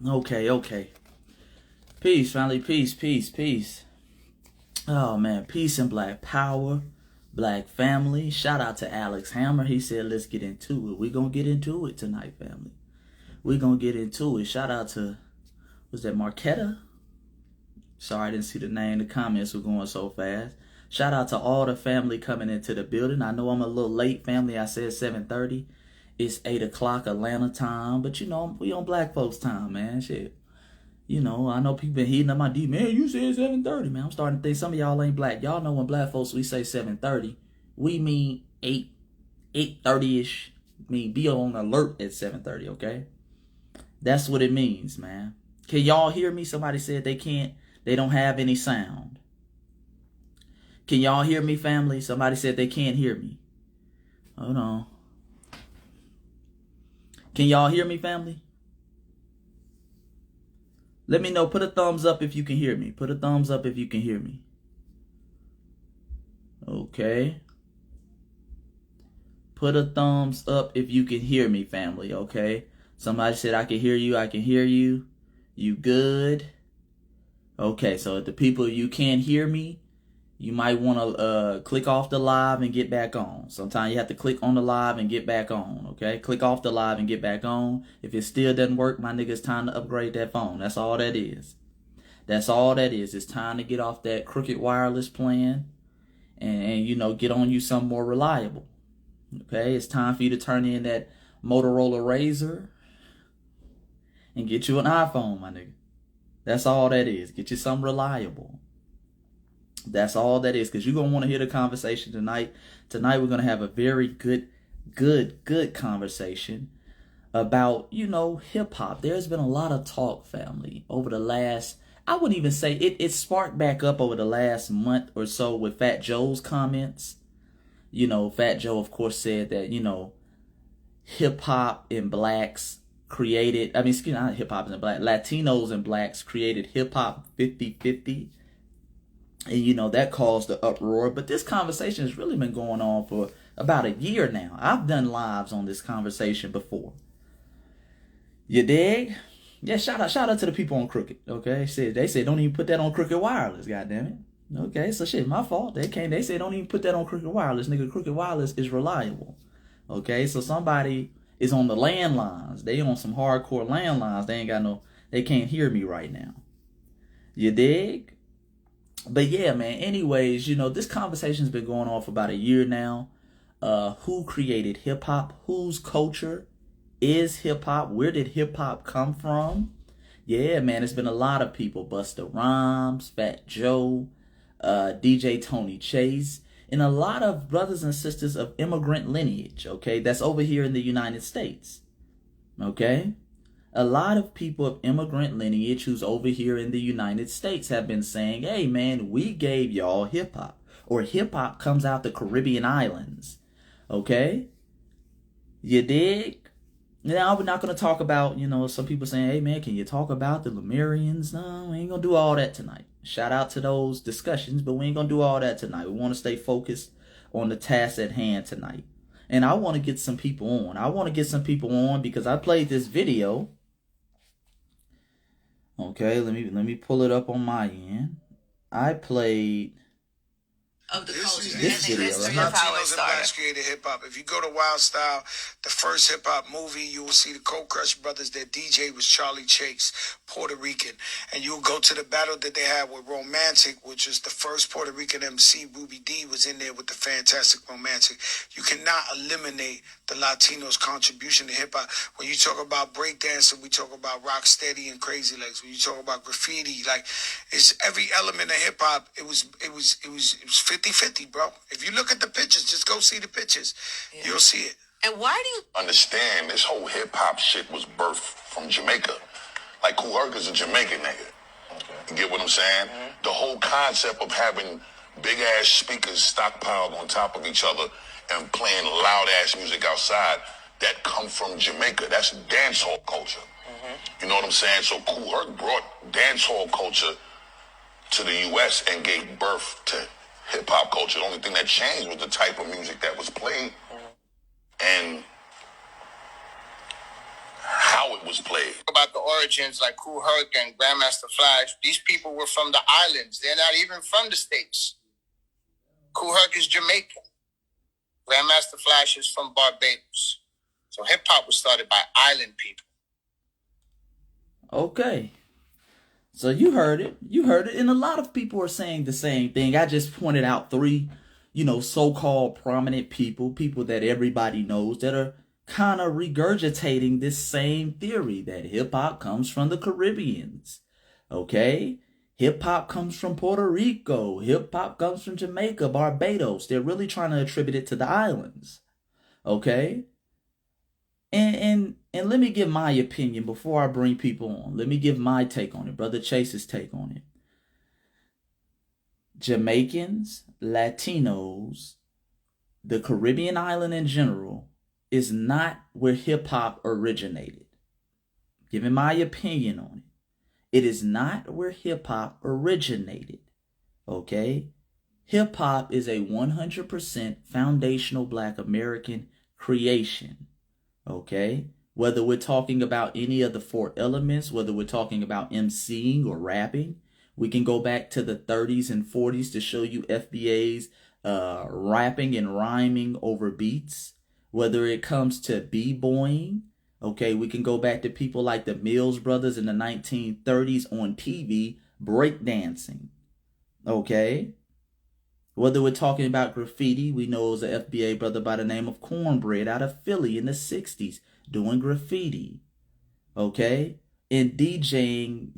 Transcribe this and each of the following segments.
Okay. Peace, family. Peace. Oh, man. Peace and black power. Black family. Shout out to Alex Hammer. He said, let's get into it. We're going to get into it tonight, family. We're going to get into it. Shout out to, was that Marquetta? Sorry, I didn't see the name. The comments were going so fast. Shout out to all the family coming into the building. I know I'm a little late, family. I said 7:30. It's 8 o'clock Atlanta time. But, you know, we on black folks time, man. Shit. You know, I know people been heating up my D. Man, you said 7:30, man. I'm starting to think some of y'all ain't black. Y'all know when black folks, we say 7:30. We mean 8:30-ish. Mean be on alert at 7:30, okay? That's what it means, man. Can y'all hear me? Somebody said they don't have any sound. Can y'all hear me, family? Somebody said they can't hear me. Hold on. Can y'all hear me, family? Let me know. Put a thumbs up if you can hear me. Put a thumbs up if you can hear me. Okay. Put a thumbs up if you can hear me, family, okay? Somebody said I can hear you. I can hear you. You good? Okay, so the people you can't hear me, you might want to click off the live and get back on. Sometimes you have to click on the live and get back on, okay? Click off the live and get back on. If it still doesn't work, my nigga, it's time to upgrade that phone. That's all that is. That's all that is. It's time to get off that crooked wireless plan and you know, get on you something more reliable, okay? It's time for you to turn in that Motorola Razr and get you an iPhone, my nigga. That's all that is. Get you something reliable. That's all that is, because you're going to want to hear the conversation tonight. Tonight we're going to have a very good conversation about, you know, hip-hop. There's been a lot of talk, family, over the last, I wouldn't even say, it sparked back up over the last month or so with Fat Joe's comments. You know, Fat Joe, of course, said that, you know, hip-hop and blacks created, I mean, excuse me, not hip-hop and black, Latinos and blacks created hip-hop 50-50. And, you know, that caused the uproar. But this conversation has really been going on for about a year now. I've done lives on this conversation before. You dig? Yeah, shout out to the people on Crooked, okay? They said don't even put that on Crooked Wireless, goddammit. Okay, so shit, my fault. They said don't even put that on Crooked Wireless. Nigga, Crooked Wireless is reliable. Okay, so somebody is on the landlines. They on some hardcore landlines. They can't hear me right now. You dig? But yeah, man, anyways, you know, this conversation's been going on for about a year now. Who created hip-hop? Whose culture is hip-hop? Where did hip-hop come from? Yeah, man, it's been a lot of people. Busta Rhymes, Fat Joe, DJ Tony Chase, and a lot of brothers and sisters of immigrant lineage, okay, that's over here in the United States, okay? A lot of people of immigrant lineage who's over here in the United States have been saying, hey, man, we gave y'all hip-hop. Or hip-hop comes out the Caribbean islands. Okay? You dig? Now, we're not going to talk about, you know, some people saying, hey, man, can you talk about the Lemurians? No, we ain't going to do all that tonight. Shout out to those discussions, but we ain't going to do all that tonight. We want to stay focused on the task at hand tonight. And I want to get some people on. I want to get some people on because I played this video. Okay, let me pull it up on my end. I played of the culture. This video, right? Latinos and blacks created hip hop. If you go to Wild Style, the first hip hop movie, you will see the Cold Crush brothers. Their DJ was Charlie Chase, Puerto Rican. And you will go to the battle that they had with Romantic, which is the first Puerto Rican MC. Ruby D was in there with the Fantastic Romantic. You cannot eliminate the Latinos' contribution to hip hop. When you talk about breakdancing, we talk about Rocksteady and Crazy Legs. When you talk about graffiti, like it's every element of hip hop. It was 50-50, bro. If you look at the pictures, just go see the pictures. Yeah. You'll see it. And why do you understand this whole hip hop shit was birthed from Jamaica? Like Kool Herc is a Jamaican nigga. Okay. You get what I'm saying? Mm-hmm. The whole concept of having big ass speakers stockpiled on top of each other and playing loud ass music outside, that come from Jamaica. That's dancehall culture. Mm-hmm. You know what I'm saying? So Kool Herc brought dancehall culture to the U.S. and gave birth to hip-hop culture. The only thing that changed was the type of music that was played and how it was played. About the origins, like Kool Herc and Grandmaster Flash, these people were from the islands. They're not even from the States. Kool Herc is Jamaican. Grandmaster Flash is from Barbados. So hip-hop was started by island people. Okay. So you heard it. You heard it. And a lot of people are saying the same thing. I just pointed out three, so-called prominent people that everybody knows that are kind of regurgitating this same theory that hip-hop comes from the Caribbeans. Okay? Hip-hop comes from Puerto Rico. Hip-hop comes from Jamaica, Barbados. They're really trying to attribute it to the islands. Okay? And let me give my opinion before I bring people on. Let me give my take on it. Brother Chase's take on it. Jamaicans, Latinos, the Caribbean island in general is not where hip-hop originated. Giving my opinion on it. It is not where hip-hop originated. Okay? Hip-hop is a 100% foundational Black American creation. Okay? Whether we're talking about any of the four elements, whether we're talking about MCing or rapping, we can go back to the 30s and 40s to show you FBA's rapping and rhyming over beats. Whether it comes to b-boying, okay, we can go back to people like the Mills Brothers in the 1930s on TV breakdancing. Okay? Whether we're talking about graffiti, we know it was an FBA brother by the name of Cornbread out of Philly in the 60s doing graffiti. Okay? And DJing,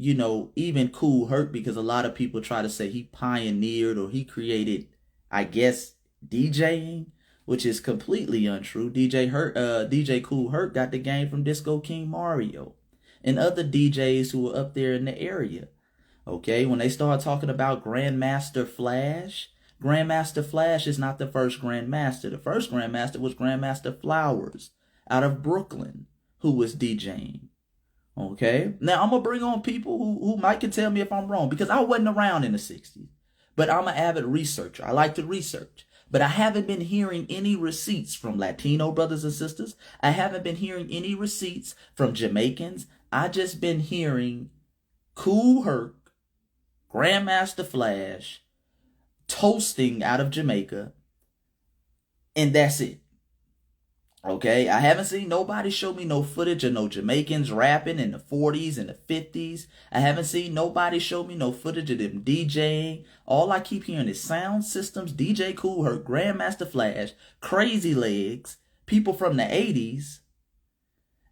even Kool Herc, because a lot of people try to say he pioneered or he created, I guess, DJing, which is completely untrue. DJ Kool Herc got the game from Disco King Mario and other DJs who were up there in the area. Okay? When they start talking about Grandmaster Flash is not the first Grandmaster. The first Grandmaster was Grandmaster Flowers out of Brooklyn, who was DJing. Okay? Now, I'm going to bring on people who might can tell me if I'm wrong, because I wasn't around in the 60s. But I'm an avid researcher. I like to research. But I haven't been hearing any receipts from Latino brothers and sisters. I haven't been hearing any receipts from Jamaicans. I just been hearing Kool Herc, Grandmaster Flash, toasting out of Jamaica, and that's it. Okay, I haven't seen nobody show me no footage of no Jamaicans rapping in the 40s and the 50s. I haven't seen nobody show me no footage of them DJing. All I keep hearing is sound systems, DJ Kool Herc, Grandmaster Flash, Crazy Legs, people from the 80s,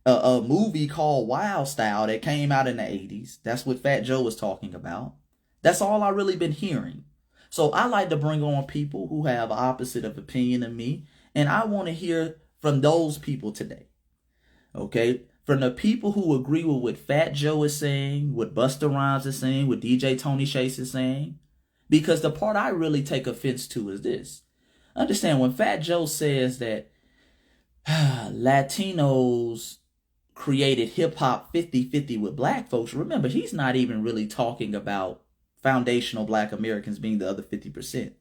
a movie called Wild Style that came out in the 80s. That's what Fat Joe was talking about. That's all I really been hearing. So I like to bring on people who have opposite of opinion of me, and I want to hear from those people today. Okay? From the people who agree with what Fat Joe is saying, what Busta Rhymes is saying, what DJ Tony Chase is saying. Because the part I really take offense to is this. Understand, when Fat Joe says that Latinos created hip-hop 50-50 with Black folks, remember, he's not even really talking about foundational Black Americans being the other 50%.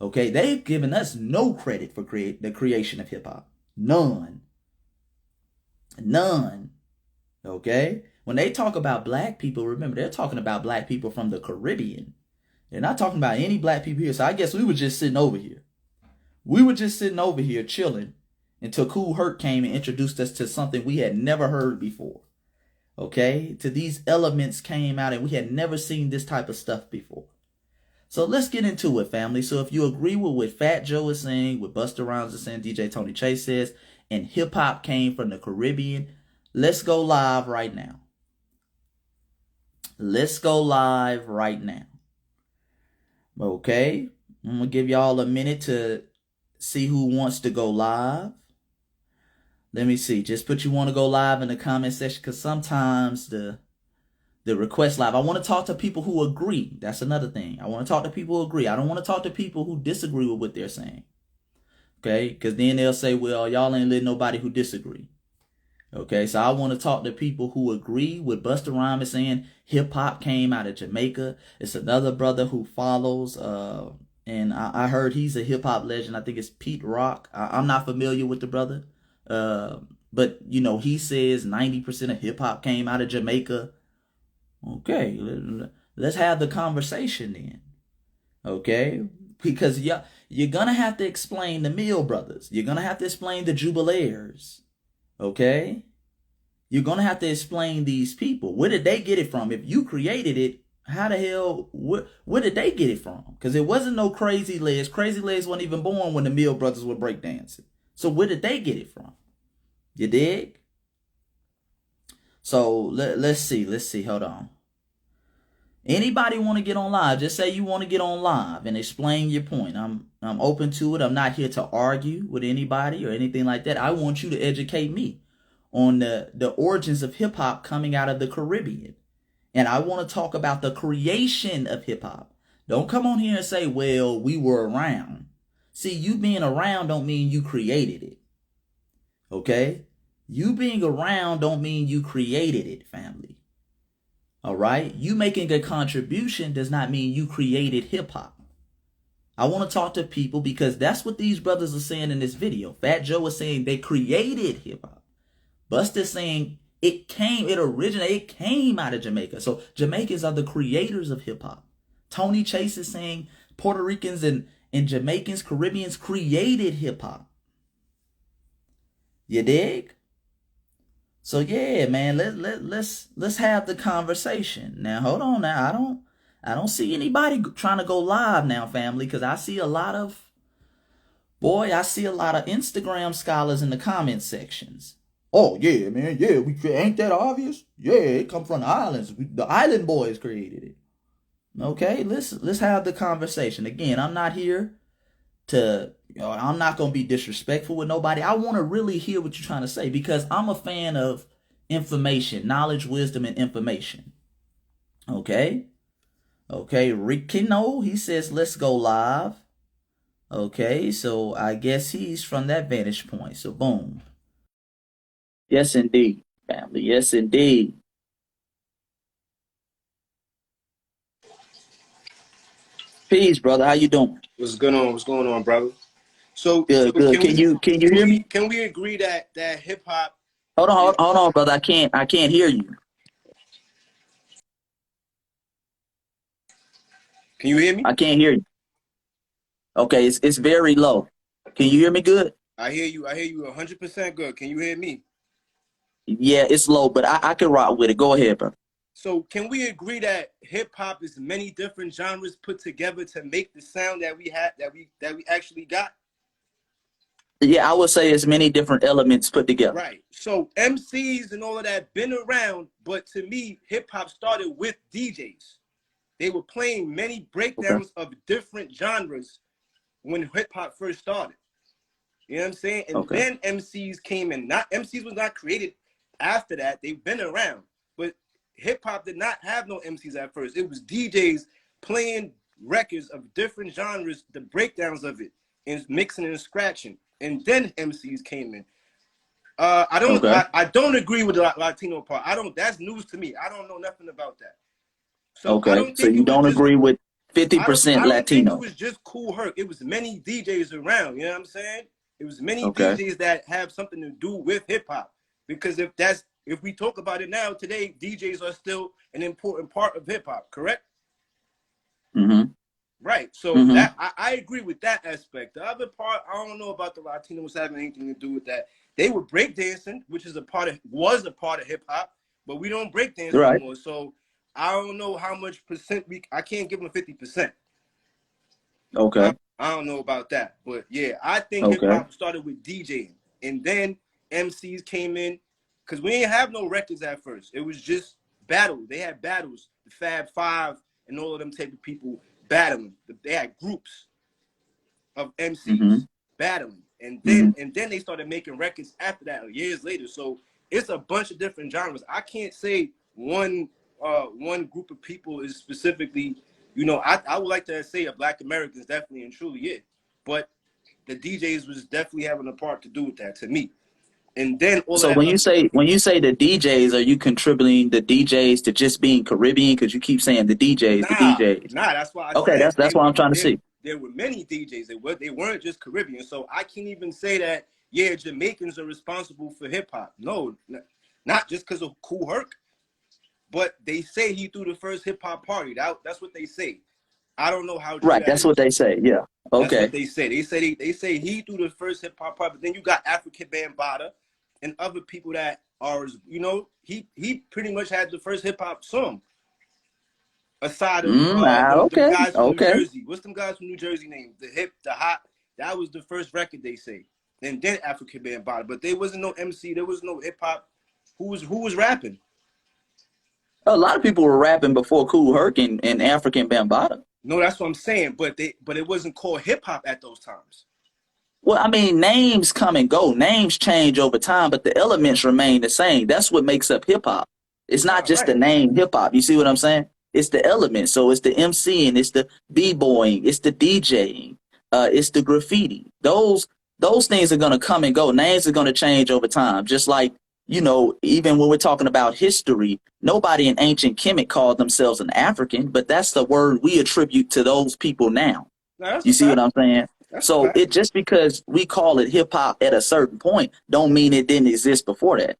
Okay, they've given us no credit for the creation of hip-hop. None. Okay? When they talk about Black people, remember, they're talking about Black people from the Caribbean. They're not talking about any Black people here. So I guess we were just sitting over here. We were just sitting over here chilling until Kool Herc came and introduced us to something we had never heard before. Okay? To these elements came out and we had never seen this type of stuff before. So let's get into it, family. So if you agree with what Fat Joe is saying, what Busta Rhymes is saying, DJ Tony Chase says, and hip-hop came from the Caribbean, let's go live right now. Let's go live right now. Okay? I'm going to give y'all a minute to see who wants to go live. Let me see. Just put you want to go live in the comment section, because sometimes the request live, I want to talk to people who agree. That's another thing. I want to talk to people who agree. I don't want to talk to people who disagree with what they're saying. Okay? Because then they'll say, well, y'all ain't letting nobody who disagree. Okay, so I want to talk to people who agree with Busta Rhymes saying hip hop came out of Jamaica. It's another brother who follows, and I heard he's a hip hop legend. I think it's Pete Rock. I'm not familiar with the brother, uh, but you know he says 90% of hip hop came out of Jamaica. Okay, let's have the conversation then. Okay, because yeah, you're gonna have to explain the Mill Brothers. You're gonna have to explain the Jubilaires. Okay? You're going to have to explain these people. Where did they get it from? If you created it, how the hell, where did they get it from? Because it wasn't no Crazy Legs. Crazy Legs wasn't even born when the Mill Brothers were breakdancing. So where did they get it from? You dig? So let's see. Hold on. Anybody want to get on live? Just say you want to get on live and explain your point. I'm open to it. I'm not here to argue with anybody or anything like that. I want you to educate me on the origins of hip hop coming out of the Caribbean. And I want to talk about the creation of hip hop. Don't come on here and say, well, we were around. See, you being around don't mean you created it. Okay? You being around don't mean you created it, family. All right? You making a contribution does not mean you created hip hop. I want to talk to people because that's what these brothers are saying in this video. Fat Joe is saying they created hip hop. Busta's saying it came out of Jamaica. So Jamaicans are the creators of hip hop. Tony Chase is saying Puerto Ricans and Jamaicans, Caribbeans created hip hop. You dig? So yeah, man, let's have the conversation. Now hold on now. I don't see anybody trying to go live now, family, because I see a lot of Instagram scholars in the comment sections. Oh yeah, man, yeah, ain't that obvious? Yeah, it come from the islands. The island boys created it. Okay, let's have the conversation. Again, I'm not here to, I'm not gonna be disrespectful with nobody. I want to really hear what you're trying to say because I'm a fan of information, knowledge, wisdom, and information. Okay, Rikino, he says let's go live. Okay, so I guess he's from that vantage point. So boom. Yes, indeed, family. Yes, indeed. Peace, brother. How you doing? What's going on? What's going on, brother? So Good. Can you hear me? Can we agree that hip hop? Hold on, brother. I can't hear you. Can you hear me? I can't hear you. Okay, it's very low. Can you hear me good? I hear you 100% good. Can you hear me? Yeah, it's low, but I can rock with it. Go ahead, bro. So can we agree that hip hop is many different genres put together to make the sound that we actually got? Yeah, I would say it's many different elements put together. Right. So MCs and all of that been around, but to me, hip hop started with DJs. They were playing many breakdowns of different genres when hip hop first started. You know what I'm saying? And then MCs came in. MCs was not created after that. They've been around. But hip hop did not have no MCs at first. It was DJs playing records of different genres, the breakdowns of it, and mixing and scratching. And then MCs came in. I don't agree with the Latino part. That's news to me. I don't know nothing about that. So you don't agree with 50% Latino? I don't think it was just Kool Herc. It was many DJs around. You know what I'm saying? It was many DJs that have something to do with hip hop. Because if we talk about it now today, DJs are still an important part of hip hop. Correct? Mm-hmm. Right. So that I agree with that aspect. The other part, I don't know about the Latinos having anything to do with that. They were breakdancing, which was a part of hip hop, but we don't breakdance anymore. So I don't know how much percent I can't give them 50%. Okay. I don't know about that, but yeah, I think hip hop started with DJing, and then MCs came in because we didn't have no records at first. It was just battle. They had battles, the Fab Five and all of them type of people battling. They had groups of MCs battling, and then they started making records after that, years later. So it's a bunch of different genres. I can't say one group of people is specifically. I would like to say a Black Americans definitely and truly, yeah. But the DJs was definitely having a part to do with that to me. And then all of So that other stuff. when you say the DJs, are you contributing the DJs to just being Caribbean? Because you keep saying the DJs, the Nah, DJs. nah. That's why I Okay, said that's what I'm trying to see. there were many DJs. They weren't just Caribbean. So I can't even say that. Yeah, Jamaicans are responsible for hip hop. No, not just because of Kool Herc, but they say he threw the first hip hop party. That's what they say. I don't know how true Right, that that's what is. they say. Yeah. That's what Okay. they say. They say he threw the first hip hop party. But then you got African Bambaataa and other people that are, he pretty much had the first hip hop song. Aside of them Okay. guys from New Okay. Jersey. What's them guys from New Jersey named? The Hot. That was the first record, they say. And then African Bambaataa. But there wasn't no MC. There was no hip hop. Who was rapping? A lot of people were rapping before Kool Herc and African Bambaataa. No, that's what I'm saying. But it wasn't called hip hop at those times. Well, I mean, names come and go. Names change over time, but the elements remain the same. That's what makes up hip hop. It's not just Right. the name hip hop. You see what I'm saying? It's the elements. So it's the MCing, it's the b-boying, it's the DJing, it's the graffiti. Those things are gonna come and go. Names are gonna change over time. Just like, even when we're talking about history, nobody in ancient Kemet called themselves an African, but that's the word we attribute to those people now. No, You see what I'm saying? So fact. it just because we call it hip hop at a certain point, don't mean it didn't exist before that.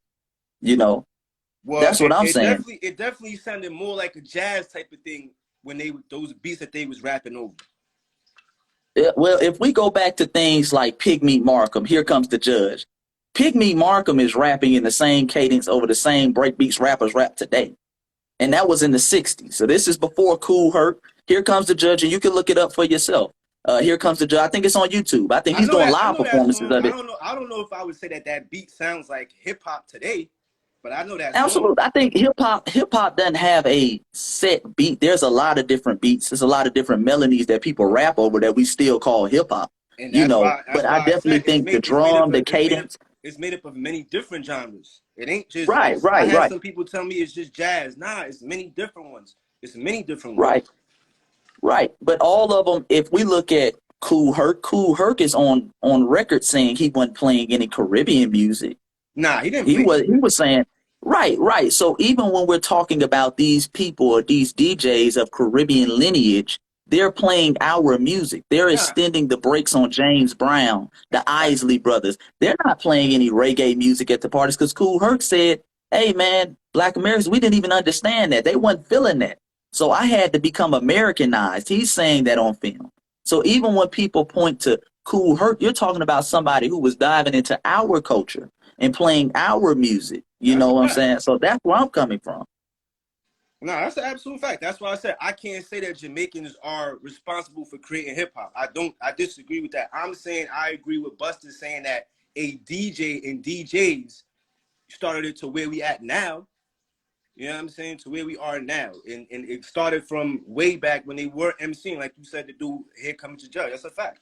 Well, That's what I'm saying. It definitely sounded more like a jazz type of thing when those beats that they was rapping over. Well, if we go back to things like Pygmy Markham, Here Comes the Judge. Pygmy Markham is rapping in the same cadence over the same breakbeats rappers rap today. And that was in the 60s. So this is before Kool Herc. Here Comes the Judge, and you can look it up for yourself. Here Comes the Judge. I think it's on YouTube. I think he's doing live performances of it. I don't know if I would say that beat sounds like hip hop today, but I know that's Absolutely. I think hip hop doesn't have a set beat. There's a lot of different beats. There's a lot of different melodies that people rap over that we still call hip hop. And that's why I definitely think the drum, the cadence. It's made up of many different genres. It ain't just right. I had some people tell me it's just jazz. Nah, it's many different ones. It's many different ones. Right. But all of them, if we look at Kool Herc is on record saying he wasn't playing any Caribbean music. Nah, he didn't. He was saying right. So even when we're talking about these people or these DJs of Caribbean lineage, they're playing our music. They're extending the breaks on James Brown, the Isley Brothers. They're not playing any reggae music at the parties because Kool Herc said, "Hey man, Black Americans, we didn't even understand that. They wasn't feeling that. So I had to become Americanized." He's saying that on film. So even when people point to Kool Herc, you're talking about somebody who was diving into our culture and playing our music. You know what I'm saying? So that's where I'm coming from. No, that's an absolute fact. That's why I said I can't say that Jamaicans are responsible for creating hip hop. I disagree with that. I'm saying I agree with Buster saying that a DJ and DJs started it to where we at now. You know what I'm saying? To where we are now. And it started from way back when they were MCing, like you said, to do Here Comes the Judge. That's a fact.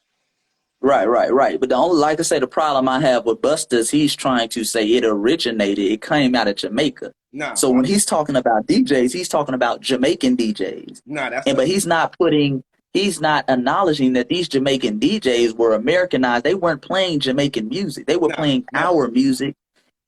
Right. But like I say, the problem I have with Buster is he's trying to say it came out of Jamaica. Nah. So when he's talking about DJs, he's talking about Jamaican DJs. Nah, but he's not acknowledging that these Jamaican DJs were Americanized. They weren't playing Jamaican music. They were playing our music.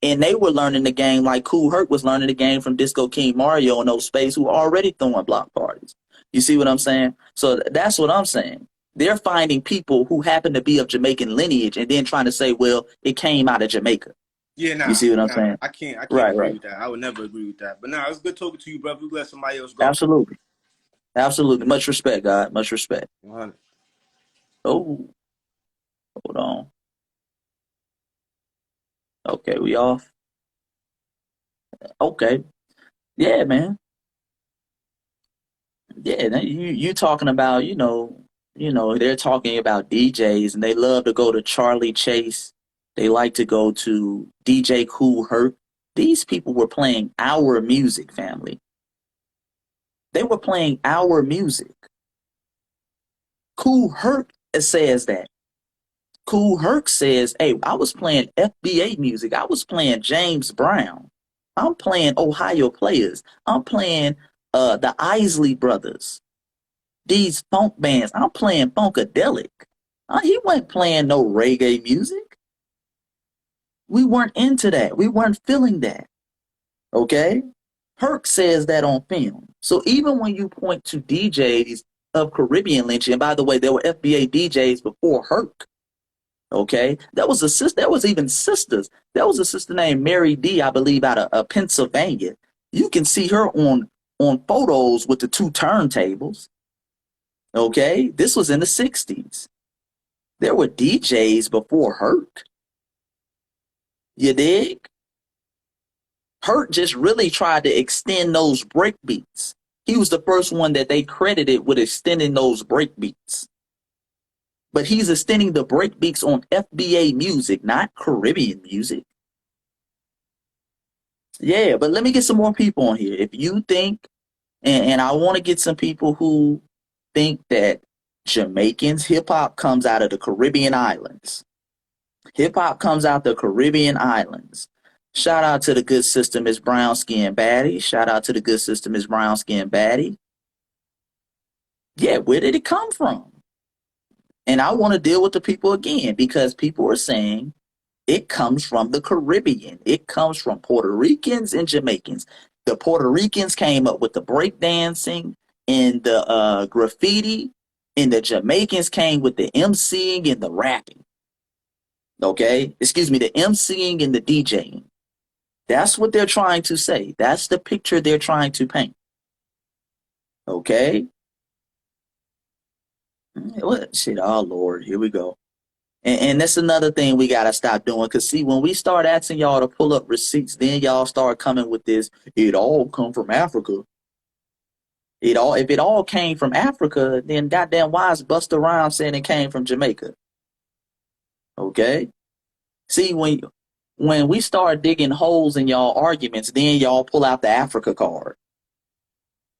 And they were learning the game like Kool Herc was learning the game from Disco King Mario and those space who were already throwing block parties. You see what I'm saying? So that's what I'm saying. They're finding people who happen to be of Jamaican lineage and then trying to say, well, it came out of Jamaica. Yeah, nah. You see what I'm saying? I can't agree with that. I would never agree with that. But it's good talking to you, brother. We let somebody else go. Absolutely. Much respect, God. Much respect. 100. Oh, hold on. Okay, we off. Okay. Yeah, man. Yeah, you talking about, they're talking about DJs and they love to go to Charlie Chase. They like to go to DJ Kool Herc. These people were playing our music, family. They were playing our music. Kool Herc says that. Kool Herc says, hey, I was playing FBA music. I was playing James Brown. I'm playing Ohio Players. I'm playing the Isley Brothers. These funk bands. I'm playing Funkadelic. He wasn't playing no reggae music. We weren't into that. We weren't feeling that. Okay? Herc says that on film. So even when you point to DJs of Caribbean lineage, and by the way, there were FBA DJs before Herc. Okay, that was a sister. That was even sisters. There was a sister named Mary D, I believe, out of Pennsylvania. You can see her on photos with the two turntables. Okay, this was in the '60s. There were DJs before Herc. You dig? Herc just really tried to extend those break beats. He was the first one that they credited with extending those break beats. But he's extending the break beats on FBA music, not Caribbean music. Yeah, but let me get some more people on here. If you think, and I want to get some people who think that Jamaicans hip hop comes out of the Caribbean islands. Hip hop comes out the Caribbean islands. Shout out to the good sister, Miss Brown Skin Baddie. Shout out to the good sister, Miss Brown Skin Baddie. Yeah, where did it come from? And I want to deal with the people again because people are saying it comes from the Caribbean. It comes from Puerto Ricans and Jamaicans. The Puerto Ricans came up with the breakdancing and the graffiti, and the Jamaicans came with the MCing and the rapping. Okay? Excuse me, the MCing and the DJing. That's what they're trying to say. That's the picture they're trying to paint. Okay? What shit? Oh Lord, here we go. And that's another thing we gotta stop doing. Cause see, when we start asking y'all to pull up receipts, then y'all start coming with this. It all come from Africa. If it all came from Africa, then goddamn why is Busta Rhymes saying it came from Jamaica? Okay. See, when we start digging holes in y'all arguments, then y'all pull out the Africa card.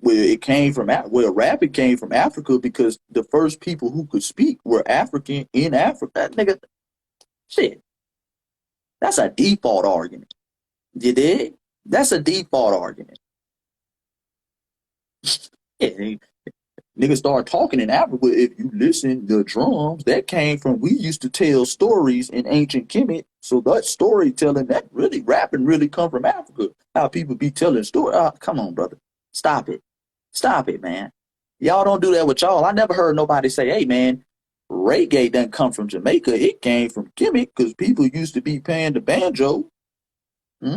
Well, it came from rapping came from Africa because the first people who could speak were African in Africa. That nigga, shit. That's a default argument. You dig? That's a default argument. Yeah, niggas start talking in Africa. If you listen, the drums that came from. We used to tell stories in ancient Kemet. So that storytelling, that really rapping, really come from Africa. How people be telling stories. Come on, brother, stop it. Stop it, man. Y'all don't do that with y'all. I never heard nobody say, hey, man, reggae doesn't come from Jamaica. It came from Kemet because people used to be paying the banjo. They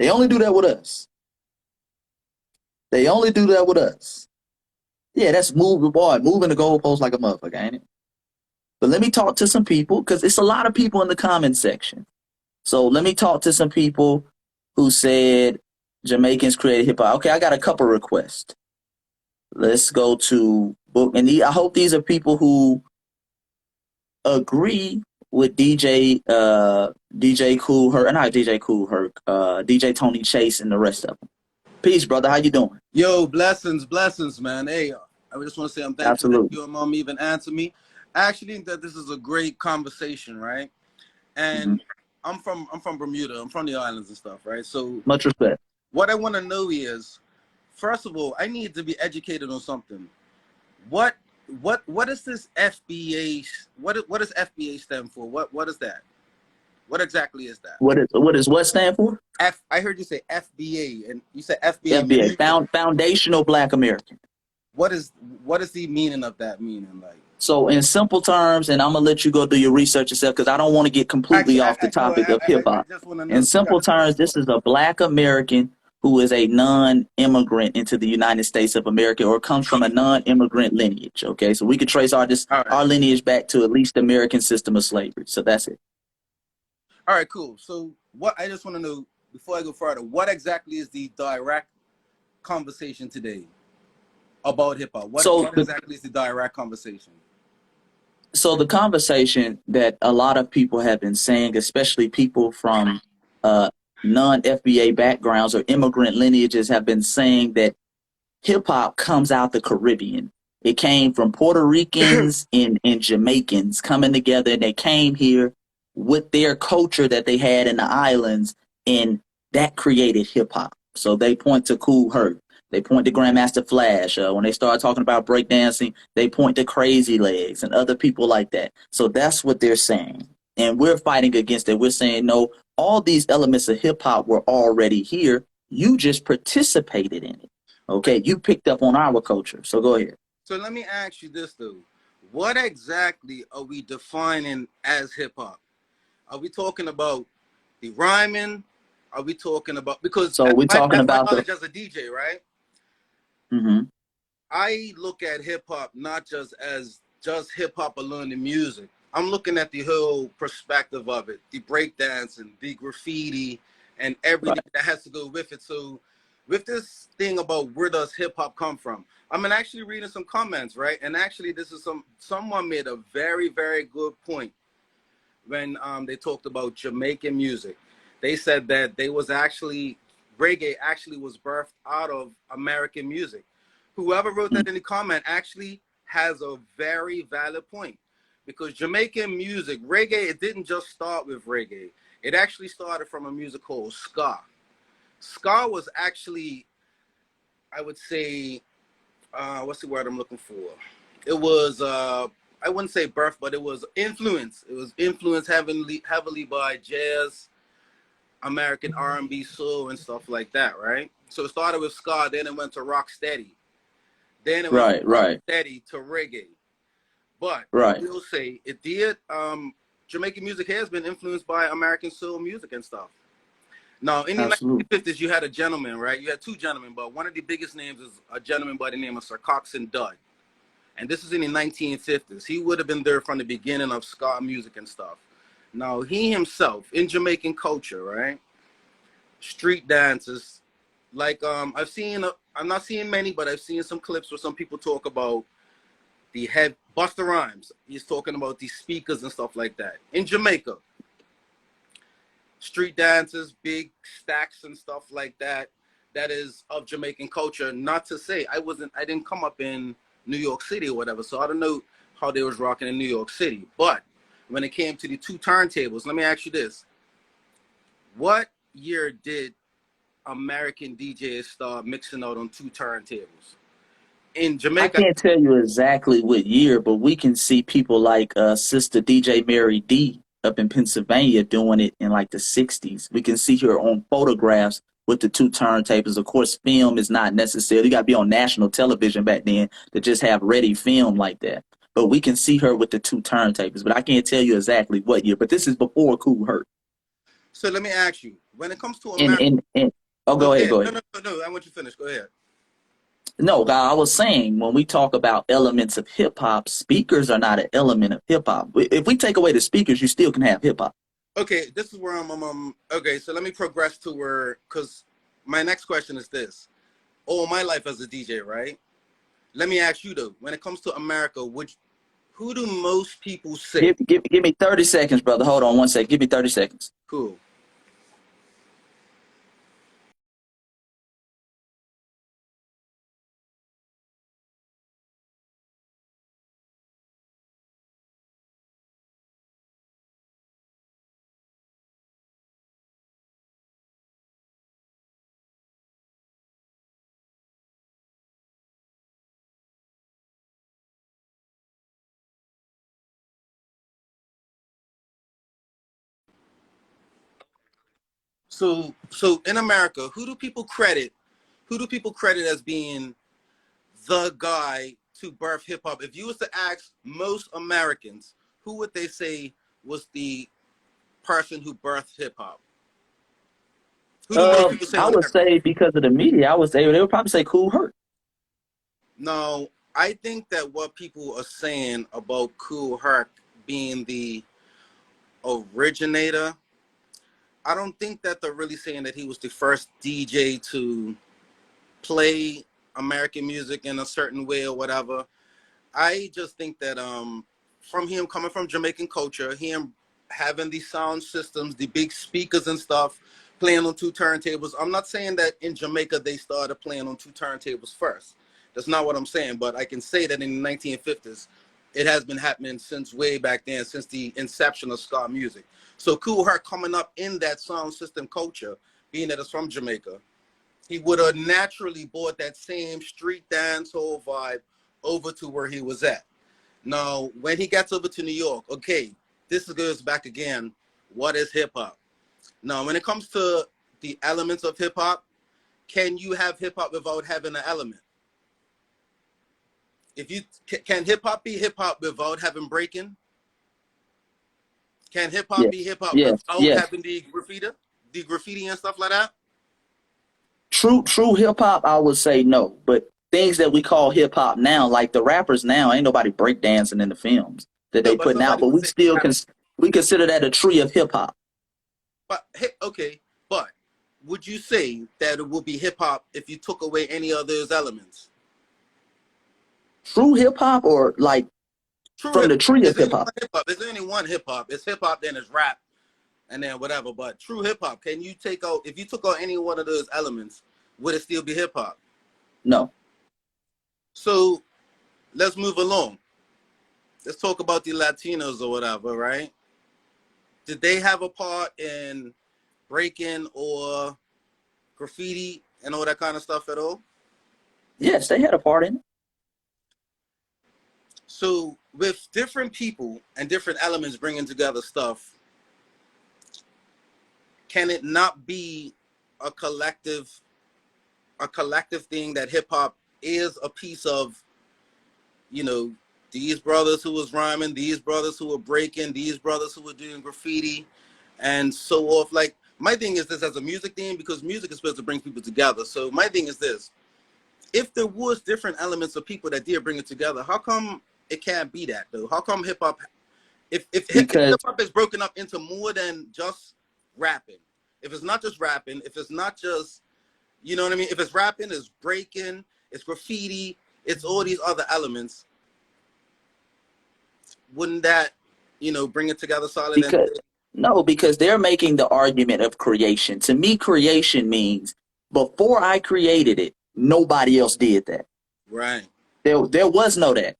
only do that with us. They only do that with us. Yeah, that's moving the goalpost like a motherfucker, ain't it? But let me talk to some people because it's a lot of people in the comment section. So let me talk to some people who said Jamaicans created hip hop. Okay, I got a couple requests. Let's go to book, and I hope these are people who agree with DJ Cool Herc, not DJ Cool Herc, DJ Tony Chase and the rest of them. Peace, brother. How you doing? Yo, blessings, man. Hey, I just want to say I'm thankful that you and mom even answer me. I actually think that this is a great conversation, right? And I'm from Bermuda. I'm from the islands and stuff, right? So much respect. What I want to know is, first of all, I need to be educated on something. What is this FBA? What does FBA stand for? What is that? What exactly is that? What does what stand for? I heard you say FBA, and you said FBA. FBA, Foundational Black American. What is the meaning of that meaning? Like, so in simple terms, and I'm gonna let you go do your research yourself because I don't want to get completely off the topic of hip hop. In simple terms, this is a Black American who is a non-immigrant into the United States of America or comes from a non-immigrant lineage. Okay, so we could trace our lineage back to at least the American system of slavery. So that's it. All right, cool. So what I just want to know before I go further, what exactly is the direct conversation today about hip hop? What exactly is the direct conversation? So the conversation that a lot of people have been saying, especially people from non-FBA backgrounds or immigrant lineages, have been saying that hip hop comes out the Caribbean. It came from Puerto Ricans and Jamaicans coming together, and they came here with their culture that they had in the islands, and that created hip hop. So they point to Kool Herc. They point to Grandmaster Flash. When they start talking about breakdancing, they point to Crazy Legs and other people like that. So that's what they're saying. and we're fighting against it. We're saying, no, all these elements of hip hop were already here. You just participated in it. Okay, you picked up on our culture. So go ahead. So let me ask you this though. What exactly are we defining as hip hop? Are we talking about the rhyming? Are we talking about, because So we're talking that's my about the. knowledge as a DJ, right? Mm-hmm. I look at hip hop not just as just hip hop alone in music. I'm looking at the whole perspective of it, the breakdancing, the graffiti, and everything Right. that has to go with it. So, with this thing about where does hip hop come from, I'm actually reading some comments, right? And actually, this is someone made a very, very good point when they talked about Jamaican music. They said that they was actually reggae actually was birthed out of American music. Whoever wrote that in the comment actually has a very valid point, because Jamaican music, reggae, it didn't just start with reggae. It actually started from a music called ska. Ska was actually, I would say, what's the word I'm looking for? It was I wouldn't say birth, but it was influence. It was influenced heavily by jazz, American R&B, soul, and stuff like that, right? So it started with ska, then it went to rock steady, then it went Right. from rock Right. steady to reggae. But I Right. will say it did. Jamaican music has been influenced by American soul music and stuff. Now, in the Absolutely. 1950s, you had a gentleman, right? You had two gentlemen, but one of the biggest names is a gentleman by the name of Sir Coxsone Dud. And this is in the 1950s. He would have been there from the beginning of ska music and stuff. Now, he himself, in Jamaican culture, right? Street dances, like I've seen, I'm not seeing many, but I've seen some clips where some people talk about the head, Busta Rhymes. He's talking about the speakers and stuff like that. In Jamaica, street dances, big stacks and stuff like that. That is of Jamaican culture. Not to say I didn't come up in New York City or whatever, so I don't know how they was rocking in New York City. But when it came to the two turntables, let me ask you this: what year did American DJs start mixing out on two turntables? In I Jamaica, can't tell you exactly what year, but we can see people like Sister DJ Mary D up in Pennsylvania doing it in like the 60s. We can see her on photographs with the two turntables. Of course, film is not necessary. You got to be on national television back then to just have ready film like that. But we can see her with the two turntables. But I can't tell you exactly what year. But this is before Cool Herc. so let me ask you: when it comes to And America, and and oh, go go ahead, ahead. go No, ahead. no, no, no. I want you to finish. Go ahead. No, I was saying when we talk about elements of hip hop, speakers are not an element of hip hop. If we take away the speakers, you still can have hip hop. Okay, this is where I'm. Okay, so let me progress to where, because my next question is this: all my life as a DJ, right? Let me ask you though: when it comes to America, who do most people say? Give me 30 seconds, brother. Hold on one second. Give me 30 seconds. Cool. So in America, who do people credit? Who do people credit as being the guy to birth hip hop? If you was to ask most Americans, who would they say was the person who birthed hip hop? Who do most people say I on would average? say because of the media, I would say they would probably say Cool Herc. No, I think that what people are saying about Kool Herc being the originator, I don't think that they're really saying that he was the first DJ to play American music in a certain way or whatever. I just think that from him coming from Jamaican culture, him having these sound systems, the big speakers and stuff, playing on two turntables. I'm not saying that in Jamaica they started playing on two turntables first. That's not what I'm saying, but I can say that in the 1950s, it has been happening since way back then, since the inception of ska music. So Kool Herc coming up in that sound system culture, being that it's from Jamaica, he would have naturally brought that same street dance whole vibe over to where he was at. Now, when he gets over to New York, okay, this goes back again. What is hip hop? Now, when it comes to the elements of hip hop, can you have hip hop without having an element? If you can hip hop be hip hop without having breaking? Can hip hop Yes, be hip hop yes, without yes. having the graffiti and stuff like that? True hip hop, I would say no. But things that we call hip hop now, like the rappers now, ain't nobody breakdancing in the films that No, they but putting out. somebody But would we say still rap. we consider that a tree of hip hop. But okay, but would you say that it would be hip hop if you took away any of those elements? True hip hop, or like True from hip the hop. tree of Is there hip any hop. one hip hop? Is there any one hip hop? It's hip hop, then it's rap, and then whatever. But true hip hop, can you take out, if you took out any one of those elements, would it still be hip hop? No, So let's move along. Let's talk about the Latinos or whatever, right? Did they have a part in breaking or graffiti and all that kind of stuff at all? yes, they had a part in it. So with different people and different elements bringing together stuff, can it not be a collective thing that hip hop is a piece of, you know, these brothers who was rhyming, these brothers who were breaking, these brothers who were doing graffiti and so forth. Like, my thing is this as a music thing, because music is supposed to bring people together. So my thing is this: if there was different elements of people that did bring it together, how come it can't be that though? How come hip hop, if hip Because hop is broken up into more than just rapping, if it's not just rapping, if it's not just, you know what I mean, if it's rapping, it's breaking, it's graffiti, it's all these other elements, wouldn't that, you know, bring it together solid? And because no, because they're making the argument of creation. To me, creation means before I created it, nobody else did that. right. There was no that.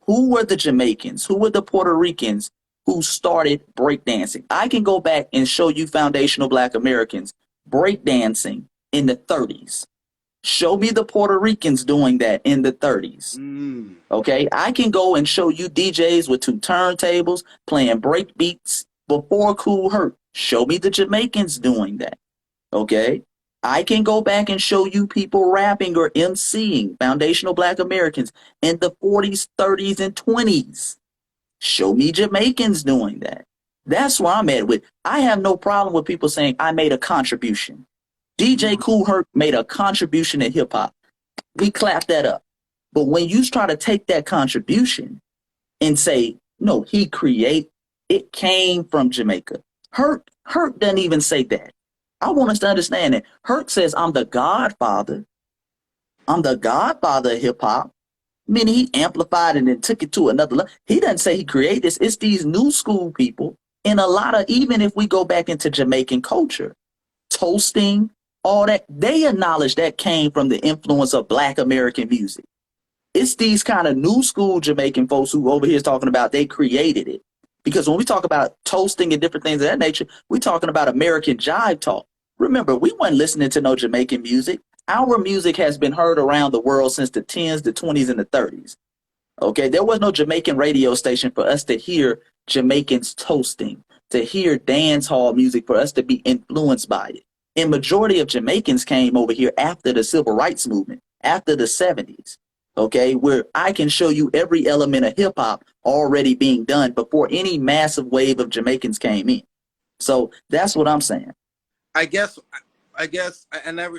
Who were the Jamaicans? Who were the Puerto Ricans who started breakdancing? I can go back and show you foundational Black Americans breakdancing in the 30s. Show me the Puerto Ricans doing that in the 30s. Okay, I can go and show you DJs with two turntables playing break beats before Cool Herc. Show me the Jamaicans doing that. Okay, I can go back and show you people rapping or MCing, foundational Black Americans in the 40s, 30s, and 20s. Show me Jamaicans doing that. That's where I'm at with. I have no problem with people saying I made a contribution. DJ Cool Herc made a contribution to hip hop. We clap that up. But when you try to take that contribution and say, no, it came from Jamaica. Herc doesn't even say that. I want us to understand that. Herc says, I'm the godfather. I'm the godfather of hip hop. Meaning he amplified it and took it to another level. He doesn't say he created this. It's these new school people. And a lot of, even if we go back into Jamaican culture, toasting, all that, they acknowledge that came from the influence of Black American music. It's these kind of new school Jamaican folks who over here is talking about they created it. Because when we talk about toasting and different things of that nature, we're talking about American jive talk. Remember, we weren't listening to no Jamaican music. Our music has been heard around the world since the 10s, the 20s, and the 30s. Okay, there was no Jamaican radio station for us to hear Jamaicans toasting, to hear dance hall music, for us to be influenced by it. And majority of Jamaicans came over here after the civil rights movement, after the 70s. Okay, where I can show you every element of hip hop already being done before any massive wave of Jamaicans came in. So that's what I'm saying. I guess, and I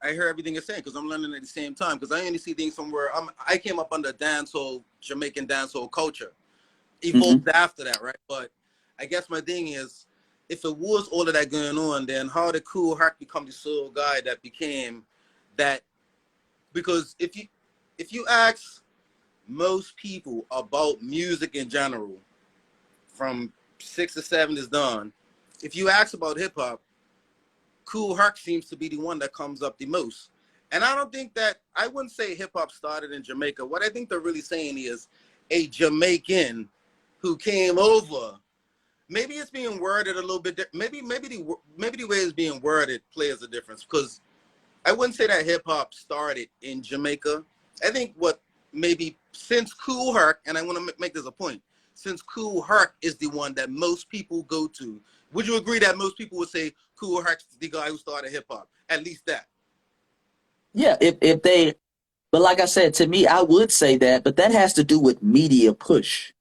hear everything you're saying because I'm learning at the same time, because I only see things from where I came up under dancehall, Jamaican dancehall culture, evolved after that, right? But I guess my thing is, if it was all of that going on, then how did Cool Herc become the sole guy that became that? Because if you ask most people about music in general, from 6 to 7 is done, if you ask about hip hop, Cool Herc seems to be the one that comes up the most. And I don't think that, I wouldn't say hip hop started in Jamaica. What I think they're really saying is a Jamaican who came over. Maybe it's being worded a little bit. Maybe the way it's being worded plays a difference, because I wouldn't say that hip hop started in Jamaica. I think what maybe since Cool Herc, and I want to make this a point, since Kool Herc is the one that most people go to, would you agree that most people would say Kool Herc's the guy who started hip hop? At least that. Yeah, if they, but like I said, to me, I would say that, but that has to do with media push.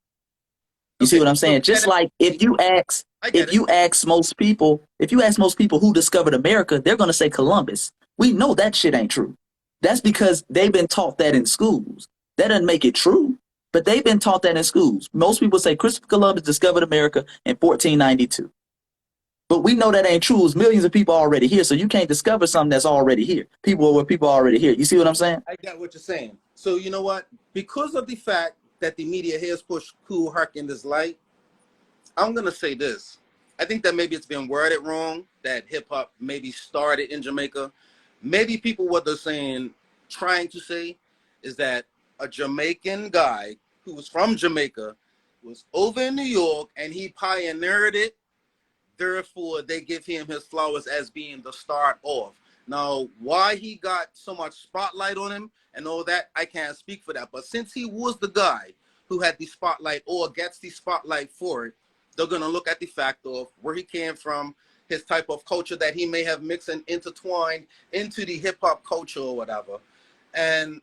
You see what I'm saying? Just like if you ask most people who discovered America, they're going to say Columbus. We know that shit ain't true. That's because they've been taught that in schools. That doesn't make it true, but they've been taught that in schools. Most people say Christopher Columbus discovered America in 1492. But we know that ain't true. There's millions of people already here, so you can't discover something that's already here. People already here. You see what I'm saying? I get what you're saying. So you know what? Because of the fact that the media has pushed Kool Herc in this light, I'm gonna say this. I think that maybe it's been worded wrong, that hip hop maybe started in Jamaica. Maybe people what they're saying, trying to say, is that a Jamaican guy who was from Jamaica was over in New York and he pioneered it. Therefore, they give him his flowers as being the start of. Now, why he got so much spotlight on him and all that, I can't speak for that. But since he was the guy who had the spotlight or gets the spotlight for it, they're going to look at the fact of where he came from, his type of culture that he may have mixed and intertwined into the hip-hop culture or whatever. And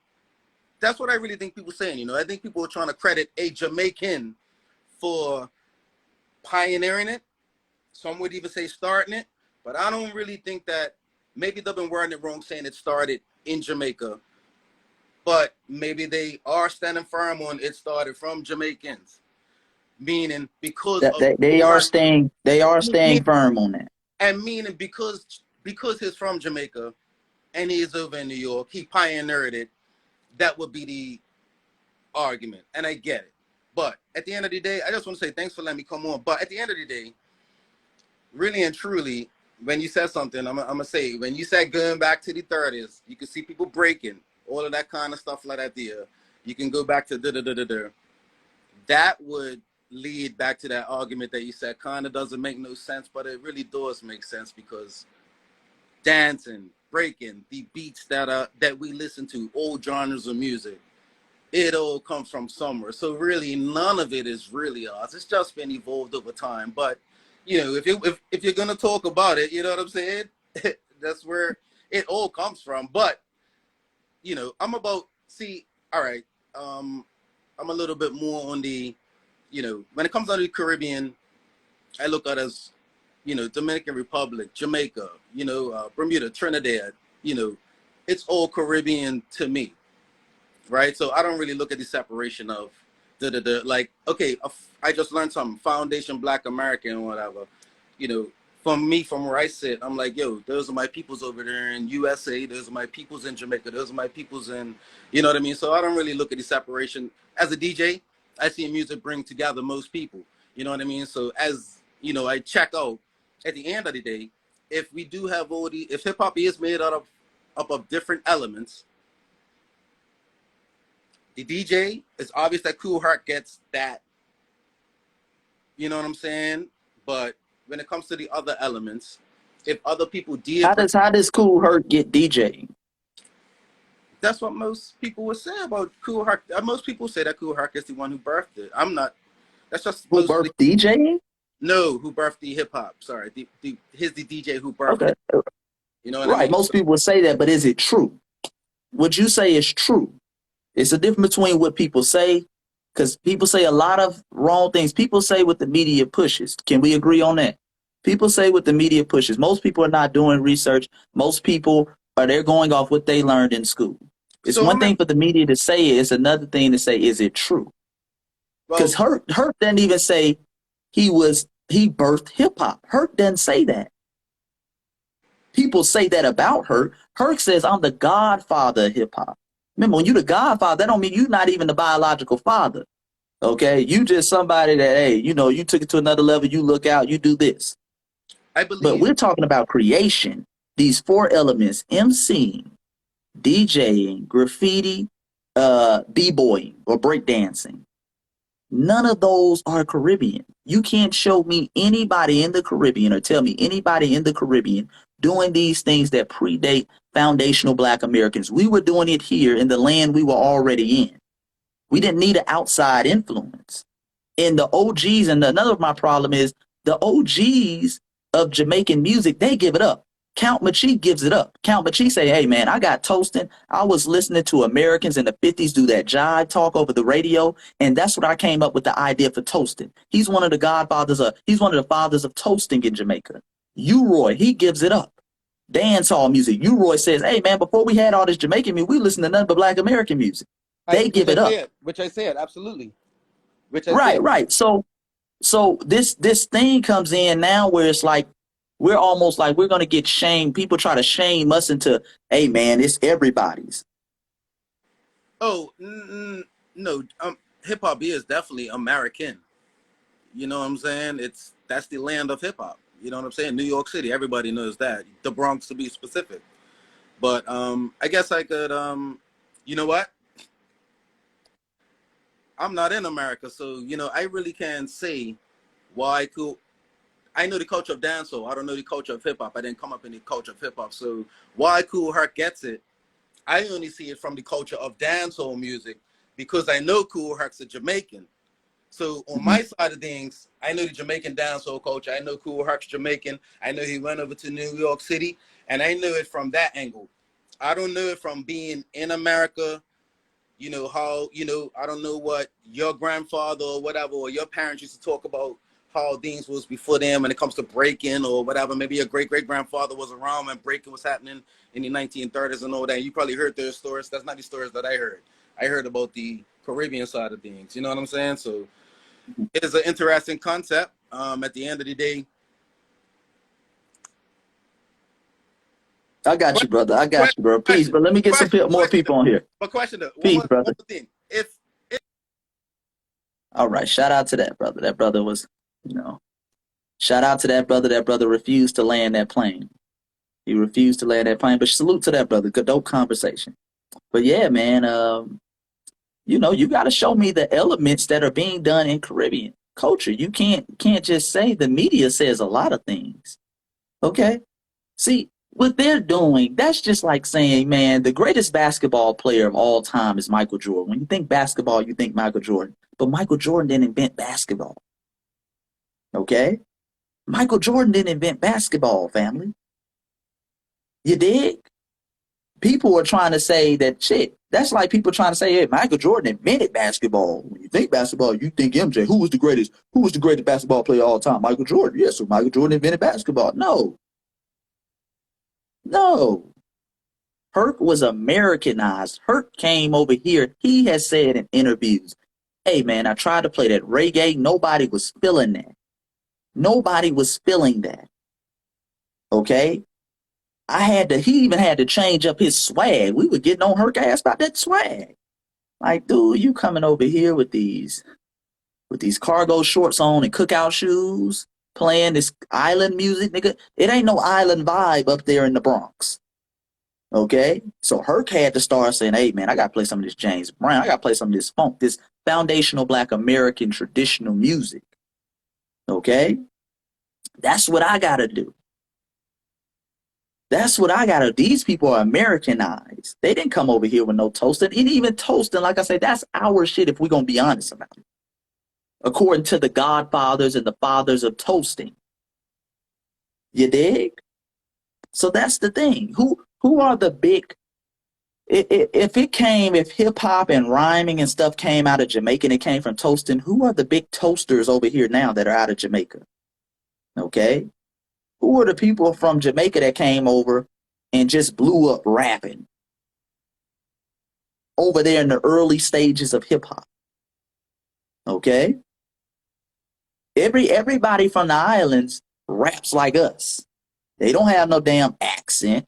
that's what I really think people are saying. You know, I think people are trying to credit a Jamaican for pioneering it. Some would even say starting it, but I don't really think that. Maybe they've been wording it wrong, saying it started in Jamaica, but maybe they are standing firm on it started from Jamaicans, meaning because they are staying firm on that, and meaning because he's from Jamaica and he is over in New York, he pioneered it. That would be the argument, and I get it. But at the end of the day, I just want to say thanks for letting me come on. But at the end of the day, really and truly, when you said something, I'm gonna say, when you said going back to the 30s, you can see people breaking, all of that kind of stuff like that there. You can go back to da-da-da-da-da. That would lead back to that argument that you said kind of doesn't make no sense, but it really does make sense because dancing, breaking, the beats that we listen to, all genres of music, it all comes from somewhere. So really, none of it is really ours. It's just been evolved over time. But you know, if you're gonna talk about it, you know what I'm saying? That's where it all comes from. But you know, all right. I'm a little bit more on the, you know, when it comes down to the Caribbean, I look at as, you know, Dominican Republic, Jamaica, you know, Bermuda, Trinidad, you know, it's all Caribbean to me, right? So I don't really look at the separation of like, okay, I just learned something, Foundation Black American or whatever. You know, from where I sit, I'm like, yo, those are my peoples over there in USA. Those are my peoples in Jamaica. Those are my peoples in, you know what I mean? So I don't really look at the separation. As a DJ, I see music bring together most people. You know what I mean? So as, you know, I check out, at the end of the day, if we do have if hip hop is made up of different elements, the DJ, it's obvious that Kool Herc gets that. You know what I'm saying? But when it comes to the other elements, if other people did, how does Kool Herc get DJing? That's what most people would say about Kool Herc. Most people say that Kool Herc is the one who birthed it. I'm not. That's just who birthed DJing. No, who birthed the hip hop? Sorry, he's the DJ who birthed it. You know what I mean? Most people would say that, but is it true? Would you say it's true? It's a difference between what people say, because people say a lot of wrong things. People say what the media pushes. Can we agree on that? People say what the media pushes. Most people are not doing research. Most people they're going off what they learned in school. It's one thing for the media to say it. It's another thing to say, is it true? Because Herc didn't even say he birthed hip hop. Herc doesn't say that. People say that about Herc. Herc says, I'm the godfather of hip hop. Remember, when you're the godfather, that don't mean you're not even the biological father. Okay? You just somebody that, hey, you know, you took it to another level, you look out, you do this. But we're talking about creation. These 4 elements: MCing, DJing, graffiti, b-boying or breakdancing. None of those are Caribbean. You can't show me anybody in the Caribbean or tell me anybody in the Caribbean doing these things that predate foundational Black Americans. We were doing it here in the land we were already in. We didn't need an outside influence. And the OGs, and another of my problem is the OGs of Jamaican music, they give it up. Count Machi gives it up. Count Machi say, hey man, I got toasting. I was listening to Americans in the 50s do that jive talk over the radio, and that's what I came up with the idea for toasting. He's one of the he's one of the fathers of toasting in Jamaica. U-Roy, he gives it up. Dance hall music. U-Roy says, hey man, before we had all this Jamaican music, we listened to nothing but Black American music. They give it up. Which I said, absolutely. Which I Right, said. right. So this thing comes in now where it's like we're almost like we're gonna get shamed. People try to shame us into, hey man, it's everybody's. Oh no, hip hop is definitely American. You know what I'm saying? That's the land of hip hop. You know what I'm saying? New York City, everybody knows that. The Bronx to be specific. But I guess I could you know what? I'm not in America, so you know I really can't say why cool. I know the culture of dancehall. I don't know the culture of hip hop. I didn't come up in the culture of hip hop. So why Cool Herc gets it, I only see it from the culture of dancehall music because I know Cool Herc's a Jamaican. So on my side of things, I know the Jamaican dancehall culture. I know Cool Herc's Jamaican. I know he went over to New York City, and I know it from that angle. I don't know it from being in America. You know how, you know, I don't know what your grandfather or whatever, or your parents used to talk about how things was before them when it comes to breaking or whatever. Maybe your great-great-grandfather was around when breaking was happening in the 1930s and all that. You probably heard their stories. That's not the stories that I heard. I heard about the Caribbean side of things. You know what I'm saying? So it is an interesting concept. At the end of the day, I got you, brother. I got you, bro. Peace. But let me get some more people on here. But question though, Peace, brother. one more thing. If All right, shout out to that brother. That brother was, you know, shout out to that brother. That brother refused to land that plane. He refused to land that plane. But salute to that brother. Good dope conversation. But yeah, man, you know, you got to show me the elements that are being done in Caribbean culture. You can't just say the media says a lot of things. Okay? See, what they're doing, that's just like saying, man, the greatest basketball player of all time is Michael Jordan. When you think basketball, you think Michael Jordan. But Michael Jordan didn't invent basketball. Okay? Michael Jordan didn't invent basketball, family. You dig? People are trying to say that shit. That's like people trying to say, hey, Michael Jordan invented basketball. When you think basketball, you think MJ. Who was the greatest basketball player of all time? Michael Jordan. Yeah, so Michael Jordan invented basketball. No. Herc was Americanized. Herc came over here. He has said in interviews, hey man, I tried to play that reggae. Nobody was feeling that. Nobody was feeling that. Okay? He even had to change up his swag. We were getting on Herc ass about that swag. Like, dude, you coming over here with these cargo shorts on and cookout shoes, playing this island music, nigga. It ain't no island vibe up there in the Bronx. Okay? So Herc had to start saying, hey man, I gotta play some of this James Brown. I gotta play some of this funk, this foundational Black American traditional music. Okay? That's what I gotta do. That's what I gotta do. These people are Americanized. They didn't come over here with no toasting. And even toasting, like I say, that's our shit if we're gonna be honest about it. According to the godfathers and the fathers of toasting. You dig? So that's the thing. Who are the big, if hip hop and rhyming and stuff came out of Jamaica and it came from toasting, who are the big toasters over here now that are out of Jamaica? Okay? Who are the people from Jamaica that came over and just blew up rapping over there in the early stages of hip hop? Okay? Everybody from the islands raps like us. They don't have no damn accent.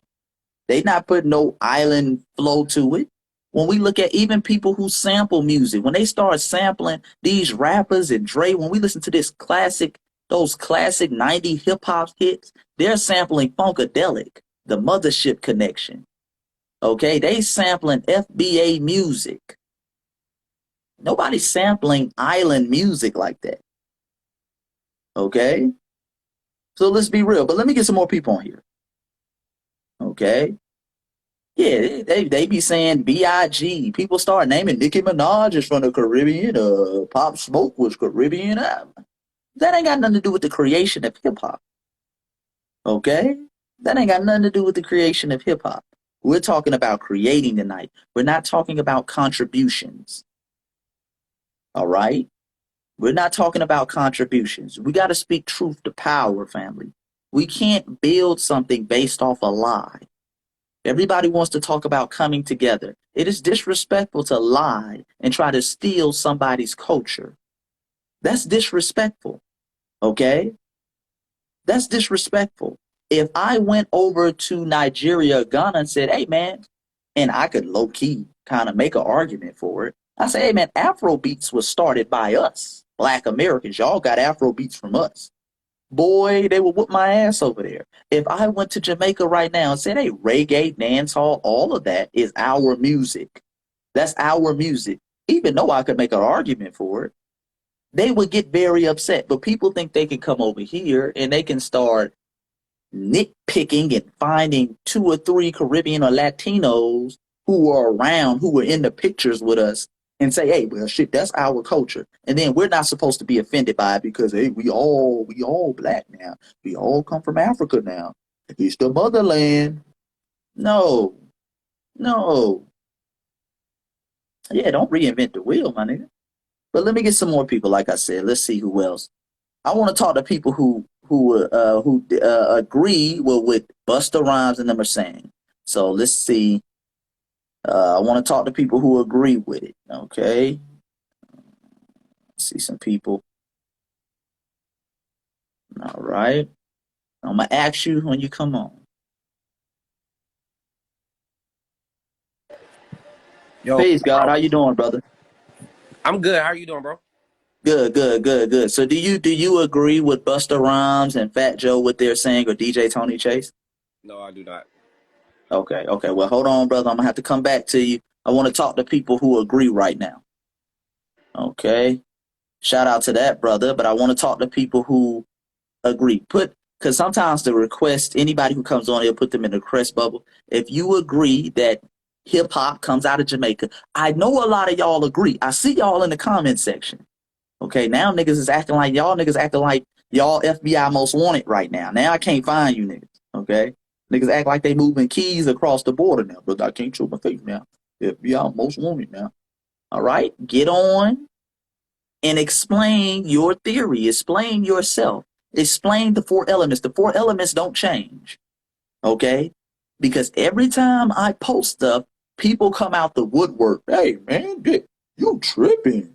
They not putting no island flow to it. When we look at even people who sample music, when they start sampling these rappers and Dre, when we listen to those classic 90 hip hop hits, they're sampling Funkadelic, the Mothership Connection. Okay, they sampling FBA music. Nobody's sampling island music like that. Okay? So let's be real, but let me get some more people on here. Okay? Yeah, they be saying B.I.G. People start naming Nicki Minaj is from the Caribbean. Pop Smoke was Caribbean. That ain't got nothing to do with the creation of hip hop. Okay, that ain't got nothing to do with the creation of hip hop. We're talking about creating tonight. We're not talking about contributions. All right, we're not talking about contributions. We got to speak truth to power, family. We can't build something based off a lie. Everybody wants to talk about coming together. It is disrespectful to lie and try to steal somebody's culture. That's disrespectful, okay? That's disrespectful. If I went over to Nigeria, Ghana, and said, hey, man, and I could low key kind of make an argument for it. I say, hey, man, Afro beats was started by us, Black Americans. Y'all got Afro beats from us. Boy, they will whoop my ass over there. If I went to Jamaica right now and said, hey, reggae, dancehall, all of that is our music. That's our music. Even though I could make an argument for it, they would get very upset. But people think they can come over here and they can start nitpicking and finding 2 or 3 Caribbean or Latinos who are around, who were in the pictures with us, and say, hey, well, shit, that's our culture. And then we're not supposed to be offended by it because, hey, we all black now. We all come from Africa now. It's the motherland. No, no. Yeah, don't reinvent the wheel, my nigga. But let me get some more people, like I said. Let's see who else. I want to talk to people who agree with what Busta Rhymes and them are saying. So let's see. I want to talk to people who agree with it. Okay. See some people. All right. I'm gonna ask you when you come on. Yo, Peace, God. How you doing, brother? I'm good. How are you doing, bro? Good, good, good, good. So do you agree with Busta Rhymes and Fat Joe what they're saying, or DJ Tony Chase? No, I do not. Okay, okay. Well, hold on, brother. I'm gonna have to come back to you. I want to talk to people who agree right now. Okay. Shout out to that, brother. But I want to talk to people who agree. Because sometimes the request, anybody who comes on, they'll put them in the request bubble. If you agree that hip hop comes out of Jamaica, I know a lot of y'all agree. I see y'all in the comment section. Okay, now niggas is acting like y'all FBI most wanted right now. Now I can't find you niggas. Okay, niggas act like they moving keys across the border now, but I can't show my face now. FBI most wanted now. All right, get on and explain your theory. Explain yourself. Explain the 4 elements. The 4 elements don't change. Okay, because every time I post stuff, people come out the woodwork. Hey man, you tripping?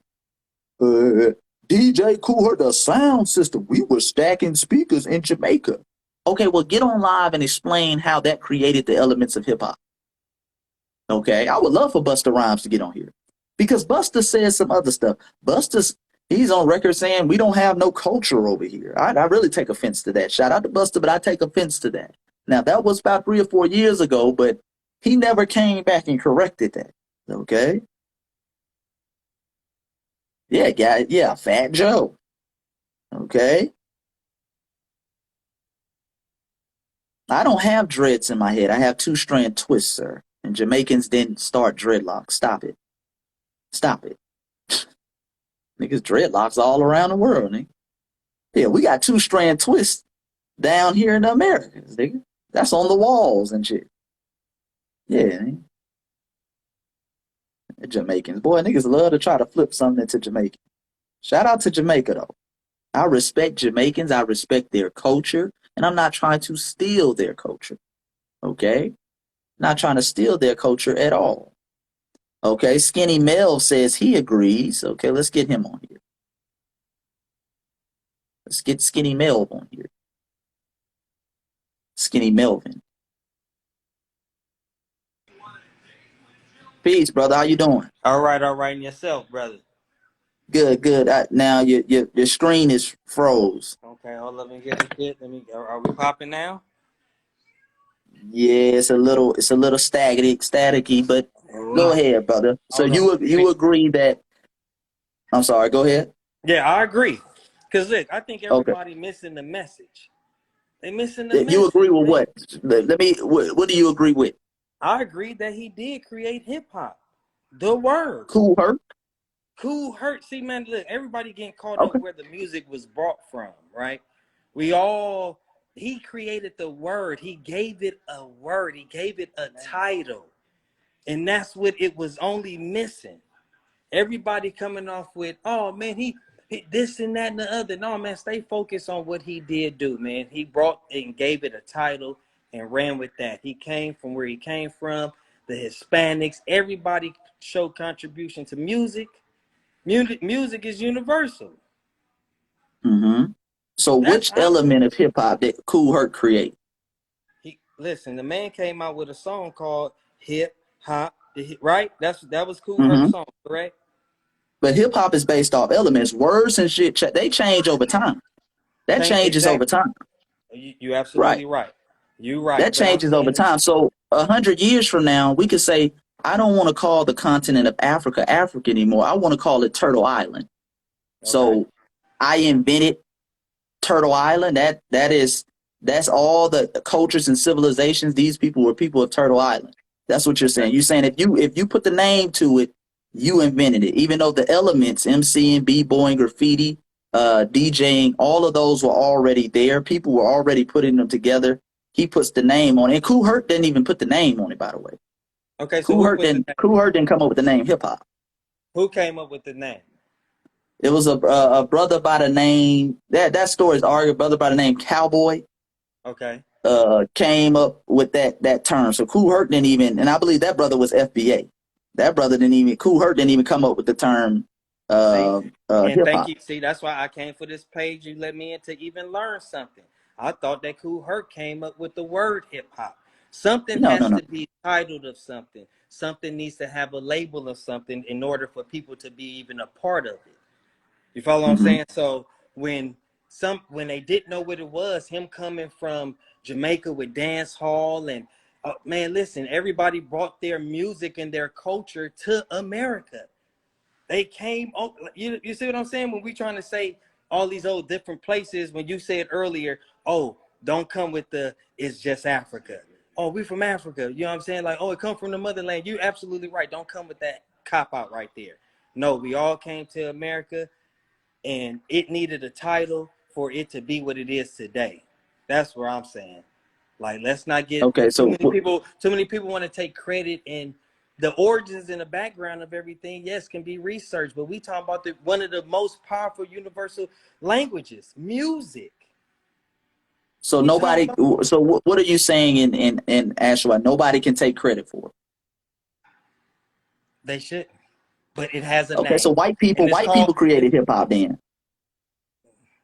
DJ Kool heard the sound system. We were stacking speakers in Jamaica. Okay, well, get on live and explain how that created the elements of hip hop. Okay, I would love for Busta Rhymes to get on here because Busta says some other stuff. He's on record saying we don't have no culture over here. I really take offense to that. Shout out to Busta, but I take offense to that. Now, that was about 3 or 4 years ago, but he never came back and corrected that. Okay? Yeah, guy, yeah, Fat Joe. Okay? I don't have dreads in my head. I have 2-strand twists, sir. And Jamaicans didn't start dreadlocks. Stop it. Stop it. Niggas dreadlocks all around the world, nigga. Yeah, we got 2-strand twists down here in the Americas, nigga. That's on the walls and shit. Yeah, nigga. Jamaicans. Boy, niggas love to try to flip something into Jamaica. Shout out to Jamaica, though. I respect Jamaicans. I respect their culture. And I'm not trying to steal their culture. Okay? Not trying to steal their culture at all. Okay, Skinny Mel says he agrees. Okay, let's get him on here. Let's get Skinny Mel on here. Skinny Melvin. Peace, brother. How you doing? All right, and yourself, brother. Good, good. Now your screen is froze. Okay, hold up and get the shit. Are we popping now? Yeah, it's a little staticky, but go ahead, brother. So you agree that? I'm sorry. Go ahead. Yeah, I agree. Cause look, I think Okay. everybody missing the message. They missing the message. You agree with man. what? Let me. What do you agree with? I agree that he did create hip hop. The word. Kool Herc. Kool Herc. See, man, look, everybody getting caught Okay. up where the music was brought from, right? He created the word. He gave it a word. He gave it a title. And that's what it was only missing. Everybody coming off with, oh man, he this and that and the other. No, man, stay focused on what he did do, man. He brought and gave it a title and ran with that. He came from where he came from. The Hispanics, everybody showed contribution to music. Music is universal. Mm-hmm. So That's which element of hip hop did Kool Herc create? Listen, the man came out with a song called Hip Hop, right? That was Kool Herc's Mm-hmm. song, correct? But hip hop is based off elements, words and shit. They change over time. That changes over Exactly. time. You Right. absolutely right. You right. That But I'm changes over saying, time. So 100 years from now, we could say, I don't want to call the continent of Africa Africa anymore. I want to call it Turtle Island. okay. So I invented Turtle Island. That's all the cultures and civilizations. These people were people of Turtle Island. That's what you're saying. You're saying if you put the name to it, you invented it. Even though the elements, MCing, b-boying, graffiti, DJing, all of those were already there. People were already putting them together. He puts the name on it. And Kool Herc didn't even put the name on it, by the way. Okay, so Kool Herc didn't come up with the name hip hop. who came up with the name? It was a brother by the name that story is argued. Brother by the name Cowboy Okay. came up with that term. So Kool Herc didn't even, and I believe that brother was FBA. That brother Kool Herc didn't even come up with the term And hip thank hop. you. See, that's why I came for this page. You let me in to even learn something. I thought that Kool Herc came up with the word hip hop. Something No, has no, no. to be titled of something. Something needs to have a label of something in order for people to be even a part of it. You follow what I'm Mm-hmm. saying? So when they didn't know what it was, him coming from Jamaica with dance hall and man, listen, everybody brought their music and their culture to America. They came, you see what I'm saying? When we trying to say all these old different places, when you said earlier, oh, don't come with it's just Africa. Oh, we from Africa. You know what I'm saying? Like, oh, it come from the motherland. You absolutely right. Don't come with that cop out right there. No, we all came to America and it needed a title for it to be what it is today. That's where I'm saying. Like, let's not get Okay, too so many people. Too many people want to take credit, and the origins and the background of everything. Yes, can be researched, but we talking about one of the most powerful universal languages, music. so We talking nobody. about So what are you saying in Ashwa? Nobody can take credit for it. they should, but it has a Okay, so name, white and it's called. people created hip hop then.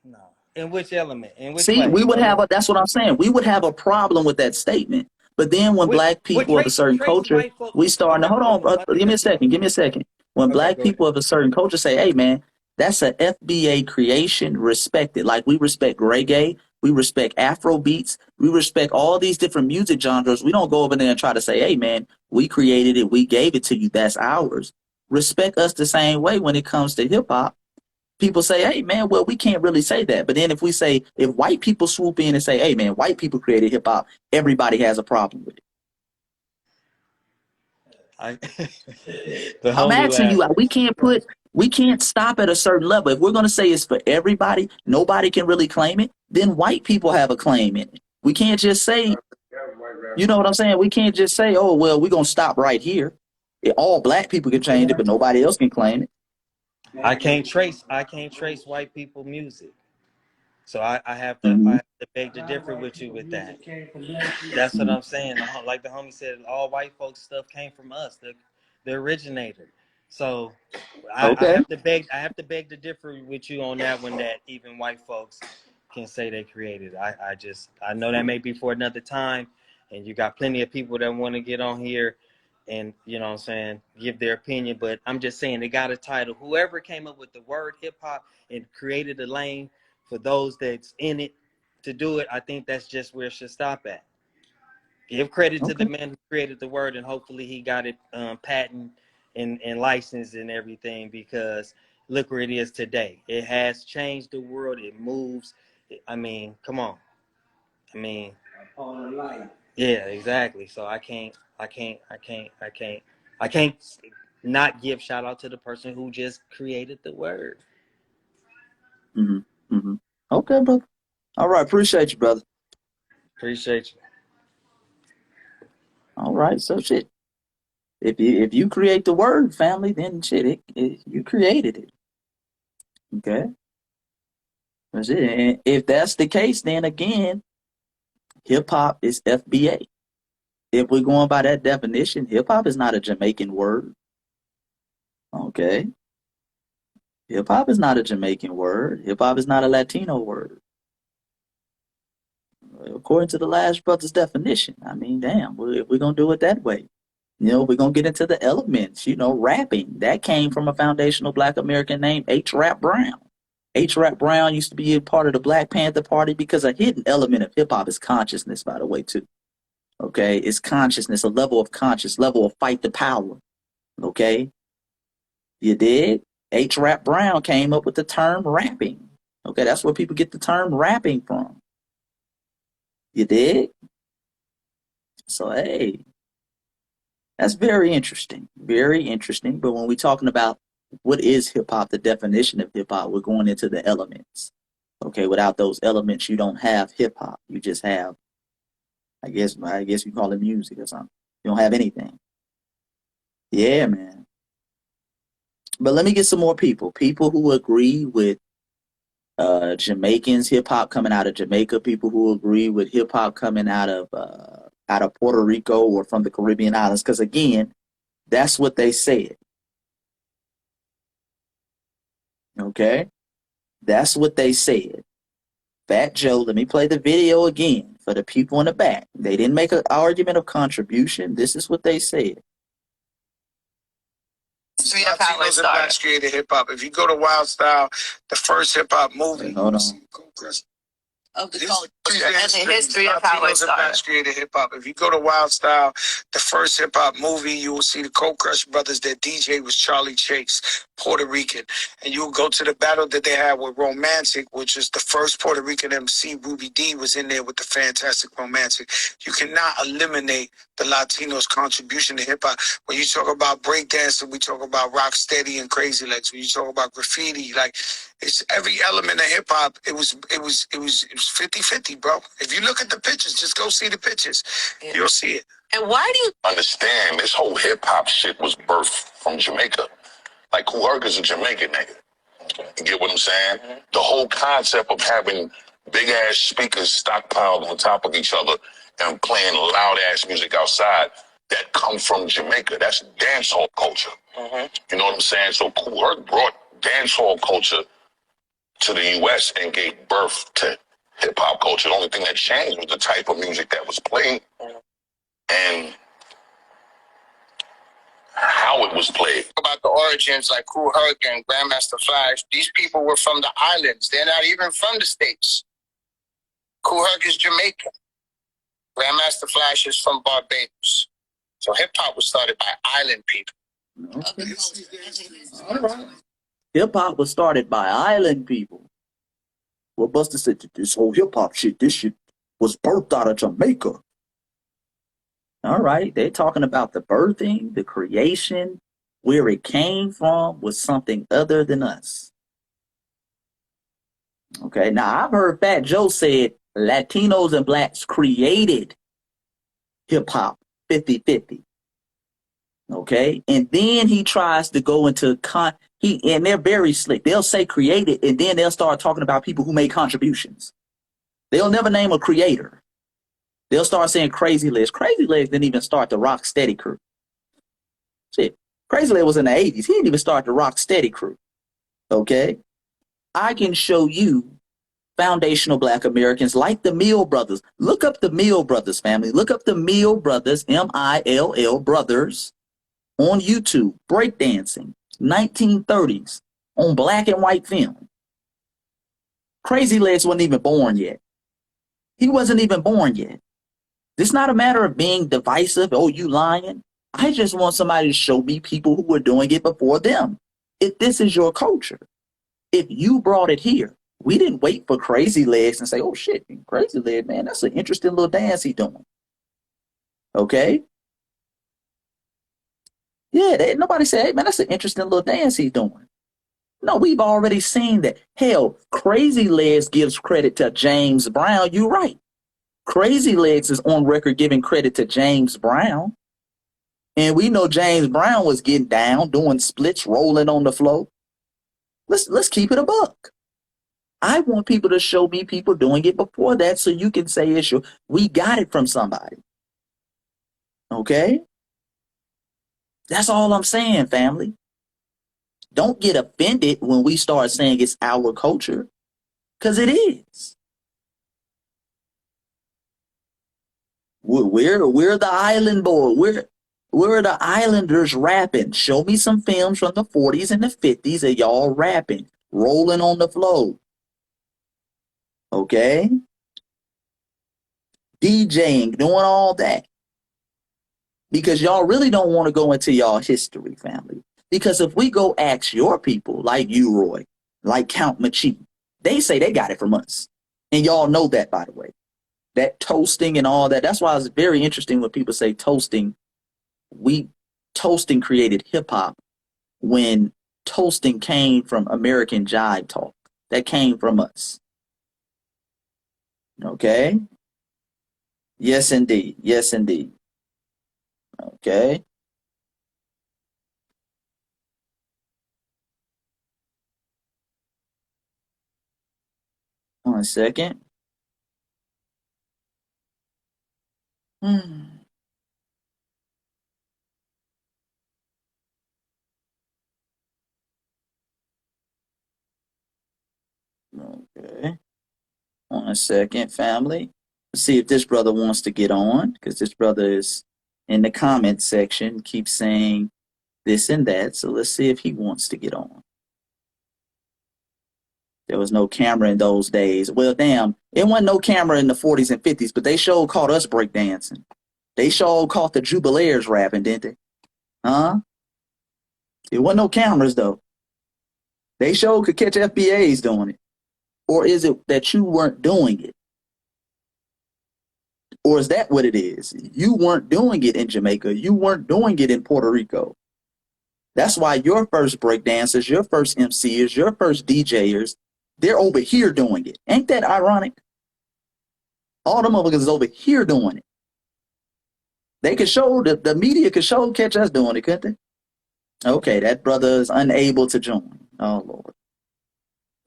No, in which element? In which See, way? we would have that's what I'm saying. We would have a problem with that statement. But then when black What people of a certain trace culture, white folks? we starting to Okay, hold on, bro, give me a second, give me a second. When okay, black go ahead. people of a certain culture say, hey man, that's a FBA creation, respect it. Like we respect reggae, we respect Afro beats, we respect all these different music genres. We don't go over there and try to say, hey man, we created it, we gave it to you, that's ours. Respect us the same way when it comes to hip hop. People say, hey man, well, we can't really say that. But then if white people swoop in and say, hey man, white people created hip hop, everybody has a problem with it. The I'm homie asking you, laughed. we can't stop at a certain level. If we're going to say it's for everybody, nobody can really claim it, then white people have a claim in it. We can't just say, you know what I'm saying? We can't just say, oh, well, we're going to stop right here. All black people can change it, but nobody else can claim it. I can't trace white people music. So I have to Mm-hmm. beg to differ with you with that. That's what I'm saying. Like the homie said, all white folks stuff came from us, the originator. So I Okay. have to beg to differ with you on that one, that even white folks can say they created. I know that may be for another time, and you got plenty of people that want to get on here and, you know what I'm saying, give their opinion, but I'm just saying they got a title. Whoever came up with the word hip hop and created a lane for those that's in it to do it, I think that's just where it should stop at. Give credit to the Okay. man who created the word, and hopefully he got it patent and licensed and everything, because look where it is today. It has changed the world. It moves. I mean, come on. I mean, Yeah, exactly. So I can't not give shout out to the person who just created the word. Okay, brother. All right, appreciate you, brother. Appreciate you. All right, so shit. If you create the word, family, then shit, you created it. Okay, that's it. And if that's the case, then again, hip hop is FBA. If we're going by that definition, hip hop is not a Jamaican word. Okay, hip hop is not a Jamaican word. Hip hop is not a Latino word. According to the last brother's definition, I mean, damn, if we're gonna do it that way. We're going to get into the elements, rapping. That came from a foundational black American named H. Rap Brown. H. Rap Brown used to be a part of the Black Panther Party because a hidden element of hip hop is consciousness, by the way, too. Okay? It's consciousness, a level of level of fight the power. Okay? You dig? H. Rap Brown came up with the term rapping. Okay? That's where people get the term rapping from. You dig? So, hey. That's very interesting. Very interesting. But when we're talking about what is hip hop, the definition of hip hop, we're going into the elements. Okay, without those elements, you don't have hip hop. You just have, I guess you call it music or something. You don't have anything. Yeah, man. But let me get some more people. People who agree with Jamaicans hip hop coming out of Jamaica. People who agree with hip hop coming out of Puerto Rico or from the Caribbean islands. Because again, that's what they said. Okay? That's what they said. Fat Joe, let me play the video again for the people in the back. They didn't make an argument of contribution. This is what they said. Latinos and blacks created hip hop. If you go to Wild Style, the first hip hop movie, Wait, hold on. Of the culture and the history of how it started. Created hip hop. If you go to Wild Style, the first hip hop movie, you will see the Cold Crush Brothers. Their DJ was Charlie Chase, Puerto Rican, and you will go to the battle that they had with Romantic, which is the first Puerto Rican MC. Ruby D was in there with the fantastic Romantic. You cannot eliminate the Latinos' contribution to hip hop. When you talk about breakdancing, we talk about rock steady and crazy legs. When you talk about graffiti, like it's every element of hip hop. It was 50-50, bro. If you look at the pictures, just go see the pictures. Yeah. You'll see it. And why do you understand this whole hip hop shit was birthed from Jamaica? Like Kuherga's a Jamaican nigga. You get what I'm saying? Mm-hmm. The whole concept of having big ass speakers stockpiled on top of each other and playing loud ass music outside, that come from Jamaica. That's dancehall culture. Mm-hmm. You know what I'm saying? So Kuherga brought dancehall culture to the U.S. and gave birth to hip hop culture. The only thing that changed was the type of music that was played and how it was played. About the origins, like Kool Herc and Grandmaster Flash, these people were from the islands. They're not even from the States. Kool Herc is Jamaican. Grandmaster Flash is from Barbados. So hip hop was started by island people. Okay. All right. Hip hop was started by island people. Well, Buster said this whole hip hop shit, this shit was birthed out of Jamaica. All right, they're talking about the birthing, the creation, where it came from was something other than us. Okay, now I've heard Fat Joe said Latinos and blacks created hip hop 50-50. Okay, and then he tries to go into and they're very slick. They'll say created, and then they'll start talking about people who made contributions. They'll never name a creator. They'll start saying Crazy Legs. Crazy Legs didn't even start the Rock Steady crew. Shit, Crazy Legs was in the 80s. He didn't even start the Rock Steady crew. Okay, I can show you foundational black Americans like the Mill Brothers. Look up the Mill Brothers, family. Look up the Mill Brothers, M-I-L-L Brothers, on YouTube, breakdancing, 1930s, on black and white film. Crazy Legs wasn't even born yet. He wasn't even born yet. It's not a matter of being divisive. Oh, you lying. I just want somebody to show me people who were doing it before them. If this is your culture, if you brought it here, we didn't wait for Crazy Legs and say, oh shit, Crazy Leg, man, that's an interesting little dance he doing. Okay? Yeah, nobody said, hey, man, that's an interesting little dance he's doing. No, we've already seen that. Hell, Crazy Legs gives credit to James Brown. You're right. Crazy Legs is on record giving credit to James Brown. And we know James Brown was getting down, doing splits, rolling on the floor. Let's keep it a buck. I want people to show me people doing it before that so you can say it's your, we got it from somebody. Okay? That's all I'm saying, family. Don't get offended when we start saying it's our culture, because it is. We're the island boy. We're the islanders rapping. Show me some films from the 40s and the 50s of y'all rapping, rolling on the floor. Okay? DJing, doing all that. Because y'all really don't want to go into y'all history, family. Because if we go ask your people, like you, Roy, like Count Machi, they say they got it from us. And y'all know that, by the way. That toasting and all that. That's why it's very interesting when people say toasting. Toasting created hip hop when toasting came from American jive talk. That came from us. Okay? Yes, indeed. Yes, indeed. Okay? 1 second. Okay. 1 second, family. Let's see if this brother wants to get on, because this brother is in the comment section, keeps saying this and that. So let's see if he wants to get on. There was no camera in those days. Well, damn, it wasn't no camera in the 40s and 50s, but they sure caught us breakdancing. They sure caught the Jubilaires rapping, didn't they? Huh? It wasn't no cameras, though. They sure could catch FBAs doing it. Or is it that you weren't doing it? Or is that what it is? You weren't doing it in Jamaica. You weren't doing it in Puerto Rico. That's why your first breakdancers, your first MCers, your first DJers, they're over here doing it. Ain't that ironic? All the motherfuckers is over here doing it. They could show, the media could show, catch us doing it, couldn't they? Okay, that brother is unable to join. Oh, Lord.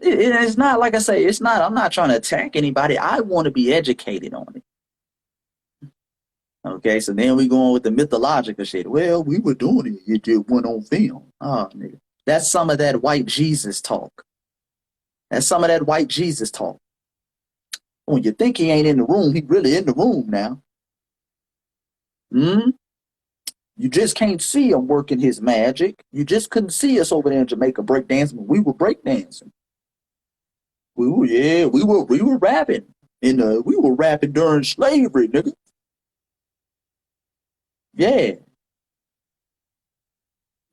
It's not, like I say, it's not, I'm not trying to attack anybody. I want to be educated on it. Okay, so then we going with the mythological shit. Well, we were doing it. It just went on film. Oh, nigga. That's some of that white Jesus talk. That's some of that white Jesus talk. When you think he ain't in the room, he really in the room now. You just can't see him working his magic. You just couldn't see us over there in Jamaica breakdancing, but we were breakdancing. We were rapping. And we were rapping during slavery, nigga. Yeah.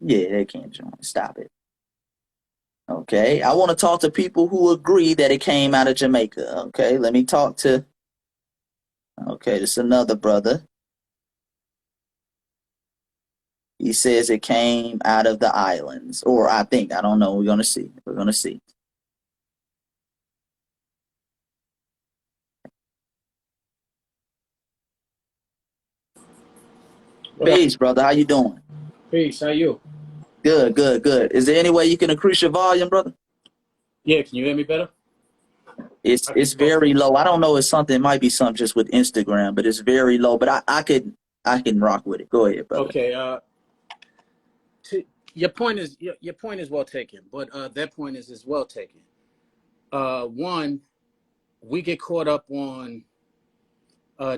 Yeah, they can't join. Stop it. Okay, I want to talk to people who agree that it came out of Jamaica. Okay, let me talk to. Okay, this is another brother. He says it came out of the islands, or I think, I don't know. We're gonna see. We're gonna see. Peace, brother. How you doing? Peace, how you? Good, good, good. Is there any way you can increase your volume, brother? Yeah, can you hear me better? It's very low. I don't know if something, it might be something just with Instagram, but it's very low. But I can rock with it. Go ahead, brother. Okay. Your point is well taken, but that point is as well taken. One, we get caught up on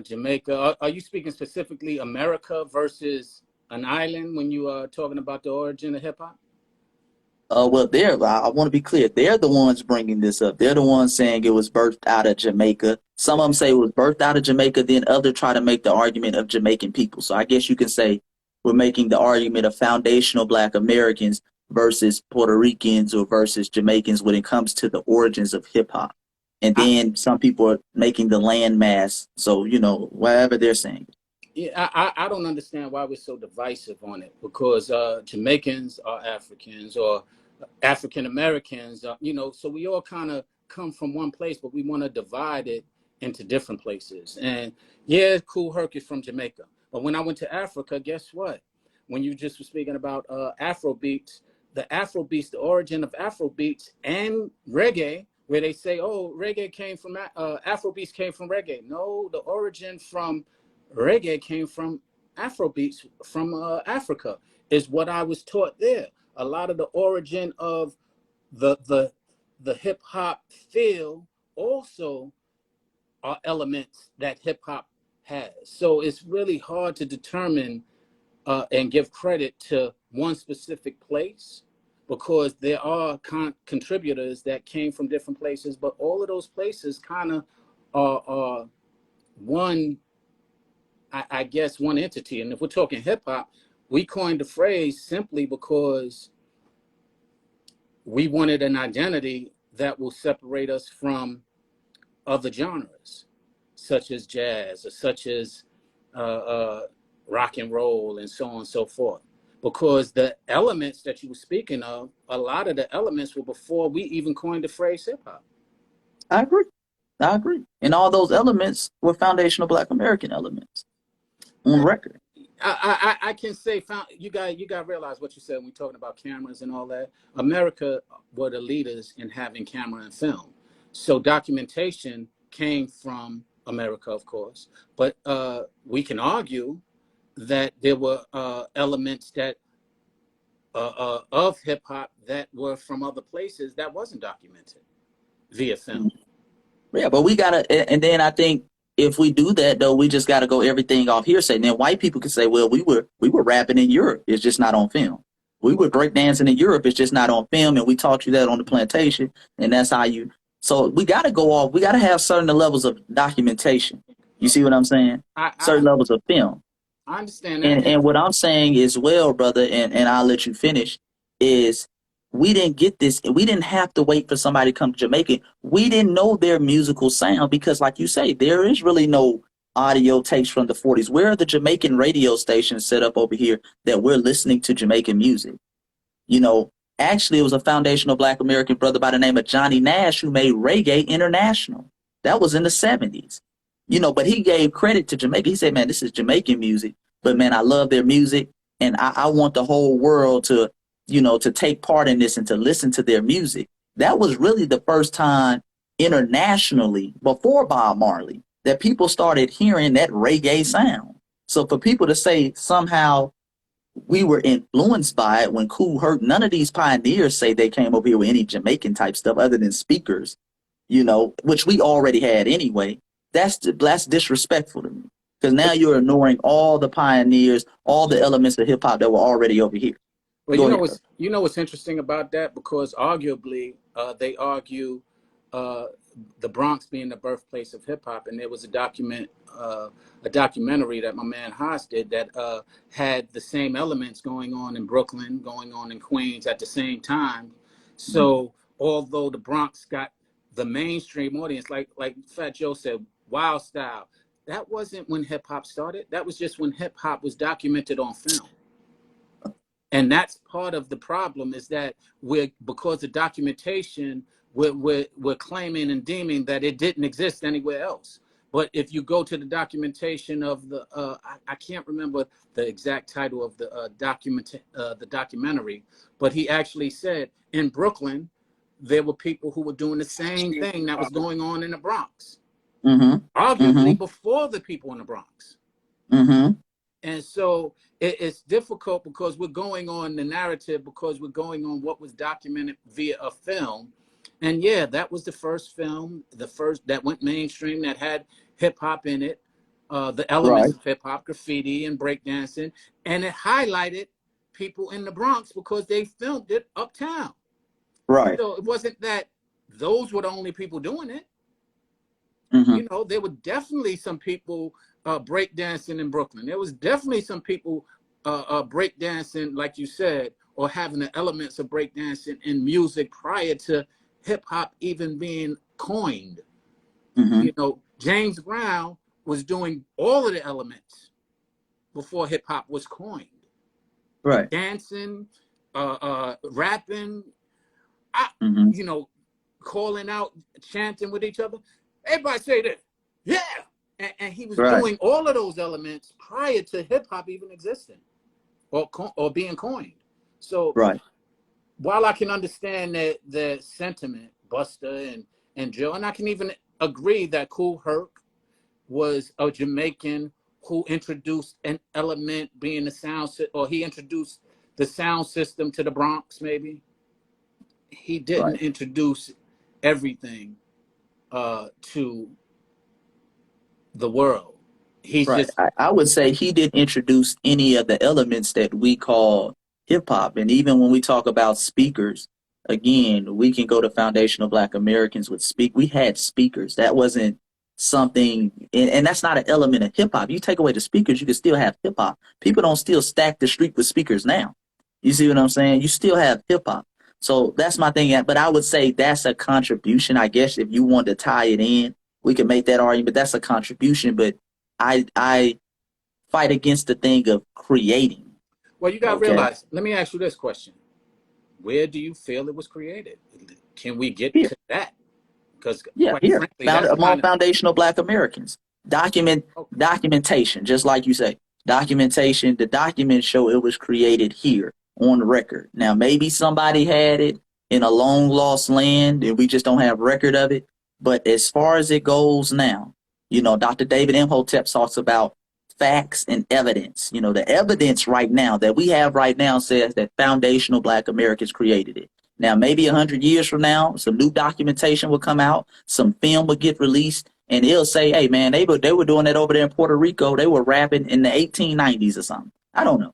Jamaica. Are you speaking specifically America versus an island when you are talking about the origin of hip hop? Well, I want to be clear. They're the ones bringing this up. They're the ones saying it was birthed out of Jamaica. Some of them say it was birthed out of Jamaica. Then others try to make the argument of Jamaican people. So I guess you can say we're making the argument of foundational Black Americans versus Puerto Ricans or versus Jamaicans when it comes to the origins of hip hop. And then some people are making the landmass. So, whatever they're saying. Yeah, I don't understand why we're so divisive on it, because Jamaicans are Africans, or African Americans, so we all kind of come from one place, but we want to divide it into different places. And yeah, Cool Herc is from Jamaica, but when I went to Africa, guess what? When you just were speaking about Afro beats, the origin of Afro beats and reggae, where they say, oh, reggae came from Afro beats came from reggae. No, the origin from reggae came from Afro beats from Africa, is what I was taught there. A lot of the origin of the hip hop feel also are elements that hip hop has. So it's really hard to determine and give credit to one specific place, because there are contributors that came from different places, but all of those places kind of are one, I guess, one entity. And if we're talking hip hop, we coined the phrase simply because we wanted an identity that will separate us from other genres, such as jazz, or such as rock and roll, and so on and so forth. Because the elements that you were speaking of, a lot of the elements were before we even coined the phrase hip hop. I agree. And all those elements were foundational Black American elements on record. I can say, you got to realize what you said when we're talking about cameras and all that. America were the leaders in having camera and film. So documentation came from America, of course. But we can argue that there were elements that of hip hop that were from other places that wasn't documented via film. Yeah, but we gotta, and then I think if we do that though, we just gotta go everything off hearsay. And then white people can say, well, we were rapping in Europe, it's just not on film. We were breakdancing in Europe, it's just not on film, and we taught you that on the plantation, and that's how you. So we gotta go off. We gotta have certain levels of documentation. You see what I'm saying? Certain levels of film. I understand that. And what I'm saying is, well, brother, and I'll let you finish, is we didn't get this. We didn't have to wait for somebody to come to Jamaica. We didn't know their musical sound because, like you say, there is really no audio tapes from the 40s. Where are the Jamaican radio stations set up over here that we're listening to Jamaican music? Actually, it was a foundational Black American brother by the name of Johnny Nash who made Reggae International. That was in the 70s. But he gave credit to Jamaica. He said, man, this is Jamaican music, but man, I love their music, and I want the whole world to take part in this and to listen to their music. That was really the first time internationally, before Bob Marley, that people started hearing that reggae sound. So for people to say somehow we were influenced by it when Kool Herc, none of these pioneers say they came over here with any Jamaican type stuff other than speakers, which we already had anyway. That's disrespectful to me, because now you're ignoring all the pioneers, all the elements of hip hop that were already over here. Well, you know what's interesting about that, because arguably they argue the Bronx being the birthplace of hip hop, and there was a documentary that my man Haas did that had the same elements going on in Brooklyn, going on in Queens at the same time. So although the Bronx got the mainstream audience, like Fat Joe said, Wild Style, that wasn't when hip hop started. That was just when hip hop was documented on film. And that's part of the problem, is that because of documentation, we're claiming and deeming that it didn't exist anywhere else. But if you go to the documentation of the, I can't remember the exact title of the documentary, but he actually said in Brooklyn, there were people who were doing the same thing that was going on in the Bronx, arguably before the people in the Bronx. And so it's difficult because we're going on the narrative, because we're going on what was documented via a film. And yeah, that was the first film, the first that went mainstream, that had hip hop in it, the elements of hip hop, graffiti and breakdancing. And it highlighted people in the Bronx because they filmed it uptown. Right. So it wasn't that those were the only people doing it. There were definitely some people breakdancing in Brooklyn. There was definitely some people breakdancing, like you said, or having the elements of breakdancing in music prior to hip hop even being coined. James Brown was doing all of the elements before hip hop was coined. Right. Dancing, rapping, you know, calling out, chanting with each other. Everybody say this, yeah. And he was doing all of those elements prior to hip hop even existing or being coined. So while I can understand that the sentiment, Busta and Joe, and I can even agree that Kool Herc was a Jamaican who introduced an element being the sound, or he introduced the sound system to the Bronx, maybe. He didn't introduce everything to the world. He's just... I would say he didn't introduce any of the elements that we call hip hop. And even when we talk about speakers, again, we can go to foundational Black Americans with we had speakers. That wasn't something, and that's not an element of hip hop. You take away the speakers, you can still have hip hop. People don't still stack the street with speakers now. You see what I'm saying? You still have hip hop. So that's my thing. But I would say that's a contribution. I guess if you want to tie it in, we can make that argument. That's a contribution. But I fight against the thing of creating. Well, you got to realize, let me ask you this question. Where do you feel it was created? Can we get to that? Because frankly, among foundational Black Americans. Documentation, just like you say. Documentation, the documents show it was created here on the record. Now, maybe somebody had it in a long lost land and we just don't have record of it. But as far as it goes now, you know, Dr. David Imhotep talks about facts and evidence. You know, the evidence right now that we have right now says that foundational Black Americans created it. Now, maybe 100 years from now, some new documentation will come out, some film will get released, and it'll say, hey, man, they were doing that over there in Puerto Rico. They were rapping in the 1890s or something. I don't know.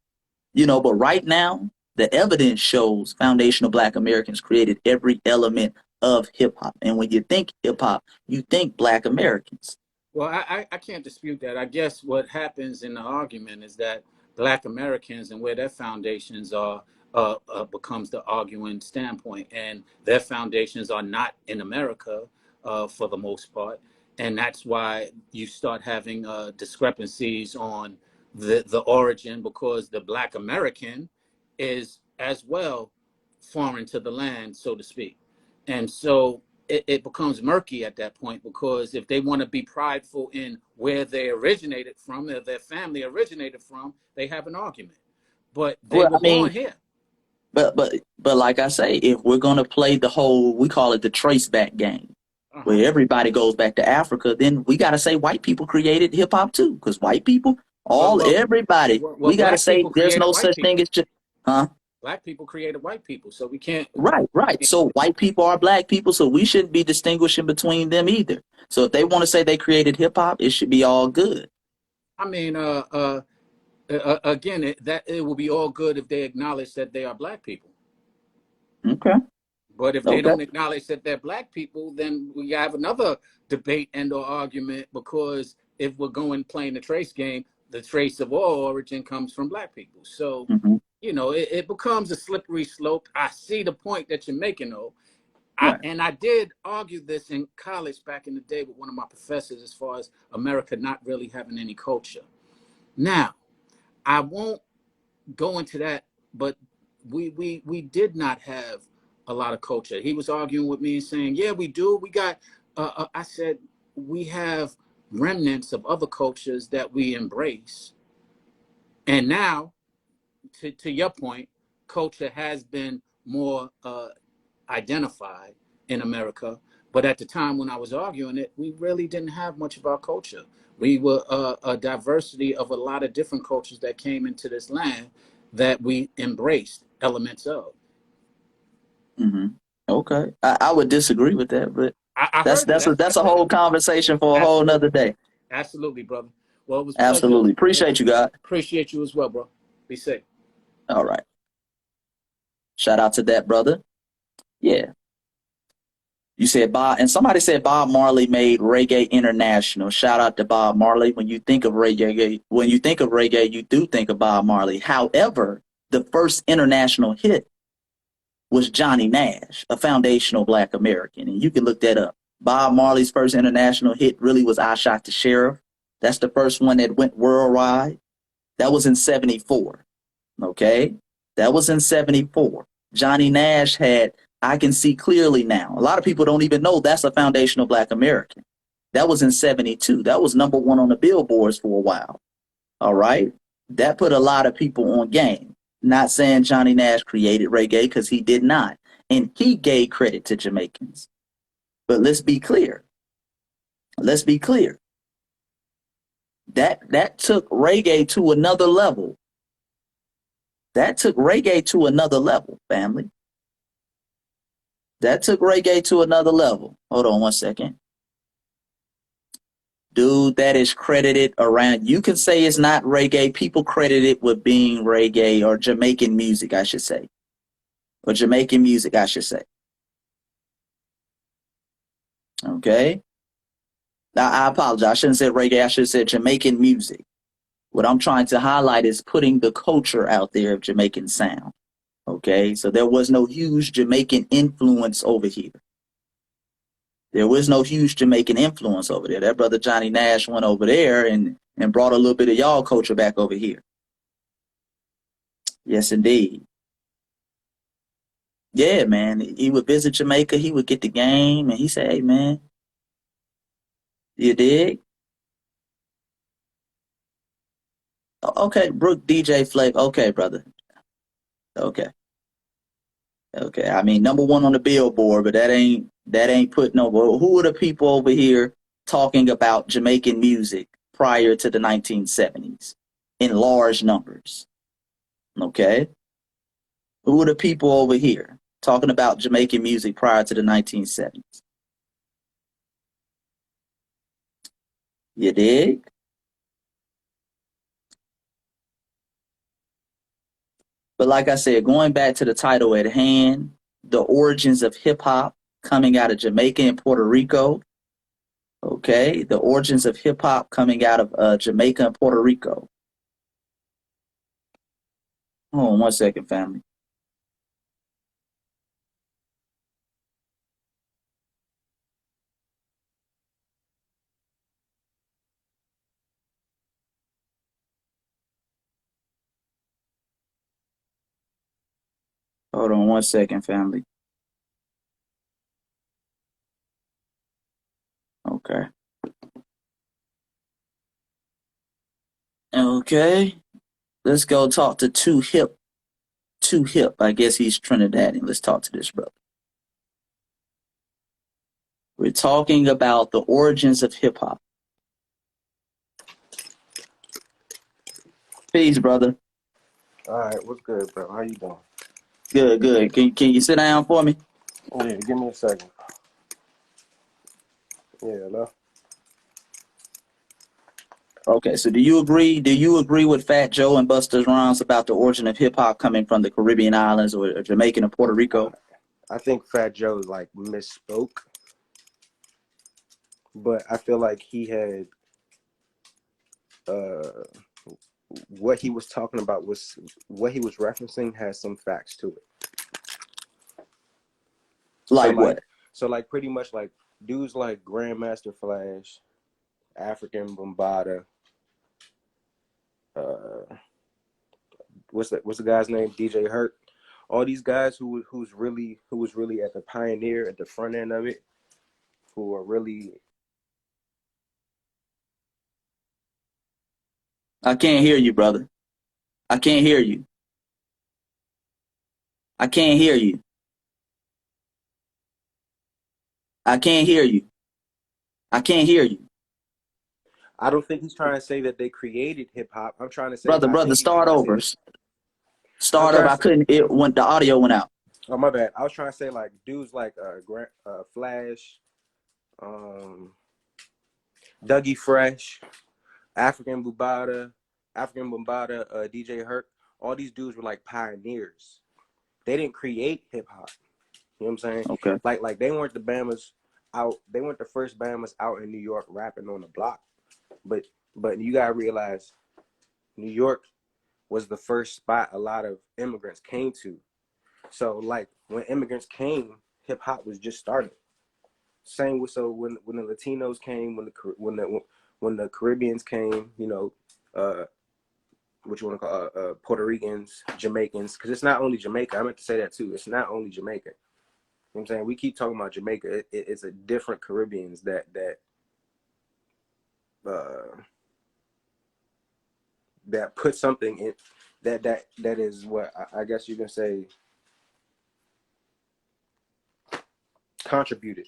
You know, but right now, the evidence shows foundational Black Americans created every element of hip hop. And when you think hip hop, you think Black Americans. Well, I can't dispute that. I guess what happens in the argument is that Black Americans and where their foundations are becomes the arguing standpoint, and their foundations are not in America for the most part, and that's why you start having discrepancies on the origin, because the Black American is as well foreign to the land, so to speak, and so it becomes murky at that point, because if they want to be prideful in where they originated from, or their family originated from, they have an argument. But they were born here. But like I say, if we're going to play the whole, we call it the trace back game, where everybody goes back to Africa, then we got to say white people created hip hop too, because white people, everybody, we got to say there's no such thing as just, Black people created white people, so we can't. Right. So white people are Black people, so we shouldn't be distinguishing between them either. So if they want to say they created hip hop, it should be all good. I mean, again, it will be all good if they acknowledge that they are Black people. Okay. But if they don't acknowledge that they're Black people, then we have another debate and or argument, because if we're going playing the trace game, the trace of all origin comes from Black people. So, you know, it becomes a slippery slope. I see the point that you're making, though. And I did argue this in college back in the day with one of my professors, as far as America not really having any culture. Now, I won't go into that, but we did not have a lot of culture. He was arguing with me and saying, yeah, we do. We got, I said, we have remnants of other cultures that we embrace. And now, to your point, culture has been more identified in America. But at the time when I was arguing it, we really didn't have much of our culture. We were a diversity of a lot of different cultures that came into this land that we embraced elements of. Okay. I would disagree with that, but that's a whole conversation for a whole nother day. Absolutely, brother. Well, it was absolutely. Appreciate you, God. Appreciate you as well, bro. Be safe. All right. Shout out to that brother. Yeah. You said Bob, and somebody said Bob Marley made reggae international. Shout out to Bob Marley. When you think of reggae, you do think of Bob Marley. However, the first international hit was Johnny Nash, a foundational Black American, and you can look that up. Bob Marley's first international hit really was I Shot the Sheriff. That's the first one that went worldwide. That was in 74. Okay? That was in 74. Johnny Nash had I Can See Clearly Now. A lot of people don't even know that's a foundational Black American. That was in 72. That was number one on the billboards for a while. All right? That put a lot of people on game. Not saying Johnny Nash created reggae, because he did not. And he gave credit to Jamaicans. But let's be clear. Let's be clear. That took reggae to another level. That took reggae to another level, family. That took reggae to another level. Hold on one second. Dude, that is credited around. You can say it's not reggae. People credit it with being reggae or Jamaican music, I should say. Or Jamaican music, I should say. Okay? Now, I apologize. I shouldn't say reggae. I should have said Jamaican music. What I'm trying to highlight is putting the culture out there of Jamaican sound. Okay? So there was no huge Jamaican influence over here. There was no huge Jamaican influence over there. That brother Johnny Nash went over there and brought a little bit of y'all culture back over here. Yes, indeed. Yeah, man. He would visit Jamaica. He would get the game, and he said, "Hey, man, you dig?" Okay, Brooke DJ Flake. Okay, brother. Okay. Okay. I mean, number one on the billboard, but that ain't put no. Well, who are the people over here talking about Jamaican music prior to the 1970s in large numbers? Okay. Who are the people over here talking about Jamaican music prior to the 1970s? You dig? But like I said, going back to the title at hand, the origins of hip hop coming out of Jamaica and Puerto Rico. Okay, the origins of hip hop coming out of Jamaica and Puerto Rico. Hold on one second, family. Hold on one second, family. Okay. Okay. Let's go talk to Too Hip. Too Hip. I guess he's Trinidadian. Let's talk to this brother. We're talking about the origins of hip hop. Peace, brother. All right, what's good, bro? How you doing? Good, good. Can you sit down for me? Yeah, give me a second. Yeah, hello? Okay, so do you agree with Fat Joe and Busta's Rhymes about the origin of hip hop coming from the Caribbean islands or Jamaica and Puerto Rico? I think Fat Joe like misspoke, but I feel like he had what he was talking about was what he was referencing has some facts to it. Like what? So like pretty much like dudes like Grandmaster Flash, African Bombada, what's the guy's name? DJ Hurt. All these guys who was really at the pioneer at the front end of it, who are really. I can't hear you, brother. I can't hear you. I can't hear you. I can't hear you. I can't hear you. I don't think he's trying to say that they created hip hop. I'm trying to say, Brother, start over. Start over. I couldn't. It went. The audio went out. Oh my bad. I was trying to say like dudes like Flash, Dougie Fresh, African Bombada, DJ Hurt. All these dudes were like pioneers. They didn't create hip hop. You know what I'm saying? Okay. Like they weren't the Bamas out. They weren't the first Bamas out in New York rapping on the block. But you gotta realize, New York was the first spot a lot of immigrants came to. So like when immigrants came, hip hop was just starting. Same with when the Latinos came, when the Caribbeans came, you know, what you want to call Puerto Ricans, Jamaicans, because it's not only Jamaica. I meant to say that too. It's not only Jamaica. You know what I'm saying? We keep talking about Jamaica. It's a different Caribbeans that put something in that is what I guess you can say contributed.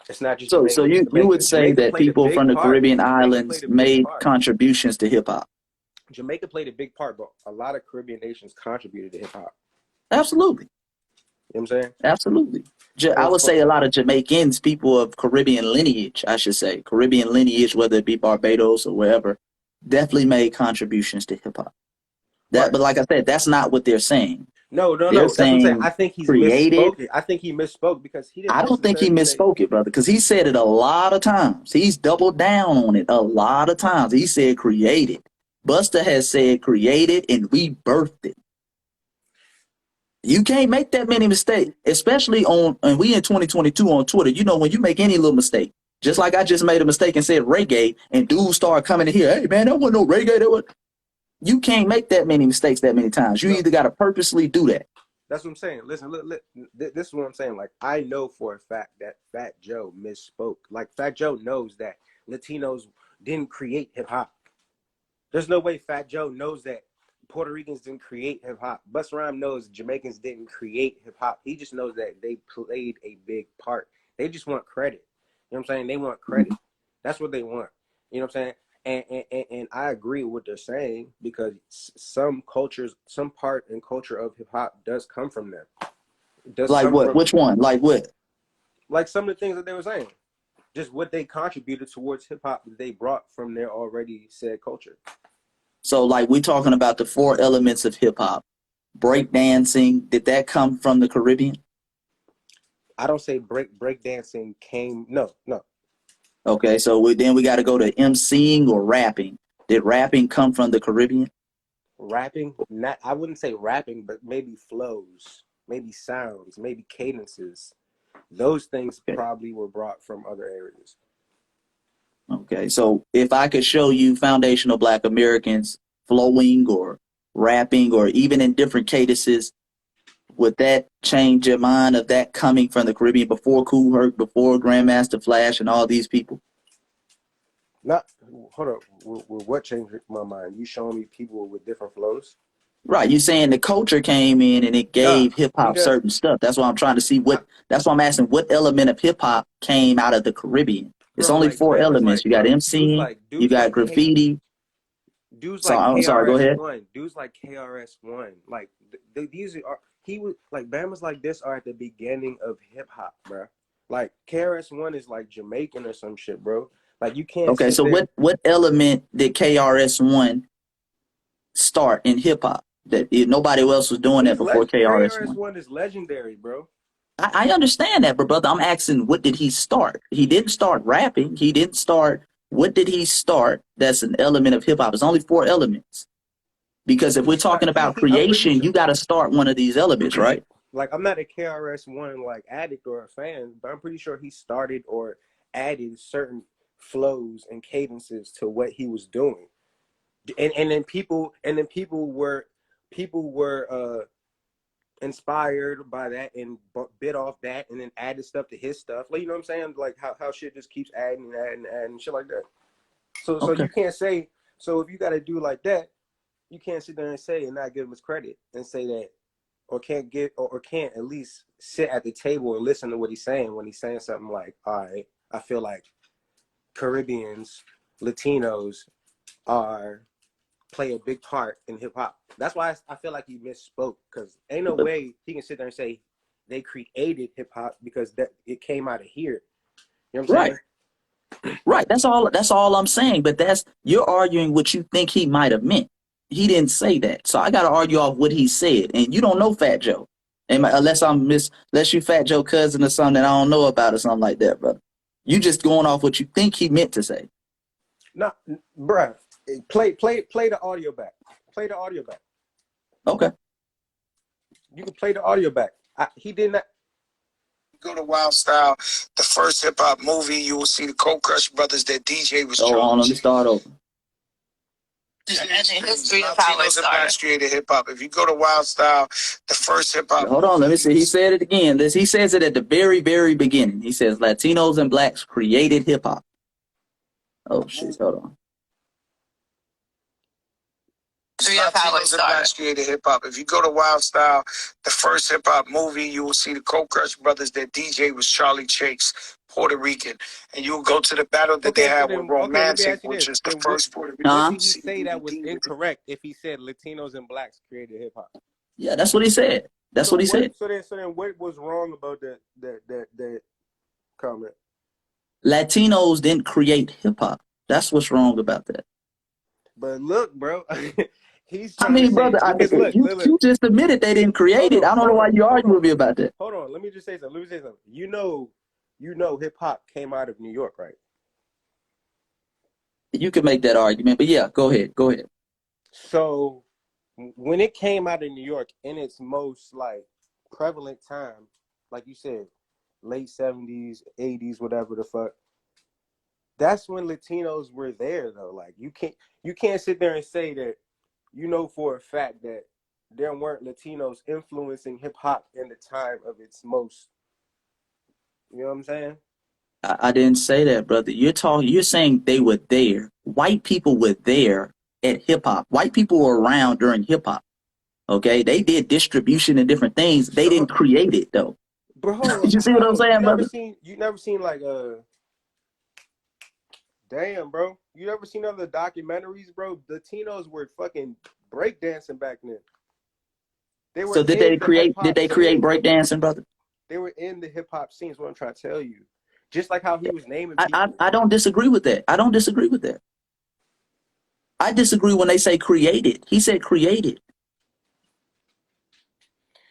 It's not just So Jamaica. you would say Jamaica that played a people big from the part. Caribbean Jamaica islands played a big made part. contributions to hip hop? Jamaica played a big part, but a lot of Caribbean nations contributed to hip hop. Absolutely. You know what I'm saying? Absolutely. I would say a lot of Jamaicans, people of Caribbean lineage, I should say, Caribbean lineage, whether it be Barbados or wherever, definitely made contributions to hip hop. Right. But like I said, that's not what they're saying. No. They're That's what I'm saying. saying I think he's created. misspoken. I think he misspoke because he didn't I don't think he necessarily say. misspoke it, brother, because he said it a lot of times. He's doubled down on it a lot of times. He said created. Busta has said created and we birthed it. You can't make that many mistakes, especially and we in 2022 on Twitter. You know, when you make any little mistake, just like I just made a mistake and said reggae, and dudes start coming in here, hey man, that wasn't no reggae. You can't make that many mistakes that many times. You either got to purposely do that. That's what I'm saying. Listen, look, this is what I'm saying. Like, I know for a fact that Fat Joe misspoke. Like, Fat Joe knows that Latinos didn't create hip hop. There's no way Fat Joe knows that Puerto Ricans didn't create hip hop. Busta Rhymes knows Jamaicans didn't create hip hop. He just knows that they played a big part. They just want credit. You know what I'm saying? They want credit. That's what they want. You know what I'm saying? And I agree with what they're saying because some cultures, some part and culture of hip hop does come from them. It does like what? Which one? Like what? Like some of the things that they were saying. Just what they contributed towards hip hop that they brought from their already said culture. So like we're talking about the 4 elements of hip hop. Breakdancing, did that come from the Caribbean? I don't say breakdancing came. No. Okay, so then we got to go to emceeing or rapping. Did rapping come from the Caribbean? Rapping, not. I wouldn't say rapping, but maybe flows, maybe sounds, maybe cadences. Those things probably were brought from other areas. Okay, so if I could show you foundational Black Americans flowing or rapping or even in different cadences, would that change your mind of that coming from the Caribbean before Kool Herc, before Grandmaster Flash and all these people? Not, hold up, what changed my mind? You showing me people with different flows? Right, you saying the culture came in and it gave hip hop certain stuff. That's why I'm trying to see that's why I'm asking what element of hip hop came out of the Caribbean. It's only like, 4 elements. You got MCing, you got graffiti. Dudes like I'm sorry, go ahead. Dudes like KRS-One, like these are Bama's like this are at the beginning of hip hop, bro. Like KRS-One is like Jamaican or some shit, bro. Like you can't. Okay, so what element did KRS-One start in hip hop that nobody else was doing that before KRS-One? KRS-One is legendary, bro. I understand that, but brother, I'm asking, what did he start? He didn't start rapping. He didn't start. What did he start? That's an element of hip hop. It's only 4 elements. Because if we're talking about creation, you got to start one of these elements, right? Like, I'm not a KRS-One like addict or a fan, but I'm pretty sure he started or added certain flows and cadences to what he was doing, and then people were inspired by that and bit off that and then added stuff to his stuff. Like, you know what I'm saying? Like how shit just keeps adding and shit like that. So you can't say, so if you got to do like that, you can't sit there and say and not give him his credit and say that, or can't get or can't at least sit at the table and listen to what he's saying when he's saying something like, all right, I feel like Caribbeans, Latinos play a big part in hip hop. That's why I feel like he misspoke, because ain't no way he can sit there and say they created hip hop because that it came out of here. You know what I'm saying? Right. That's all I'm saying. But you're arguing what you think he might have meant. He didn't say that. So I got to argue off what he said. And you don't know Fat Joe. Unless you Fat Joe cousin or something that I don't know about or something like that, brother. You just going off what you think he meant to say. No, bruh. Play the audio back. Play the audio back. Okay. You can play the audio back. He did not. Go to Wild Style, the first hip hop movie. You will see the Cold Crush Brothers. Their DJ was Charlie. Let me start over. And the history of how it Latinos and blacks started. created hip hop. If you go to Wild Style, the first hip hop. Hold on, let me see. He said it again. He says it at the very, very beginning. He says Latinos and blacks created hip hop. Oh shit, hold on. History of how it Latinos and blacks started. created hip hop. If you go to Wild Style, the first hip hop movie, you will see the Cold Crush Brothers. Their DJ was Charlie Chase, Puerto Rican, and you will go to the battle that they Okay, so had with then, okay, let me Romantic, ask you which this. is the Then first Puerto Rican. what Huh? did he say that was incorrect if he said Latinos and blacks created hip hop? Yeah, that's what he said. That's what he said. So then, what was wrong about that comment? Latinos didn't create hip hop. That's what's wrong about that. But look, bro, he's I trying to mean, say brother, because look, you just admitted they didn't create it. I don't know why you argue with me about that. Hold on. Let me just say something. You know, hip hop came out of New York, right? You can make that argument, but yeah, go ahead. Go ahead. So when it came out of New York in its most like prevalent time, like you said, late 70s, 80s, whatever the fuck. That's when Latinos were there though. Like you can't sit there and say that you know for a fact that there weren't Latinos influencing hip hop in the time of its most. You know what I'm saying? I didn't say that, brother. You're saying they were there. White people were there at hip hop. White people were around during hip hop. Okay, they did distribution and different things. They didn't create it though. Bro, You see what I'm saying, brother? you never seen like damn, bro. You never seen other documentaries, bro? Latinos were fucking breakdancing back then. They were So did in they the hip create? Did hop they create scene. breakdancing, brother? They were in the hip hop scene. Is what I'm trying to tell you. Just like how he was naming people. I don't disagree with that. I don't disagree with that. I disagree when they say created. He said created.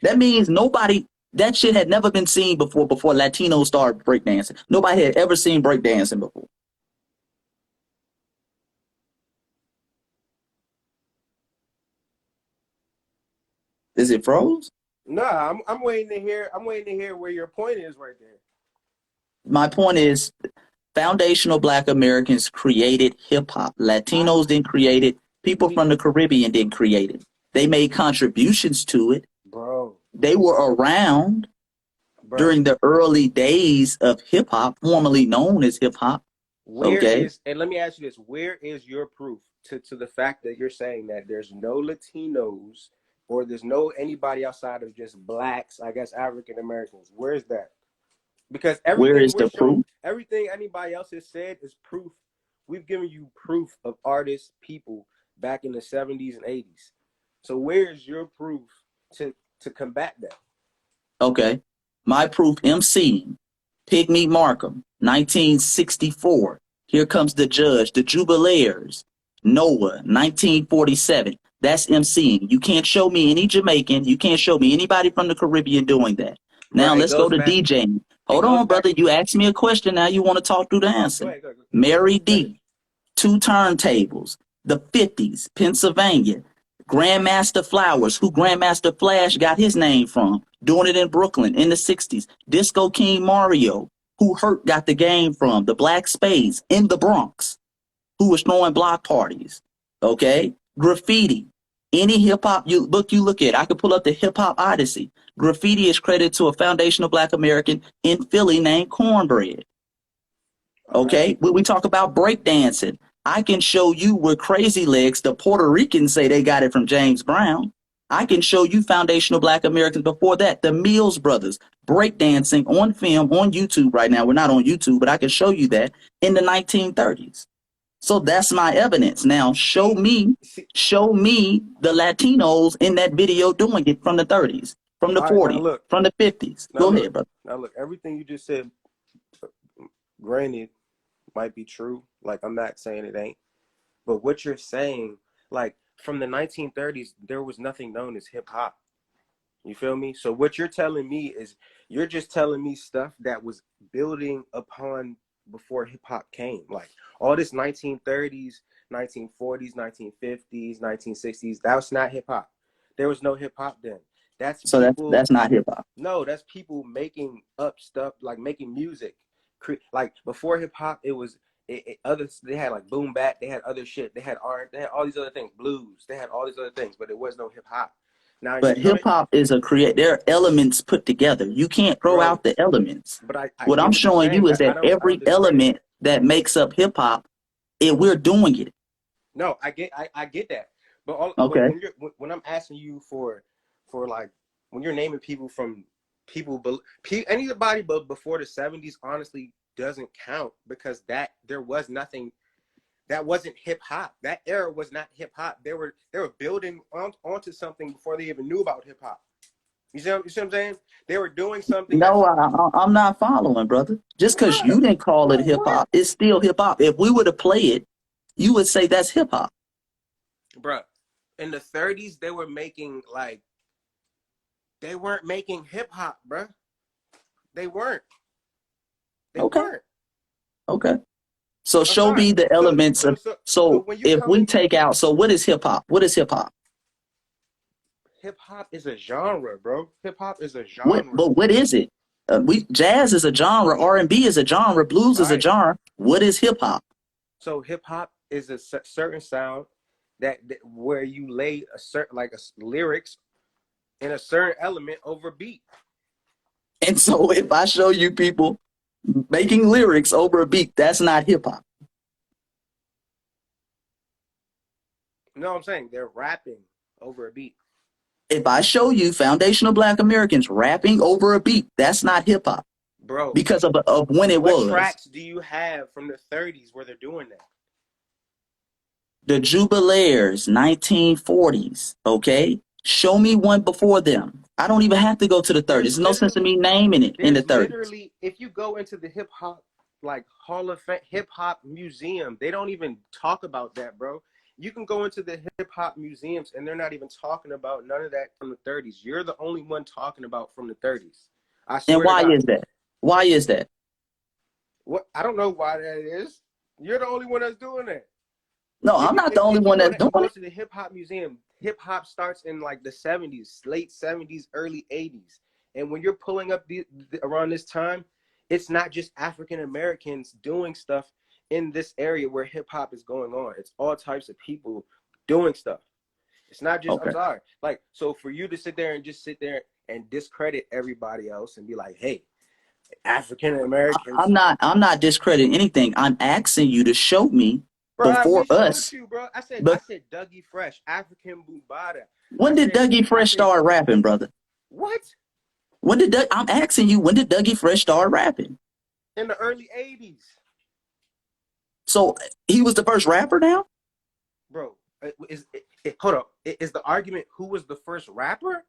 That means nobody. That shit had never been seen before. Before Latinos started breakdancing, nobody had ever seen breakdancing before. Is it froze? Nah, I'm waiting to hear. I'm waiting to hear where your point is right there. My point is, foundational Black Americans created hip hop. Latinos didn't create it. People from the Caribbean didn't create it. They made contributions to it. Bro. They were around during the early days of hip hop, formerly known as hip hop. And let me ask you this: where is your proof to the fact that you're saying that there's no Latinos or there's no anybody outside of just blacks, I guess African Americans? Where's that? Because Where everything is we're the showing, proof? everything anybody else has said is proof. We've given you proof of artists, people back in the 70s and 80s. So where's your proof to combat that? Okay. My proof emceeing. Pygmy Markham, 1964. Here Comes the Judge, The Jubilaires, Noah, 1947. That's emceeing. You can't show me any Jamaican. You can't show me anybody from the Caribbean doing that. Now let's go to DJing. Hold on, brother. You asked me a question. Now you want to talk through the answer. Go ahead. Mary D, two turntables, the 50s, Pennsylvania. Grandmaster Flowers, who Grandmaster Flash got his name from, doing it in Brooklyn in the 60s. Disco King Mario, who Hurt got the game from, the Black Spades in the Bronx, who was throwing block parties. Okay? Graffiti. Any hip hop you look at, I could pull up the Hip Hop Odyssey. Graffiti is credited to a foundational Black American in Philly named Cornbread. Okay? When we talk about breakdancing, I can show you where Crazy Legs, the Puerto Ricans, say they got it from James Brown. I can show you foundational Black Americans before that. The Mills Brothers, breakdancing on film on YouTube right now. We're not on YouTube, but I can show you that in the 1930s. So that's my evidence. Now show me the Latinos in that video doing it from the 30s, from the 40s, from the 50s. Go ahead, brother. Now look, everything you just said, granted, might be true. Like, I'm not saying it ain't. But what you're saying, like, from the 1930s, there was nothing known as hip hop. You feel me? So what you're telling me is you're just telling me stuff that was building upon before hip hop came. Like all this 1930s, 1940s, 1950s, 1960s, that's not hip hop. There was no hip hop then. That's not hip hop. No, that's people making up stuff, like making music. Like before hip hop, it was others, they had like boom bap, they had other shit, they had art, they had all these other things, blues, they had all these other things, but it was no hip hop. Now But hip hop is there are elements put together. You can't throw bro, out the elements. but I What get I'm what you're showing saying. you is I that don't every discredit element that makes up hip hop, we're doing it. No, I get that, but Okay. when I'm asking you for like when you're naming people from anybody but before the 70s, honestly doesn't count, because there was nothing that wasn't hip hop. That era was not hip hop. They were building onto something before they even knew about hip hop. You see what I'm saying? They were doing something that. No, I'm not following, brother. Just because you didn't call it hip hop, it's still hip hop. If we were to play it, you would say that's hip hop. Bruh, in the 30s, they weren't making hip hop, bruh. They weren't. Okay. So I'm show sorry. me the elements of. So when you if come we into take out, so what is hip hop? What is hip hop? hip hop is a genre, bro. Hip hop is a What? genre. But what is it? Jazz is a genre. R&B is a genre. Blues is a Right. genre. What is hip hop? So hip hop is a certain sound that where you lay a certain lyrics in a certain element over beat. And so if I show you people making lyrics over a beat, that's not hip hop. No, I'm saying they're rapping over a beat. If I show you foundational Black Americans rapping over a beat, that's not hip hop. Bro, Because of when it was. What tracks do you have from the 30s where they're doing that? The Jubilaires, 1940s, okay? Show me one before them. I don't even have to go to the 30s. There's no sense in me naming it in the 30s. Literally, if you go into the hip hop, Hall of Fame, hip hop museum, they don't even talk about that, bro. You can go into the hip hop museums and they're not even talking about none of that from the 30s. You're the only one talking about from the 30s. I swear And why to God. is that? Why is that? What? I don't know why that is. You're the only one that's doing that. No, I'm not the only one that's doing it. Go to the hip hop museum. Hip hop starts in like the 70s, late 70s, early 80s. And when you're pulling up around this time, it's not just African Americans doing stuff in this area where hip hop is going on. It's all types of people doing stuff. It's not just, Okay. I'm sorry. So for you to sit there and discredit everybody else and be like, hey, African Americans. I'm not discrediting anything. I'm asking you to show me before us. You, bro. I said Dougie Fresh, African Boombada. When did Dougie Fresh start rapping, brother? What? I'm asking you, when did Dougie Fresh start rapping? In the early 80s. So he was the first rapper now? Bro, hold up. Is the argument who was the first rapper?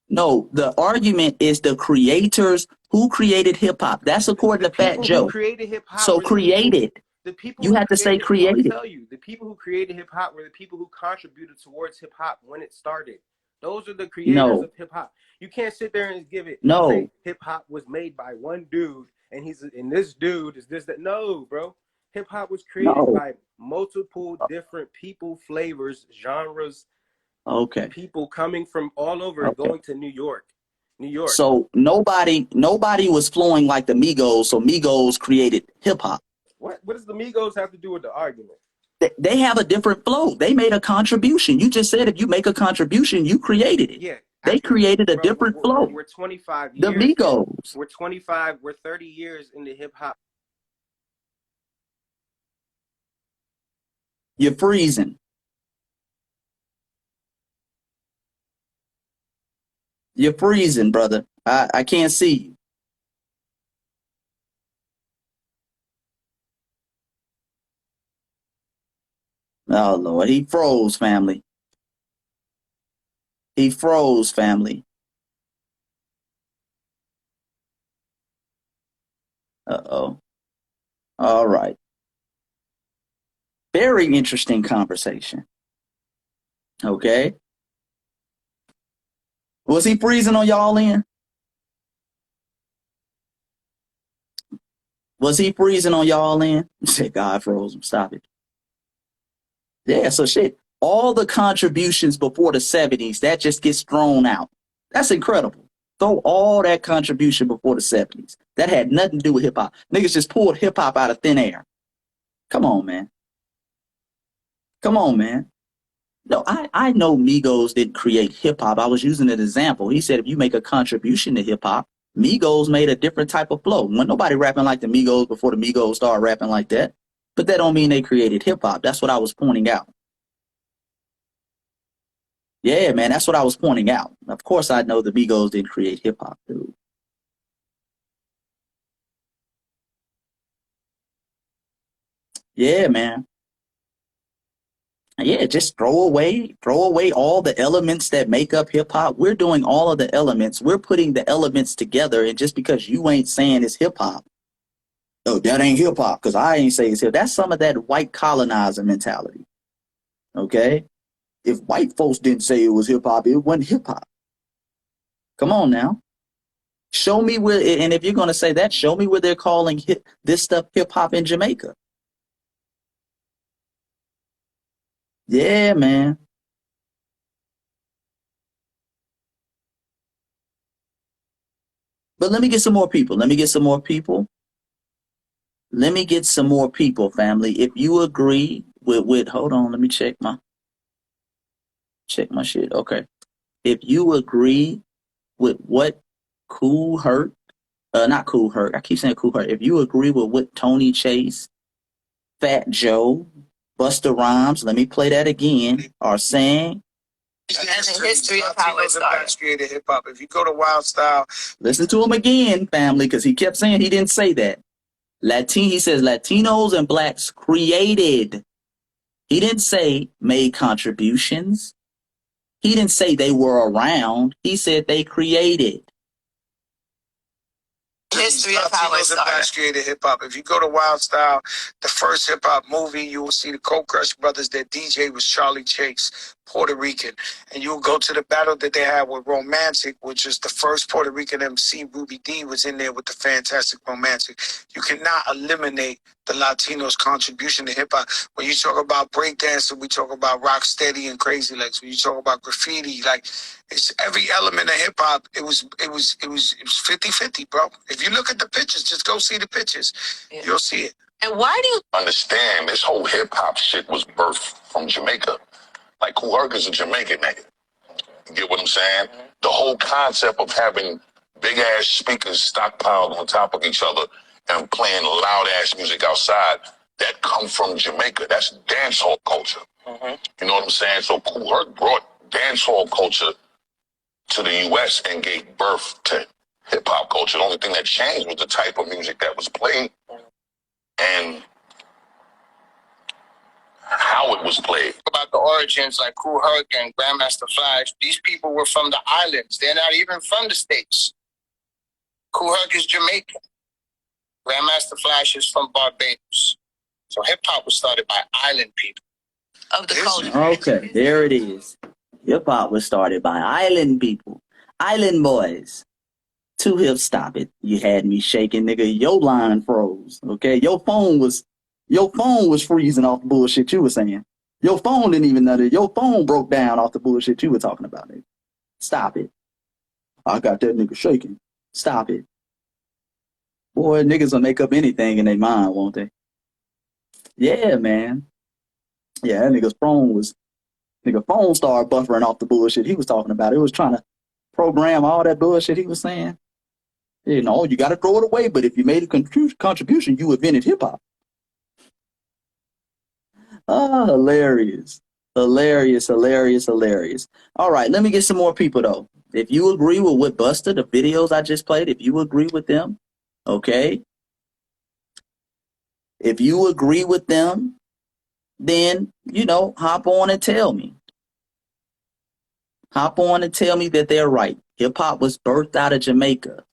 No, the argument is the creators who created hip hop. That's according to Fat Joe. Who created hip hop. So created. The people you have to say created. Tell you, the people who created hip hop were the people who contributed towards hip hop when it started. Those are the creators of hip hop. You can't sit there and give it. Say hip hop was made by one dude, and this dude is this that. No, bro. Hip hop was created by multiple different people, flavors, genres. Okay. People coming from all over going to New York. So nobody was flowing like the Migos. So Migos created hip hop. What does the Migos have to do with the argument? They have a different flow. They made a contribution. You just said if you make a contribution, you created it. Yeah. They created a different flow. We're 25 years. The Migos. We're 30 years into hip hop. You're freezing. You're freezing, brother. I can't see you. Oh, Lord. He froze, family. He froze, family. Uh-oh. All right. Very interesting conversation. Okay. Was he freezing on y'all end? Was he freezing on y'all end? You said God froze him. Stop it. Yeah, so shit. All the contributions before the 70s, that just gets thrown out. That's incredible. Throw all that contribution before the 70s. That had nothing to do with hip hop. Niggas just pulled hip hop out of thin air. Come on, man. Come on, man. No, I know Migos didn't create hip hop. I was using an example. He said if you make a contribution to hip hop, Migos made a different type of flow. When nobody rapping like the Migos before the Migos started rapping like that. But that don't mean they created hip hop. That's what I was pointing out. Yeah, man, that's what I was pointing out. Of course I know the Migos didn't create hip hop, dude. Yeah, man. Yeah, just throw away all the elements that make up hip hop. We're doing all of the elements. We're putting the elements together, and just because you ain't saying it's hip hop, oh, that ain't hip hop, because I ain't saying it's hip. That's some of that white colonizer mentality. Okay? If white folks didn't say it was hip hop, it wasn't hip hop. Come on now. Show me where, and if you're gonna say that, show me where they're calling this stuff hip hop in Jamaica. Yeah, man. But let me get some more people. Let me get some more people. Let me get some more people, family. If you agree with hold on, let me check my shit. Okay. If you agree with what Cool Herc, not Cool Herc, I keep saying Cool Herc. If you agree with what Tony Chase, Fat Joe, Busta Rhymes, let me play that again, are saying. As a history of how it started. Created hip hop. If you go to Wild Style, Listen to him again, family, because he kept saying he didn't say that. He says Latinos and blacks created. He didn't say made contributions. He didn't say they were around. He said they created. History of how it started. Created hip hop. If you go to Wild Style, the first hip hop movie, you will see the Cold Crush Brothers. Their DJ was Charlie Chase, Puerto Rican, and you will go to the battle that they had with Romantic, which is the first Puerto Rican MC. Ruby D was in there with the Fantastic Romantic. You cannot eliminate the Latinos' contribution to hip hop. When you talk about breakdancing, we talk about rock steady and crazy legs. When you talk about graffiti, like it's every element of hip hop. It was 50-50, bro. If you look at the pictures, just go see the pictures. Yeah. You'll see it. And why do you understand this whole hip hop shit was birthed from Jamaica? Like Kool Herc is a Jamaican nigga. You get what I'm saying? Mm-hmm. The whole concept of having big ass speakers stockpiled on top of each other and playing loud ass music outside, that come from Jamaica. That's dancehall culture. Mm-hmm. You know what I'm saying? So Kool Herc brought dancehall culture to the US and gave birth to hip hop culture. The only thing that changed was the type of music that was played and how it was played. About the origins, like Kool Herc and Grandmaster Flash, these people were from the islands. They're not even from the States. Kool Herc is Jamaican. Grandmaster Flash is from Barbados. So hip hop was started by island people. Of the culture. Okay, there it is. Hip hop was started by island people, island boys. Two Hips, stop it. You had me shaking, nigga. Your line froze. Okay, your phone was freezing off the bullshit you were saying. Your phone didn't even know that. Your phone broke down off the bullshit you were talking about, nigga. Stop it. I got that nigga shaking. Stop it. Boy, niggas will make up anything in their mind, won't they? Yeah, man. Yeah, that nigga's phone started buffering off the bullshit he was talking about. It was trying to program all that bullshit he was saying. You know, you got to throw it away, but if you made a contribution, you invented hip-hop. Ah, hilarious. Hilarious, hilarious, hilarious. All right, let me get some more people, though. If you agree with what Busta, the videos I just played, if you agree with them, okay? If you agree with them, then, you know, hop on and tell me. Hop on and tell me that they're right. Hip-hop was birthed out of Jamaica.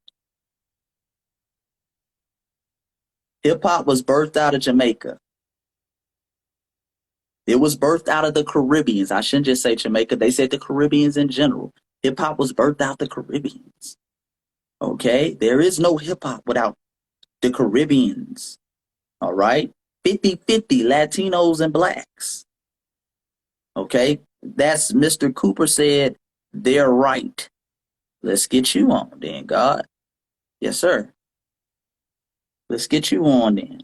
Hip-hop was birthed out of Jamaica. It was birthed out of the Caribbeans. I shouldn't just say Jamaica. They said the Caribbeans in general. Hip-hop was birthed out the Caribbeans. Okay? There is no hip-hop without the Caribbeans. All right? 50-50 Latinos and blacks. Okay? That's Mr. Cooper said they're right. Let's get you on then, God. Yes, sir. Let's get you on then.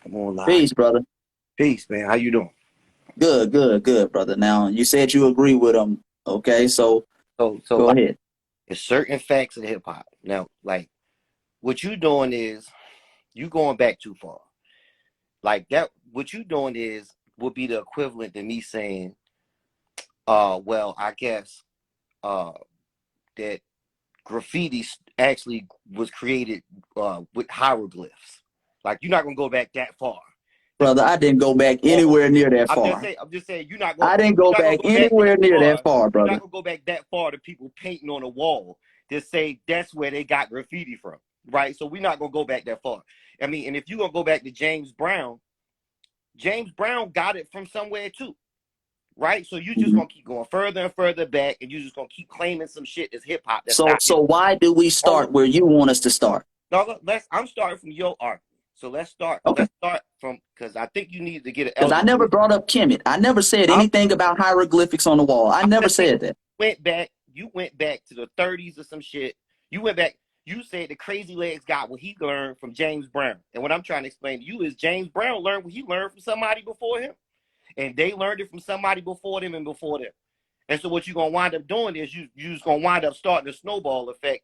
I'm on live. Peace, brother. Peace, man. How you doing? Good, good, good, brother. Now, you said you agree with him. Okay, so So go like, ahead. it's certain facts of hip hop. Now, like, what you doing is you going back too far. Like that, what you doing is would be the equivalent to me saying, well, I guess that graffiti actually was created with hieroglyphs. Like, you're not gonna go back that far. Brother, I didn't go back anywhere near that far. I'm just saying, you're not I gonna didn't go back anywhere near that far, You're brother. not gonna go back that far to people painting on a wall to say that's where they got graffiti from, right? So we're not gonna go back that far. I mean, and if you're gonna go back to James Brown got it from somewhere too, right? So you just gonna keep going further and further back, and you're just gonna keep claiming some shit as hip hop. That's not. So why do we start where you want us to start? No, I'm starting from your argument. So let's start. Okay. Let's start from, because I think you need to get an. Because I never brought up Kemet. I never said anything about hieroglyphics on the wall. I never said that. You went back to the 30s or some shit. You went back. You said the Crazy Legs got what he learned from James Brown. And what I'm trying to explain to you is James Brown learned what he learned from somebody before him. And they learned it from somebody before them and before them. And so what you're going to wind up doing is you're just going to wind up starting a snowball effect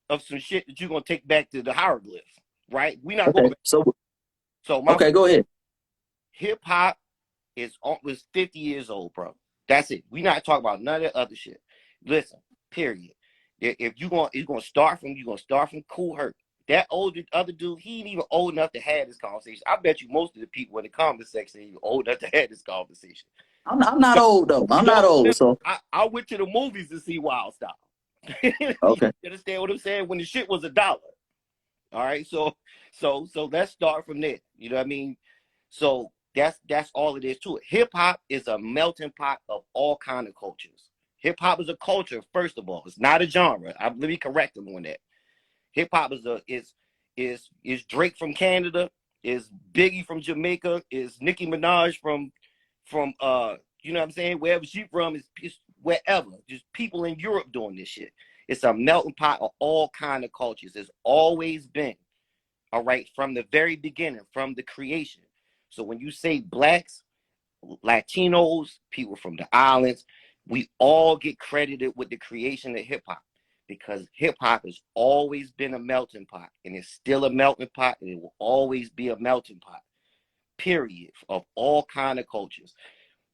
of some shit that you're going to take back to the hieroglyphs, right? We're not going back. Okay, go ahead. Hip hop was 50 years old, bro. That's it. We're not talking about none of that other shit. Listen, period. If you're gonna start from Cool Herc. That other dude, he ain't even old enough to have this conversation. I bet you most of the people in the comment section ain't even old enough to have this conversation. I'm not old though. I'm not old. So I went to the movies to see Wild Style. Okay. You understand what I'm saying? When the shit was $1. All right. So let's start from there. You know what I mean? So that's all it is to it. Hip hop is a melting pot of all kind of cultures. Hip hop is a culture, first of all. It's not a genre. Let me correct them on that. Hip hop is Drake from Canada, is Biggie from Jamaica, is Nicki Minaj from you know what I'm saying, wherever she from, is wherever. Just people in Europe doing this shit. It's a melting pot of all kind of cultures. It's always been, all right, from the very beginning, from the creation. So when you say blacks, Latinos, people from the islands, we all get credited with the creation of hip hop, because hip hop has always been a melting pot, and it's still a melting pot, and it will always be a melting pot, period, of all kind of cultures.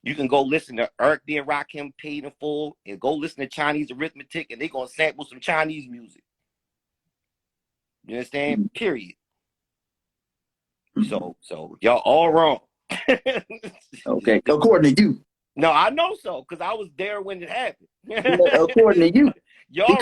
You can go listen to Eric B. and Rakim Paid in Full, and go listen to Chinese Arithmetic, and they're going to sample some Chinese music. You understand? Period. So y'all all wrong. Okay, according to you. No, I know so, because I was there when it happened. According to you. Y'all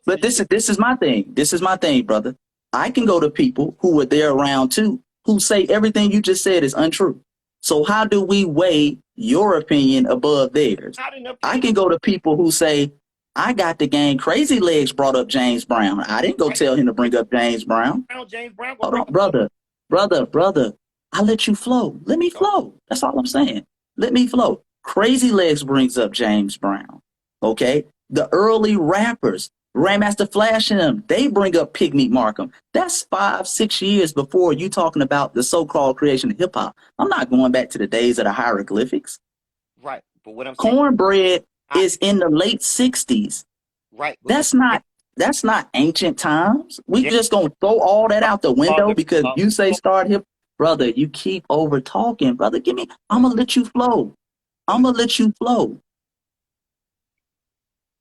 but this is my thing. This is my thing, brother. I can go to people who were there around too, who say everything you just said is untrue. So how do we weigh your opinion above theirs? I can go to people who say, I got the game. Crazy Legs brought up James Brown. I didn't go tell him to bring up James Brown. Hold on, brother. I let you flow. Let me flow. That's all I'm saying. Let me flow. Crazy Legs brings up James Brown. Okay? The early rappers, Grandmaster Flash and them, they bring up Pygmy Markham. That's 5-6 years before you talking about the so-called creation of hip hop. I'm not going back to the days of the hieroglyphics. Right. But what I'm saying, Cornbread is in the late 60s. Right. That's not ancient times. We just gonna throw all that out the window because you say start hip. Brother, you keep over talking. Brother, I'm gonna let you flow.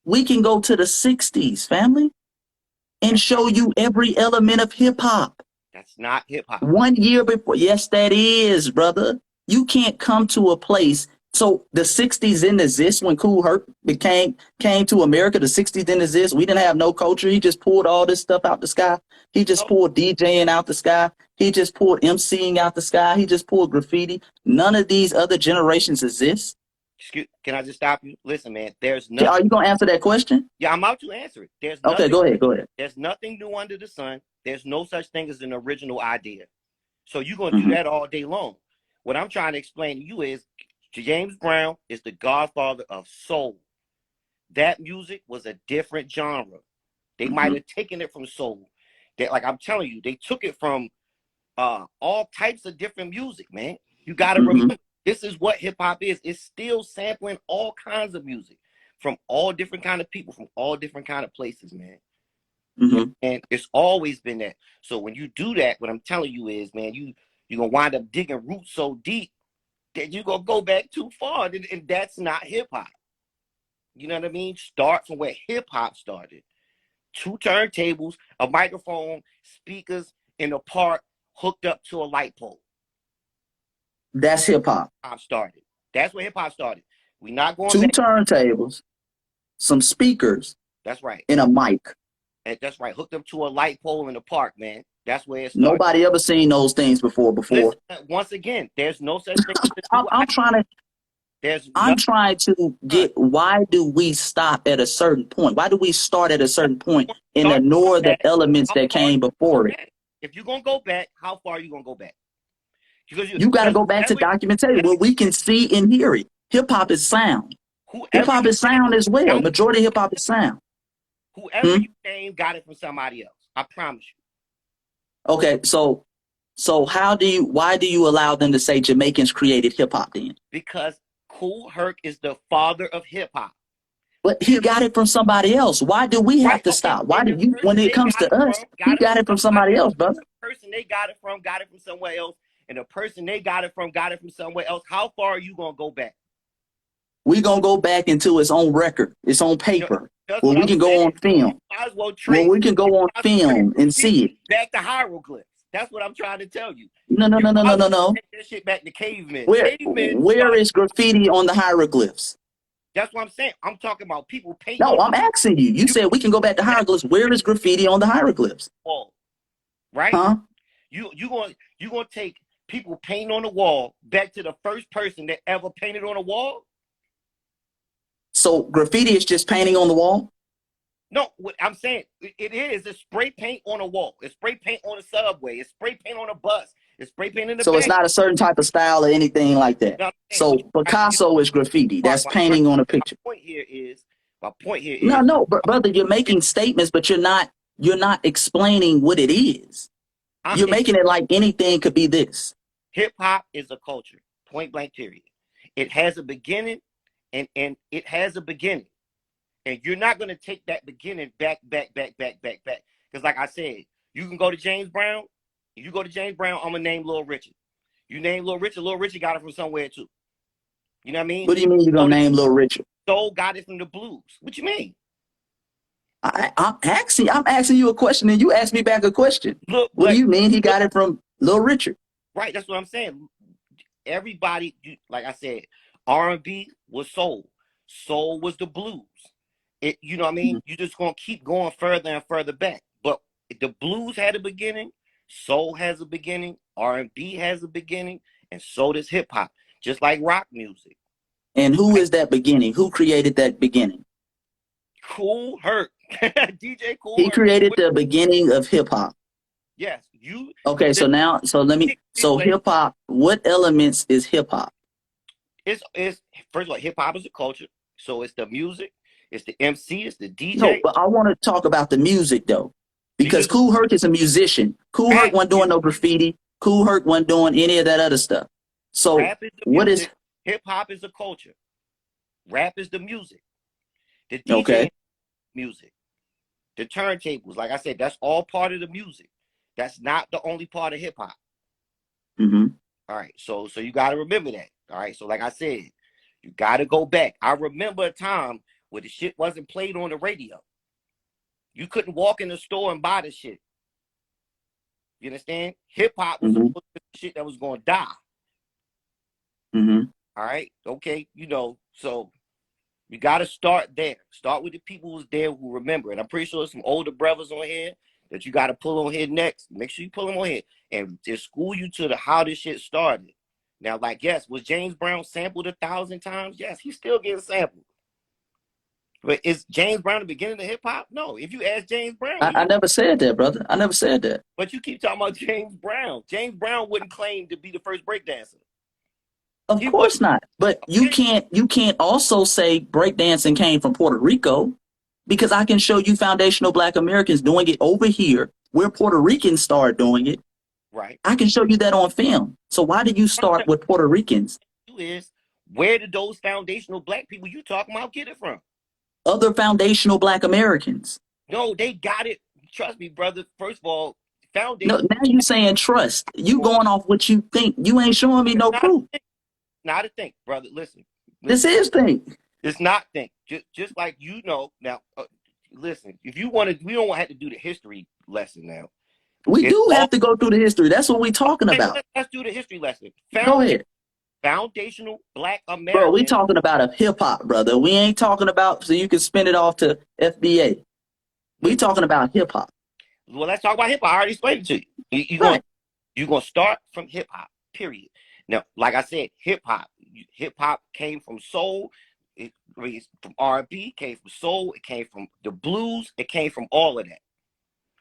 We can go to the 60s, family, and show you every element of hip hop. That's not hip hop. 1 year before. Yes, that is, brother. You can't come to a place. So the 60s didn't exist when Kool Herc came to America. The 60s didn't exist. We didn't have no culture. He just pulled all this stuff out the sky. He just pulled DJing out the sky. He just pulled MCing out the sky. He just pulled graffiti. None of these other generations exist. Can I just stop you? Listen, man, there's nothing. Are you going to answer that question? Yeah, I'm about to answer it. Okay, go ahead. There's nothing new under the sun. There's no such thing as an original idea. So you're going to do that all day long. What I'm trying to explain to you is James Brown is the godfather of soul. That music was a different genre. They might have taken it from soul. Like I'm telling you, they took it from all types of different music, man. You gotta remember, this is what hip hop is. It's still sampling all kinds of music from all different kind of people, from all different kind of places, man. And it's always been that. So when you do that, what I'm telling you is, man, you're gonna wind up digging roots so deep that you're gonna go back too far, and that's not hip hop. You know what I mean? Start from where hip hop started. 2 turntables, a microphone, speakers in a park hooked up to a light pole. That's hip hop. Started. That's where hip hop started. We're not going 2 back. turntables, some speakers. That's right. And a mic. And that's right. Hooked up to a light pole in the park, man. That's where it started. Nobody ever seen those things before. Listen, once again, there's no such thing. I'm trying to get, why do we stop at a certain point? Why do we start at a certain point and ignore the elements that came before it? If you're going to go back, how far are you going to go back? Because you got to go back to documentation where we can see and hear it. Hip hop is sound. Hip hop is sound as well. Majority of hip hop is sound. Whoever you name got it from somebody else. I promise you. Okay, so why do you allow them to say Jamaicans created hip hop then? Because Kool Herc is the father of hip hop. But he got it from somebody else. Why do we have to stop? Why do you, when it comes to us, you got it from somebody else, brother? The person they got it from somewhere else, and the person they got it from somewhere else. How far are you gonna go back? We gonna go back into its own record, its own paper, where we can go on film. Where we can go on film and see it. Back to hieroglyphs. That's what I'm trying to tell you. No. Take that shit back to cavemen. Where is graffiti on the hieroglyphs? That's what I'm saying. I'm talking about people painting. No, I'm asking you. You said we can go back to hieroglyphs. Where is graffiti on the hieroglyphs? Wall, right? Huh? You gonna take people painting on the wall back to the first person that ever painted on a wall? So graffiti is just painting on the wall? No, what I'm saying, it is. It's spray paint on a wall. It's spray paint on a subway. It's spray paint on a bus. It's spray paint in the So bank. it's not a certain type of style or anything like that. No, so Picasso is graffiti. That's painting on a picture. My point here is. No, but brother, you're making statements, but you're not explaining what it is. You're making it like anything could be this. Hip hop is a culture. Point blank period. It has a beginning, and it has a beginning. And you're not going to take that beginning back. Because like I said, you can go to James Brown. If you go to James Brown, I'm going to name Lil Richard. You name Lil Richard got it from somewhere too. You know what I mean? What do you mean you're going to name Lil Richard? Soul got it from the blues. What you mean? I'm asking you a question and you ask me back a question. Look, what do you mean he got it from Lil Richard? Right, that's what I'm saying. Everybody, like I said, R&B was soul. Soul was the blues. You know what I mean? You're just going to keep going further and further back. But the blues had a beginning. Soul has a beginning. R&B has a beginning. And so does hip hop. Just like rock music. And who is that beginning? Who created that beginning? Kool Herc. DJ Kool He Herc. created the beginning of hip hop. Yes. You. Okay, so hip hop, what elements is hip hop? It's first of all, hip hop is a culture. So it's the music. It's the MC, it's the DJ. No, but I want to talk about the music though, because Kool Herc is a musician. Kool Herc wasn't doing no graffiti. Kool Herc wasn't doing any of that other stuff. So what is hip hop is a culture? Rap is the music. The DJ music. The turntables, like I said, that's all part of the music. That's not the only part of hip hop. All right, so you got to remember that. All right, so like I said, you got to go back. I remember a time where the shit wasn't played on the radio. You couldn't walk in the store and buy the shit. You understand? Hip hop was the shit that was going to die. All right? Okay, so you got to start there. Start with the people who's there who remember. And I'm pretty sure there's some older brothers on here that you got to pull on here next. Make sure you pull them on here and just school you to how this shit started. Now, like, yes, was James Brown sampled 1,000 times? Yes, he's still getting sampled. But is James Brown the beginning of hip hop? No. If you ask James Brown, I never said that, brother. I never said that. But you keep talking about James Brown. James Brown wouldn't claim to be the first breakdancer. Of course not. But you can't also say breakdancing came from Puerto Rico, because I can show you foundational Black Americans doing it over here where Puerto Ricans started doing it. Right. I can show you that on film. So why did you start with Puerto Ricans? Is where did those foundational black people you talking about get it from? Other foundational Black Americans. No, they got it. Trust me, brother. First of all, No, foundation. now you saying trust. You going off what you think. You ain't showing me no proof. Not a thing, brother. Listen. This is think. It's not think. Just like you know now. Listen, if you want to, we don't have to do the history lesson now. We do have to go through the history. That's what we talking about. Let's do the history lesson. Go ahead. Foundational Black American. Bro, we talking about a hip hop, brother. We ain't talking about so you can spin it off to FBA. We talking about hip hop. Well, let's talk about hip hop. I already explained it to you. You're gonna start from hip hop. Period. Now, like I said, hip hop came from soul. It from R&B, came from soul. It came from the blues. It came from all of that.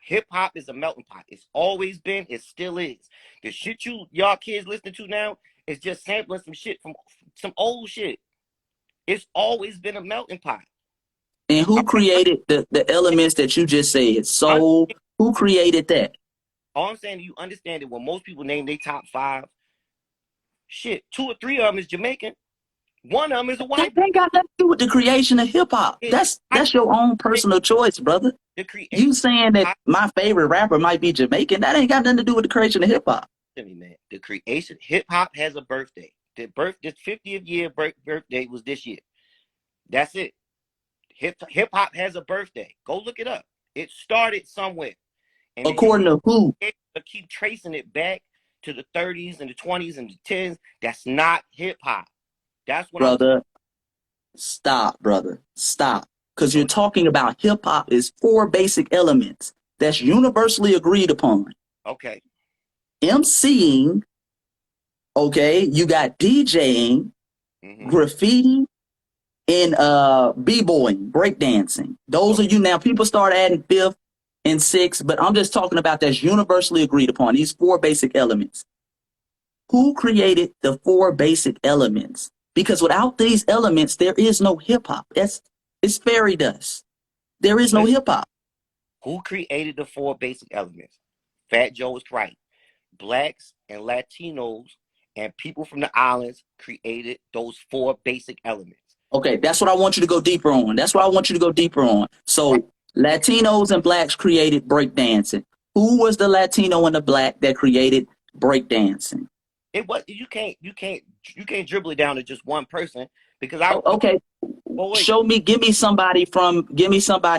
Hip hop is a melting pot. It's always been. It still is. The shit y'all kids listening to now is just sampling some shit from some old shit. It's always been a melting pot. And who created the elements that you just said? Soul. Who created that? All I'm saying, you understand that when most people name their top 5, shit, 2 or 3 of them is Jamaican. One of them is a white. That ain't got nothing to do with the creation of hip hop. That's your own personal choice, brother. You saying that my favorite rapper might be Jamaican, that ain't got nothing to do with the creation of hip hop. Man, the creation, hip hop has a birthday. This 50th year birthday was this year. That's it. Hip hop has a birthday. Go look it up. It started somewhere. And according to who? Keep tracing it back to the 30s and the 20s and the 10s. That's not hip hop. That's what brother. Stop, brother. Stop. Because you're talking about hip hop is 4 basic elements that's universally agreed upon. Okay. MCing, okay, you got DJing, graffiti, and b-boying, breakdancing. Those are you now. People start adding 5th and 6th, but I'm just talking about that's universally agreed upon. These 4 basic elements. Who created the 4 basic elements? Because without these elements, there is no hip hop. It's fairy dust. There is no hip hop. Who created the 4 basic elements? Fat Joe is right. Blacks and Latinos and people from the islands created those 4 basic elements. Okay, that's what I want you to go deeper on. That's what I want you to go deeper on. So Latinos and blacks created breakdancing. Who was the Latino and the black that created breakdancing? It was you can't dribble it down to just one person because give me somebody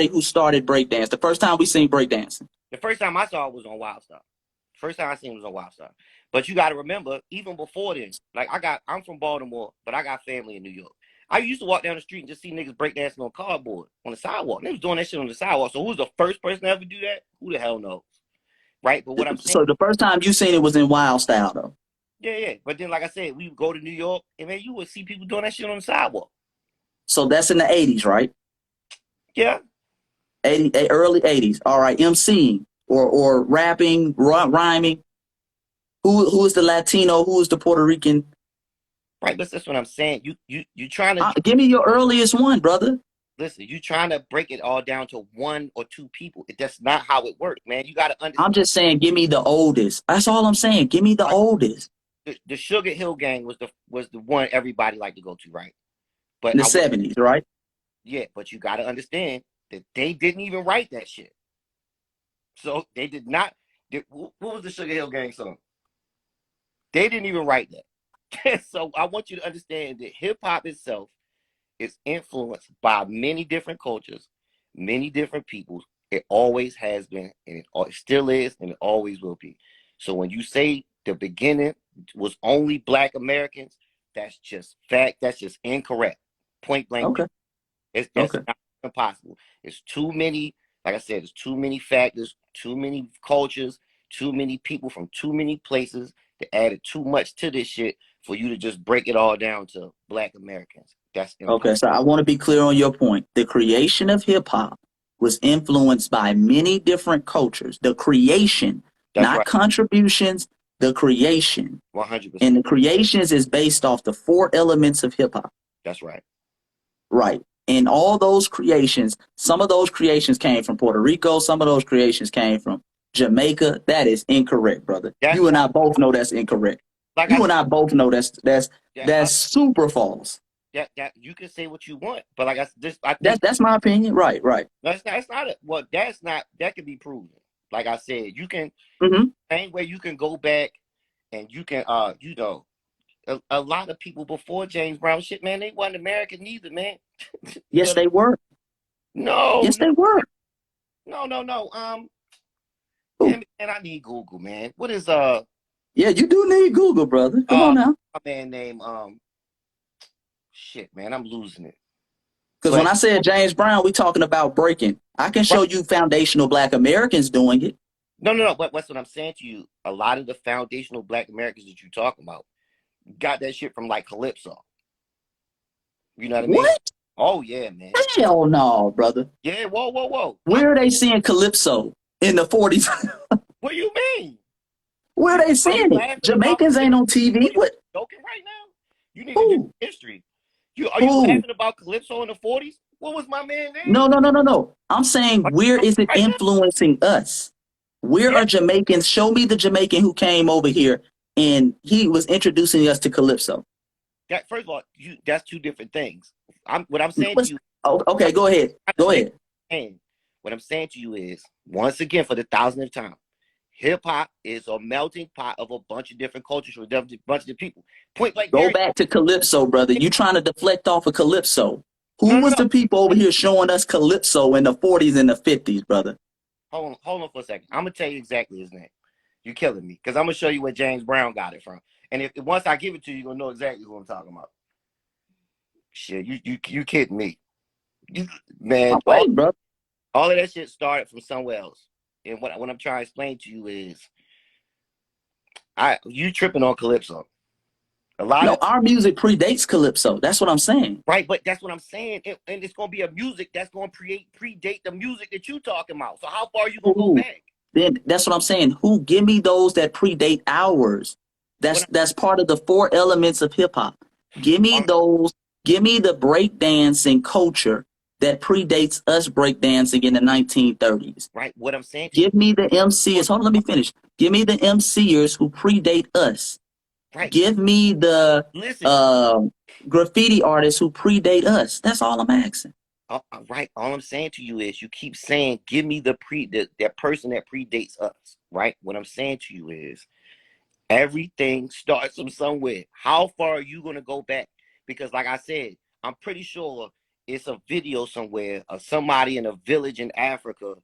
who started breakdance. The first time we seen breakdancing. The first time I saw it was on Wild Star. First time I seen it was on Wild Star. But you got to remember, even before then, like I'm from Baltimore, but I got family in New York. I used to walk down the street and just see niggas breakdancing on cardboard on the sidewalk. They was doing that shit on the sidewalk. So who's the first person to ever do that? Who the hell knows? Right? But what I'm saying. So the first time you seen it was in Wild Style, though. Yeah. But then, like I said, we would go to New York and man, you would see people doing that shit on the sidewalk. So that's in the 80s, right? Yeah. Early 80s. All right. MCing or rapping, rhyming. Who is the Latino? Who is the Puerto Rican? Right, but that's what I'm saying. You trying to give me your earliest one, brother. Listen, you trying to break it all down to 1 or 2 people. That's not how it works, man. You got to understand. I'm just saying, give me the oldest. That's all I'm saying. Give me the oldest. The Sugar Hill Gang was the one everybody liked to go to, right? But in the 70s, right? Yeah, but you got to understand that they didn't even write that shit. So they did not. What was the Sugar Hill Gang song? They didn't even write that. So I want you to understand that hip hop itself is influenced by many different cultures, many different peoples. It always has been, and it still is, and it always will be. So when you say the beginning was only Black Americans, that's just fact. That's just incorrect. Point blank. Okay. That's not impossible. It's too many. Like I said, there's too many factors, too many cultures, too many people from too many places that added too much to this shit for you to just break it all down to Black Americans. That's impossible. Okay, so I want to be clear on your point. The creation of hip hop was influenced by many different cultures. The creation, not contributions, the creation. 100%. And the creations is based off the 4 elements of hip hop. That's right. Right. And all those creations, some of those creations came from Puerto Rico. Some of those creations came from Jamaica, that is incorrect, brother. That's You and not I both know that's incorrect. like I You and said. I both know that's That, super false. that you can say what you want, but like I think That's my opinion. Right. that's not it. Well, that's not that can be proven. Like I said, you can Mm-hmm. same way you can go back and you can you know a lot of people before James Brown shit, man, they wasn't American neither, man. Yes, they were. No, Yes, they were. no. Ooh. Damn it, man, I need Google, man. What is Yeah, you do need Google, brother. Come on now. a man named shit, man, I'm losing it. Because when I said James Brown, we talking about breaking. I can show you foundational Black Americans doing it. No. But what's what I'm saying to you? A lot of the foundational Black Americans that you talk about got that shit from like Calypso. You know what I mean? What? Oh yeah, man. Hell no, brother. Yeah, whoa. Where are they seeing Calypso in the 40s? What do you mean? Where are they seeing it? Jamaicans ain't on TV. What? Joking right now? You need to do history. Are you laughing about Calypso in the 40s? What was my man name? No. I'm saying, where is it influencing us? Where are Jamaicans? Show me the Jamaican who came over here and he was introducing us to Calypso. That first of all, that's two different things. What I'm saying to you. Oh, okay, go ahead. And what I'm saying to you is, once again, for the thousandth time, hip hop is a melting pot of a bunch of different cultures from a bunch of people. Point like go back to Calypso, brother. You trying to deflect off of Calypso? Who was the people over here showing us Calypso in the 40s and the 50s, brother? Hold on for a second. I'm gonna tell you exactly his name. You're killing me because I'm gonna show you where James Brown got it from. And if once I give it to you, you're gonna know exactly who I'm talking about. Shit, you kidding me? Man, all of that shit started from somewhere else. And what I'm trying to explain to you is, you tripping on Calypso. Our music predates Calypso. That's what I'm saying. Right, but that's what I'm saying. And it's gonna be a music that's gonna predate the music that you talking about. So how far are you gonna go back? Then that's what I'm saying. Who give me those that predate ours? That's part of the 4 elements of hip hop. Give me those. Give me the breakdancing culture that predates us breakdancing in the 1930s. Right. What I'm saying. Give me the MCs. Hold on, let me finish. Give me the MCers who predate us. Right. Give me the graffiti artists who predate us. That's all I'm asking. Right. All I'm saying to you is, you keep saying, give me that person that predates us. Right. What I'm saying to you is, everything starts from somewhere. How far are you gonna go back? Because like I said, I'm pretty sure it's a video somewhere of somebody in a village in Africa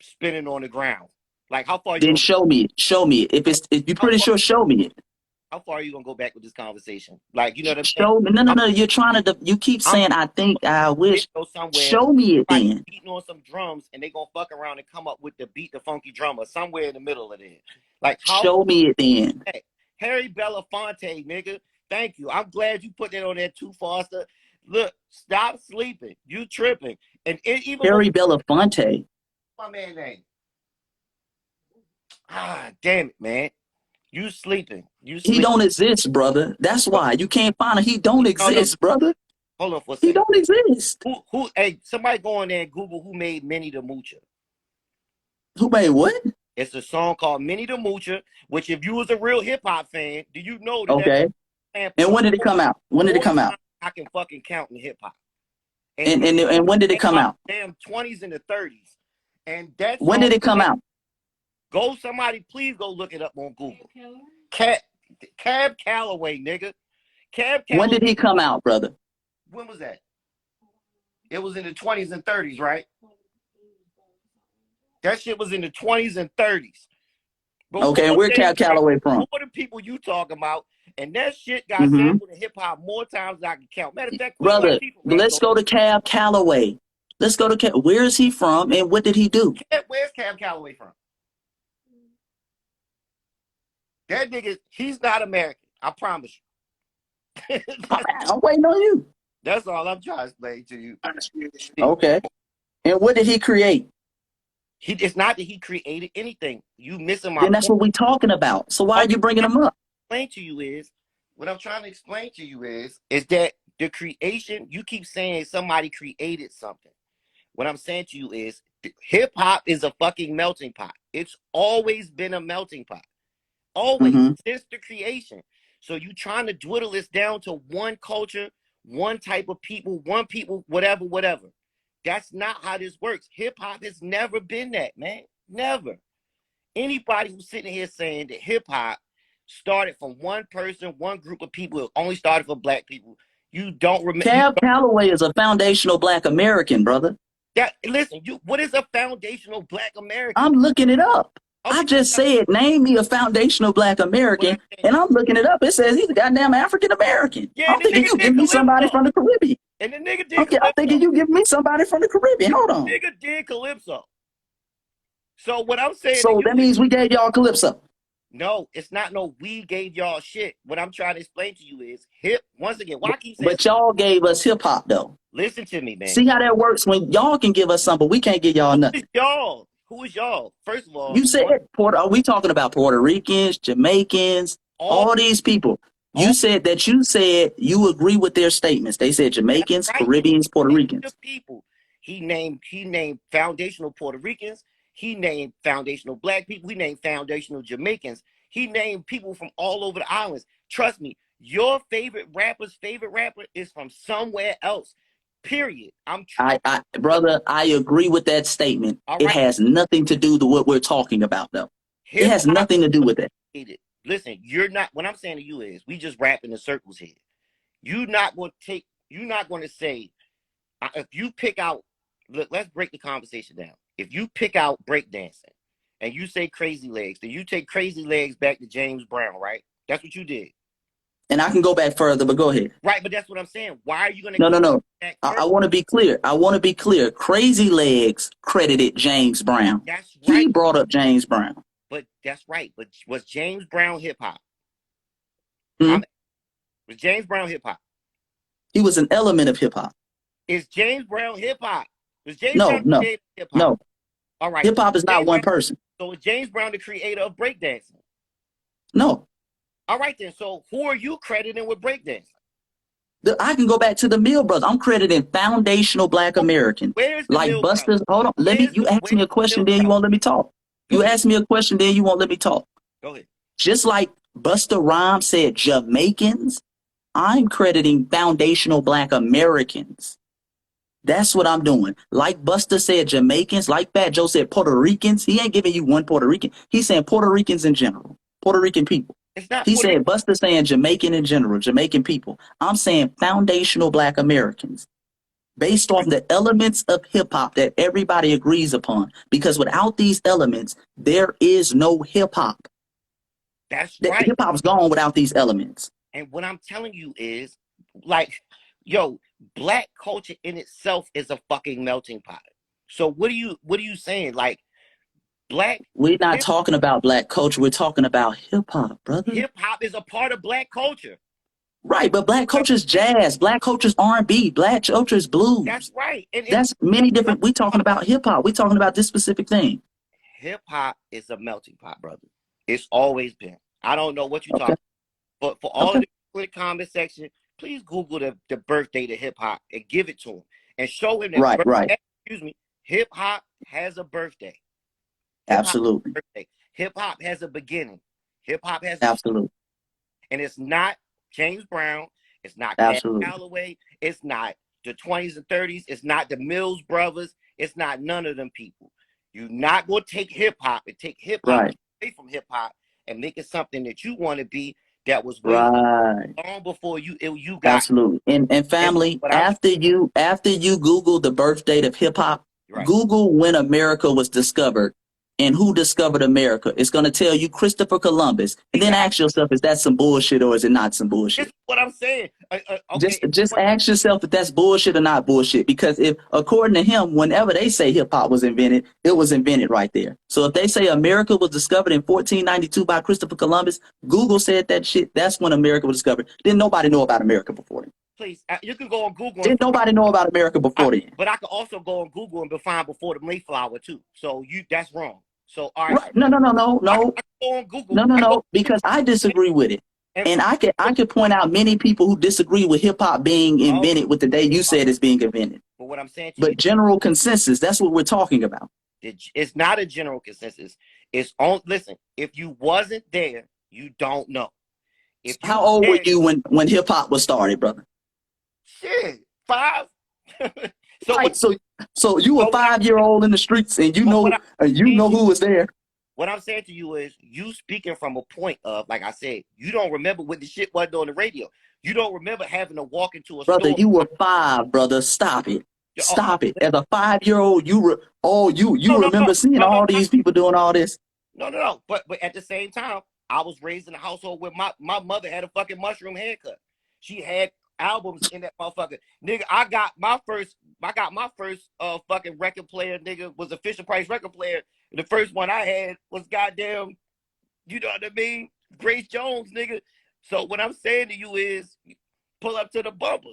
spinning on the ground. Like, how far are you then show me it. If you're pretty sure, show me it. How far are you gonna go back with this conversation? Like, you know what I'm saying? Show me. No. You're trying to. You keep saying, I think, I wish. Show me it then. Beating on some drums, and they gonna fuck around and come up with the beat, the funky drummer somewhere in the middle of it. Like, show me it then. Harry Belafonte, nigga. Thank you. I'm glad you put that on there too, Foster. Look, stop sleeping. You tripping. And even Harry Belafonte. My man name. Damn it, man. You sleeping. He don't exist, brother. That's why. You can't find him. He don't exist, brother. Hold on for a second. He don't exist. Hey, somebody go on there and Google who made Minnie the Moocher. Who made what? It's a song called Minnie the Moocher, which if you was a real hip-hop fan, do you know that? Okay. And when did it come out? When did it come out? I can fucking count in hip-hop. And when did it come out? Damn 20s and the 30s. And that's when did it come out? Somebody please go look it up on Google. Cab Calloway, nigga. Cab Calloway. When did he come out, brother? When was that? It was in the 20s and 30s, right? That shit was in the 20s and 30s. But okay, and where Cab Calloway from? What are the people you talking about? And that shit got sampled in hip hop more times than I can count. Matter of fact, brother, let's go to Cab Calloway. Let's go to where is he from and what did he do? Where's Cab Calloway from? That nigga, he's not American. I promise you. I'm waiting on you. That's all I'm trying to explain to you. Okay. And what did he create? It's not that he created anything. You missing my point. Then that's what we're talking about. So why are you bringing him up? What I'm trying to explain to you is that the creation, you keep saying somebody created something. What I'm saying to you is Hip hop is a fucking melting pot. It's always been a melting pot. Always, since the creation. So you trying to dwindle this down to one culture, one type of people, whatever. That's not how this works. Hip hop has never been that, man. Never. Anybody who's sitting here saying that hip hop started from one person, one group of people, it only started for black people, you don't remember. Cab Calloway is a foundational black American, brother. Listen, what is a foundational black American? I'm looking it up. Okay. I just said, name me a foundational black American, and I'm looking it up. It says he's a goddamn African American. Yeah, I'm thinking you give me somebody from the Caribbean. And the nigga did Calypso. I'm thinking you give me somebody from the Caribbean. Hold on. The nigga did Calypso. So what I'm saying. So that means we gave y'all Calypso. No, it's not no we gave y'all shit. What I'm trying to explain to you is once again, why I keep saying. But y'all gave us hip hop though. Listen to me, man. See how that works when y'all can give us something, but we can't give y'all nothing. Who is y'all? First of all, you said are we talking about Puerto Ricans, Jamaicans, all these people? You said you agree with their statements. They said Jamaicans, right. Caribbeans, Puerto Ricans. People. He named foundational Puerto Ricans. He named foundational black people. He named foundational Jamaicans. He named people from all over the islands. Trust me, your favorite rapper is from somewhere else. Period. Brother, I agree with that statement. Right. It has nothing to do with what we're talking about, though. It has nothing to do with that. Listen, you're not. What I'm saying to you is, we just rap in the circles here. You're not going to say, if you pick out. Look, let's break the conversation down. If you pick out breakdancing and you say Crazy Legs, then you take Crazy Legs back to James Brown, right? That's what you did. And I can go back further, but go ahead. Right, but that's what I'm saying. Why are you going to? No. I want to be clear. Crazy Legs credited James Brown. That's right. He brought up James Brown. But that's right. But was James Brown hip hop? Was James Brown hip hop? He was an element of hip hop. Is James Brown hip hop? Was James No. hip-hop? No. All right. Hip hop is not one person. So is James Brown the creator of breakdancing? No. All right then. So who are you crediting with breakdancing? I can go back to the Mill Brothers. I'm crediting foundational black Americans. Where's the like Mill Buster? Brothers? Hold on. You asked me a question, then you won't let me talk. You asked me a question, then you won't let me talk. Go ahead. Just like Busta Rhymes said Jamaicans, I'm crediting foundational black Americans. That's what I'm doing. Like Busta said Jamaicans, like Fat Joe said Puerto Ricans. He ain't giving you one Puerto Rican. He's saying Puerto Ricans in general. Puerto Rican people. He said Busta saying Jamaican in general, Jamaican people. I'm saying foundational black Americans. Based on the elements of hip hop that everybody agrees upon. Because without these elements, there is no hip hop. That's right. Hip hop's gone without these elements. And what I'm telling you is, like, yo, black culture in itself is a fucking melting pot. So what are you saying? Like, we're not talking about black culture. We're talking about hip hop, brother. Hip hop is a part of black culture. Right, but black culture is jazz. Black culture is R&B. Black culture is blues. That's right. And that's many different. We're talking about hip hop. We're talking about this specific thing. Hip hop is a melting pot, brother. It's always been. I don't know what you're talking about. But for all of the quick comment section, please Google the birthday to hip hop and give it to him and show him that. Right. Excuse me. Hip hop has a birthday. Absolutely. Hip hop has a beginning. Hip hop has absolutely. And it's not James Brown. It's not Calloway. It's not the 20s and 30s. It's not the Mills Brothers. It's not none of them people. You're not going to take hip hop and take hip hop away from hip hop and make it something that you want to be. That was long before you got absolutely. And family, after you Google the birth date of hip hop, Google when America was discovered and who discovered America. It's going to tell you Christopher Columbus. And then ask yourself, is that some bullshit or is it not some bullshit? That's what I'm saying. Just ask yourself if that's bullshit or not bullshit. Because if, according to him, whenever they say hip hop was invented, it was invented right there. So if they say America was discovered in 1492 by Christopher Columbus, Google said that shit, that's when America was discovered. Didn't nobody know about America before then? Please, you can go on Google. Didn't nobody know about America before then? But I can also go on Google and find before the Mayflower too. So that's wrong. So all right. No. I can go on Google. No, because I disagree with it. And I can point out many people who disagree with hip hop being invented with the day you said it's being invented. what I'm saying to you, But general consensus, that's what we're talking about. it's not a general consensus. It's on. Listen, if you wasn't there, you don't know. If you How old were there, you when hip hop was started, brother? shit, 5. So Right. what? So you were So what? 5-year-old in the streets, and But what I'm you saying know to who was there, what I'm saying to you is, you speaking from a point of, like I said, you don't remember when the shit wasn't on the radio. You don't remember having to walk into a brother. store. You were 5, brother. Stop it. Oh, Stop it. As a 5-year-old, you no, remember seeing no, no, all these people doing all this. no. But at the same time, I was raised in a household where my mother had a fucking mushroom haircut. She had albums in that motherfucker. Nigga, I got my first fucking record player, nigga, was a Fisher Price record player. And the first one I had was goddamn, you know what I mean? Grace Jones, nigga. So what I'm saying to you is, pull up to the bumper.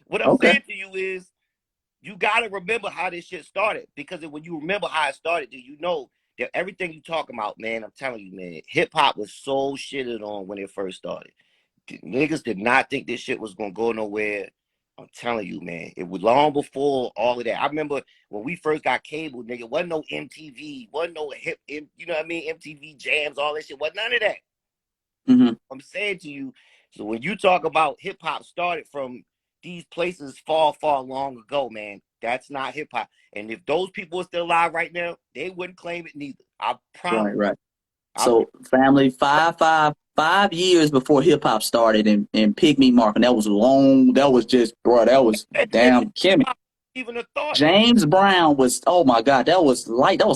What I'm Okay. saying to you is, you gotta remember how this shit started, because when you remember how it started, do you know that everything you talking about, man? I'm telling you, man, hip hop was so shitted on when it first started. Niggas did not think this shit was gonna go nowhere. I'm telling you, man, it was long before all of that. I remember when we first got cable, nigga, wasn't no MTV, wasn't no you know what I mean? MTV jams, all that shit, wasn't none of that. Mm-hmm. I'm saying to you, so when you talk about hip hop started from these places far, far long ago, man, that's not hip hop. And if those people are still alive right now, they wouldn't claim it neither. I promise. Right. I So family, 5 years before hip hop started in Pygmy Mark, and that was long. That was just, bro. That was damn Kimmy. even a thought. James Brown was, oh my God, that was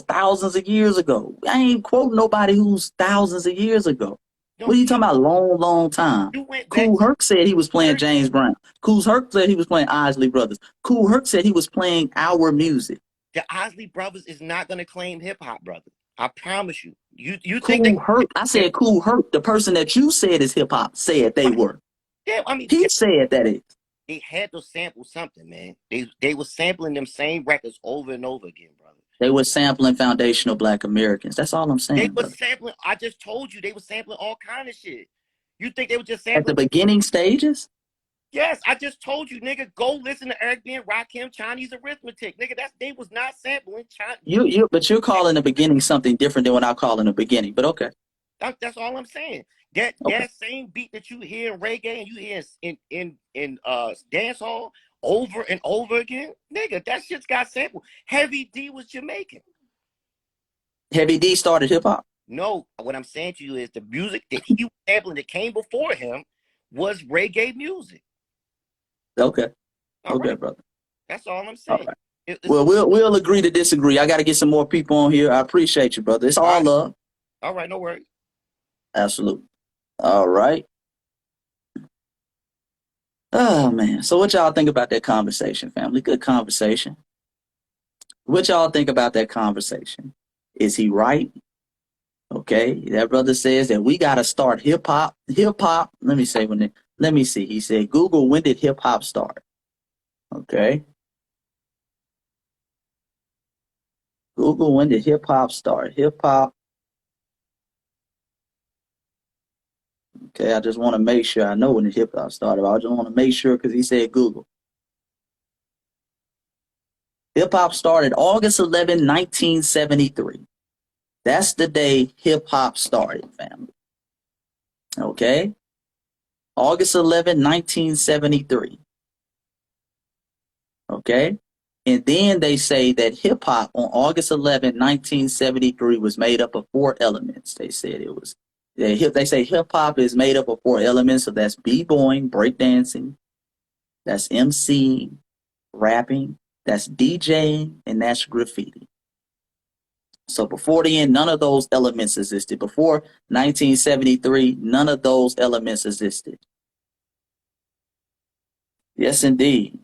thousands of years ago. I ain't quoting nobody who's thousands of years ago. No, What are you talking about? Long time. you went back Kool Herc said he was playing 30. James Brown. Kool Herc said he was playing Isley Brothers. Kool Herc said he was playing our music. The Isley Brothers is not gonna claim hip hop, brother. I promise you. You think Kool Herc, I said Kool Herc, the person that you said is hip hop, said they were. yeah, I mean, He said that is. they had to sample something, man. They were sampling them same records over and over again, brother. They were sampling foundational Black Americans. That's all I'm They saying, were brother. sampling. I just told you they were sampling all kind of shit. You think they were just At the sampling? beginning stages? Yes, I just told you, nigga. Go listen to Eric B. and Rakim, Chinese arithmetic, nigga. They was not sampling China. But you're calling the beginning something different than what I call in the beginning. But okay. That's all I'm saying. Okay. That same beat that you hear in reggae and you hear in dance hall over and over again, nigga, that shit's got sampled. Heavy D was Jamaican. Heavy D started hip hop. No, what I'm saying to you is the music that he was sampling that came before him was reggae music. Okay. All Okay, right, brother. that's all I'm All saying. right. Well, we'll agree to disagree. I got to get some more people on here. I appreciate you, brother. It's all love. All right, no worries. Absolutely. All right. Oh man. So what y'all think about that conversation, family? Good conversation. What y'all think about that conversation? Is he right? Okay. That brother says that we gotta start hip hop. Hip hop. Let me see. He said, Google, when did hip hop start? Okay. Google, when did hip hop start? Hip hop. Okay, I just want to make sure I know when the hip hop started. I just want to make sure because he said Google. Hip hop started August 11, 1973. That's the day hip hop started, family. Okay? August 11, 1973. Okay? And then they say that hip hop on August 11, 1973 was made up of 4 elements. They said it was. They say hip hop is made up of 4 elements. So that's b-boying, breakdancing, that's MCing, rapping, that's DJing, and that's graffiti. So before the end, none of those elements existed. Before 1973, none of those elements existed. Yes, indeed.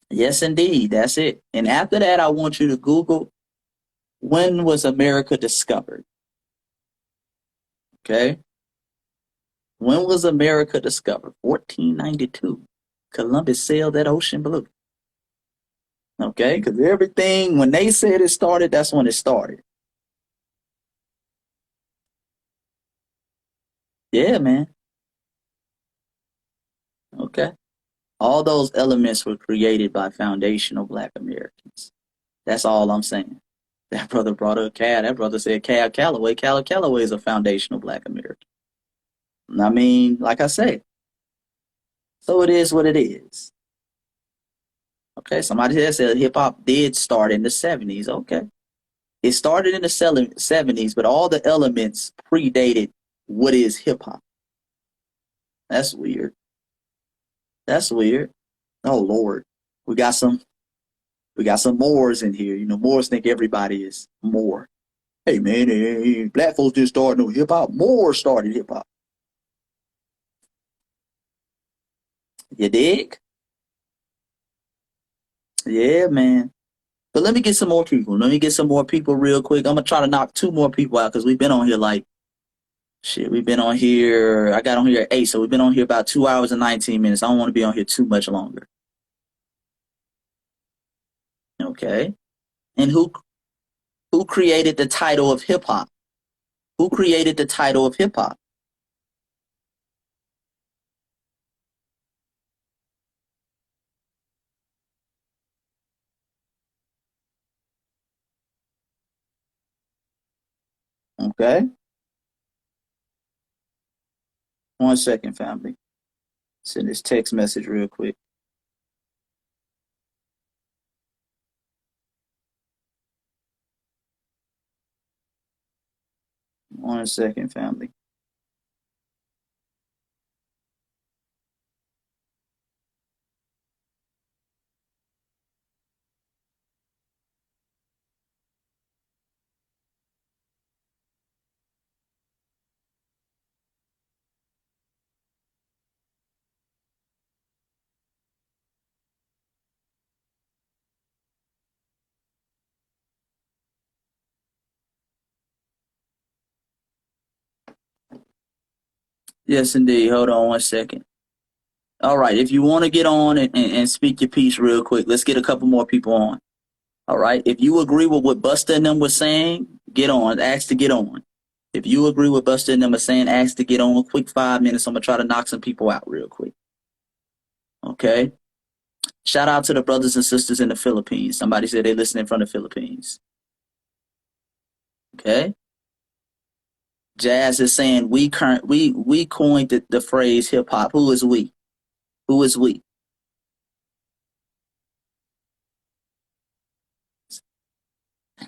Yes, indeed. That's it. And after that, I want you to Google, when was America discovered? Okay. When was America discovered? 1492. Columbus sailed that ocean blue. Okay. Because everything, when they said it started, that's when it started. Yeah, man. Okay. All those elements were created by foundational Black Americans. That's all I'm saying. That brother brought up Cab. That brother said Cab Calloway. Cab Calloway is a foundational Black American. I mean, like I said, so it is what it is. Okay, somebody said hip hop did start in the 70s. Okay. It started in the 70s, but all the elements predated what is hip hop. That's weird. That's weird. Oh Lord. We got some Moors in here. You know, Moors think everybody is Moor. Hey man, hey, Black folks didn't start no hip hop. Moors started hip hop. You dig? Yeah, man. But let me get some more people. Let me get some more people real quick. I'm gonna try to knock 2 more people out because we've been on here like shit. We've been on here. I got on here at 8, so we've been on here about 2 hours and 19 minutes. I don't want to be on here too much longer. Okay. And who created the title of hip hop? Who created the title of hip hop? Okay. 1 second, family. Send this text message real quick. One second, family. Yes, indeed. Hold on 1 second. All right. If you want to get on and speak your piece real quick, let's get a couple more people on. All right. If you agree with what Busta and them was saying, get on. Ask to get on. If you agree with Busta and them was saying, ask to get on. Quick 5 minutes. I'm going to try to knock some people out real quick. Okay. Shout out to the brothers and sisters in the Philippines. Somebody said they listening from the Philippines. Okay. Jazz is saying we coined the phrase hip hop. Who is we? Who is we?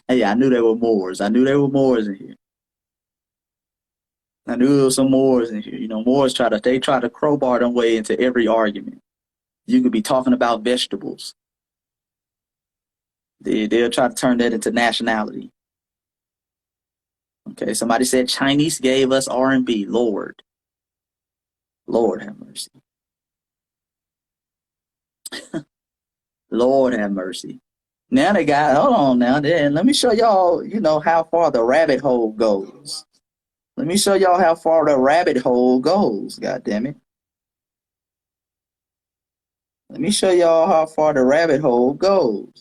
Hey, I knew there were Moors. I knew there were Moors in here. I knew there were some Moors in here. You know, Moors try to crowbar their way into every argument. You could be talking about vegetables. They'll try to turn that into nationality. Okay, somebody said Chinese gave us R&B. Lord have mercy. Lord have mercy. Now they got, hold on now, then let me show y'all, you know, how far the rabbit hole goes. Let me show y'all how far the rabbit hole goes, god damn it. Let me show y'all how far the rabbit hole goes.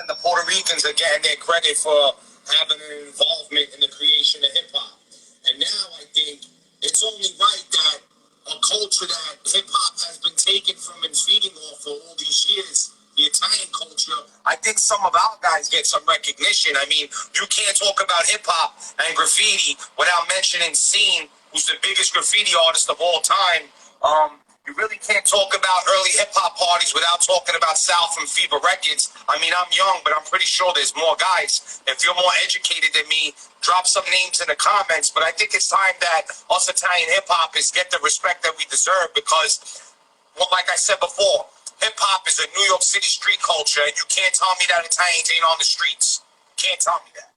And the Puerto Ricans are getting their credit for having an involvement in the creation of hip hop. And now I think it's only right that a culture that hip hop has been taken from and feeding off for all these years, the Italian culture, I think some of our guys get some recognition. I mean, you can't talk about hip hop and graffiti without mentioning Scene, who's the biggest graffiti artist of all time. You really can't talk about early hip-hop parties without talking about South and Fever Records. I mean, I'm young, but I'm pretty sure there's more guys. If you're more educated than me, drop some names in the comments. But I think it's time that us Italian hip-hoppers get the respect that we deserve because, well, like I said before, hip-hop is a New York City street culture, and you can't tell me that Italians ain't on the streets. You can't tell me that.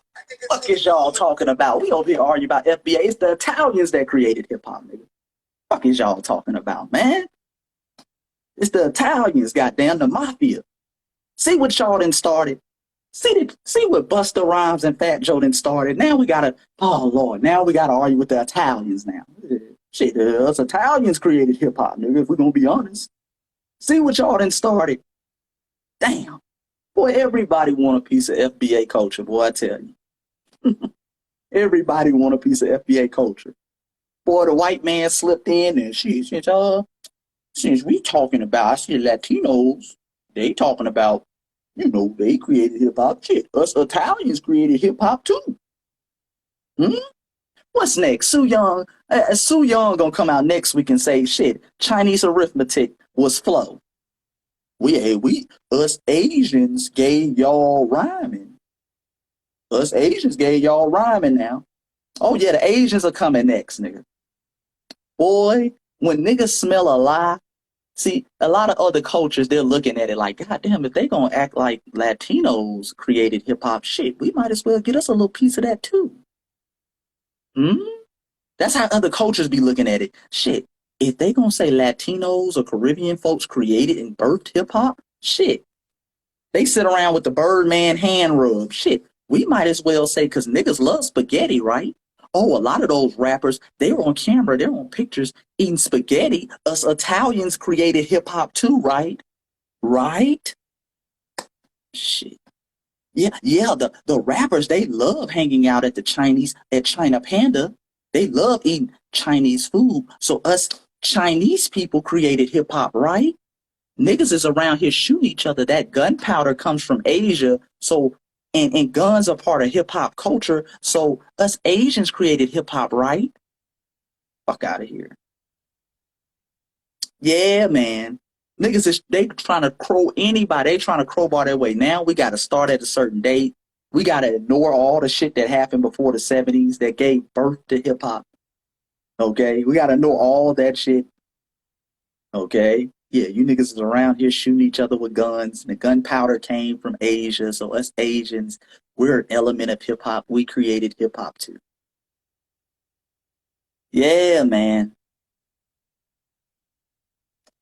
What is y'all talking about? We over here arguing about FBA. It's the Italians that created hip-hop, nigga. Fuck is y'all talking about, man? It's the Italians, goddamn, the mafia. See what y'all done started. See what Busta Rhymes and Fat Joe done started. Now we gotta, oh Lord, now we gotta argue with the Italians now. Shit, us Italians created hip hop, nigga, if we're gonna be honest. See what y'all done started. Damn. Boy, everybody want a piece of FBA culture, boy, I tell you. Everybody want a piece of FBA culture. Boy, the white man slipped in and shit, y'all. since we talking about, I see Latinos, they talking about, they created hip hop. Shit, us Italians created hip hop too. Hmm? What's next? Sue Young gonna come out next week and say, shit, Chinese arithmetic was flow. Us Asians gave y'all rhyming. Us Asians gave y'all rhyming now. Oh yeah, the Asians are coming next, nigga. Boy, when niggas smell a lie, see, a lot of other cultures, they're looking at it like, God damn, if they gonna act like Latinos created hip hop, shit, we might as well get us a little piece of that too. Hmm? That's how other cultures be looking at it. Shit, if they gonna say Latinos or Caribbean folks created and birthed hip hop, shit, they sit around with the Birdman hand rub. Shit, we might as well say, because niggas love spaghetti, right? Oh, a lot of those rappers, they were on camera, they're on pictures eating spaghetti. Us Italians created hip hop too, right? Right? Shit. Yeah, the rappers, they love hanging out at China Panda. They love eating Chinese food. So us Chinese people created hip hop, right? Niggas is around here shooting each other. That gunpowder comes from Asia. So, and guns are part of hip hop culture. So us Asians created hip hop, right? Fuck out of here. Yeah, man. They trying to crow anybody. They trying to crowbar their way. Now we got to start at a certain date. We got to ignore all the shit that happened before the 70s that gave birth to hip hop. Okay? We got to know all that shit. Okay? Yeah, you niggas is around here shooting each other with guns. And the gunpowder came from Asia. So us Asians, we're an element of hip hop. We created hip hop too. Yeah, man.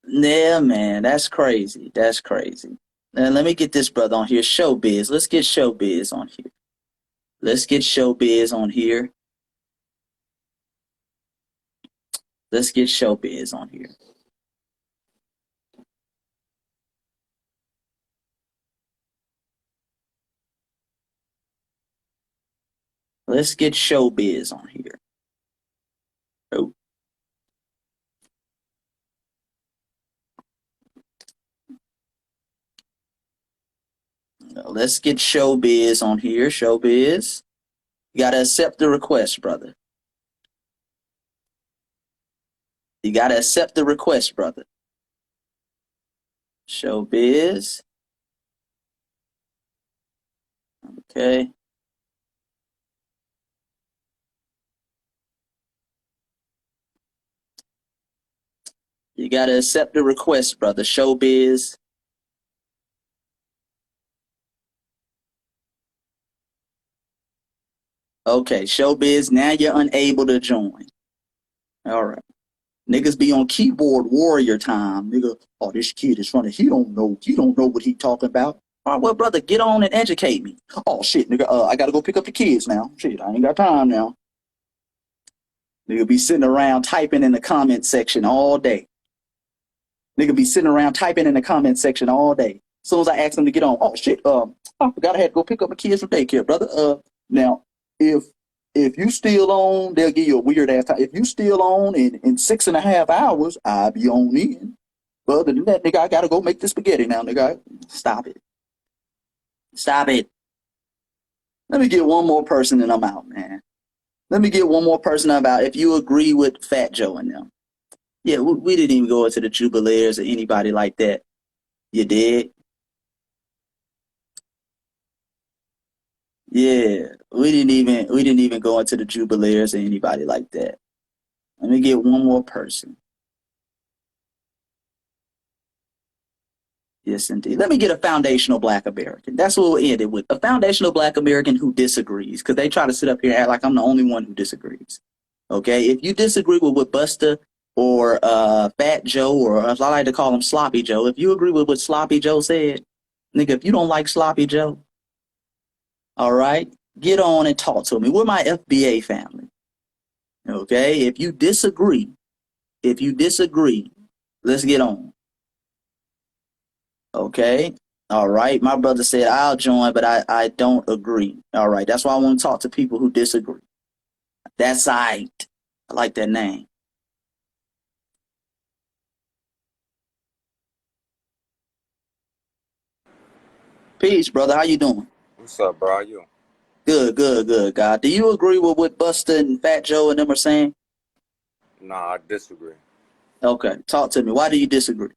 Yeah, man. That's crazy. That's crazy. Now, let me get this brother on here. Showbiz. Let's get Showbiz on here. Let's get Showbiz on here. Let's get Showbiz on here. Let's get Showbiz on here. Oh. Let's get Showbiz on here. Showbiz. You gotta accept the request, brother. You gotta accept the request, brother. Showbiz. Okay. You gotta accept the request, brother. Showbiz. Okay, Showbiz, now you're unable to join. All right. Niggas be on keyboard warrior time. Nigga, oh, this kid is funny. He don't know what he talking about. All right, well, brother, get on and educate me. Oh, shit, nigga, I gotta go pick up the kids now. Shit, I ain't got time now. Nigga be sitting around typing in the comment section all day. Nigga be sitting around typing in the comment section all day. As soon as I ask them to get on, oh, shit, I forgot I had to go pick up my kids from daycare, brother. Now, if you still on, they'll give you a weird ass time. If you still on in 6.5 hours, I'll be on in. But other than that, nigga, I gotta go make the spaghetti now, nigga. Stop it. Stop it. Let me get one more person and I'm out, man. Let me get one more person about if you agree with Fat Joe and them. Yeah, we didn't even go into the Jubileers or anybody like that. You did? Yeah, we didn't even go into the Jubileers or anybody like that. Let me get one more person. Yes, indeed. Let me get a foundational Black American. That's what we'll end it with. A foundational Black American who disagrees, because they try to sit up here and act like I'm the only one who disagrees. Okay, if you disagree with what Busta or Fat Joe, or as I like to call him, Sloppy Joe, if you agree with what Sloppy Joe said, nigga, if you don't like Sloppy Joe, all right, get on and talk to me. We're my FBA family. Okay, if you disagree, let's get on. Okay. All right. My brother said I'll join, but I don't agree. All right. That's why I want to talk to people who disagree. That's right. I like that name. Peace, brother. How you doing? What's up, bro? How you? Good, God. Do you agree with what Busta and Fat Joe and them are saying? Nah, I disagree. Okay, talk to me. Why do you disagree?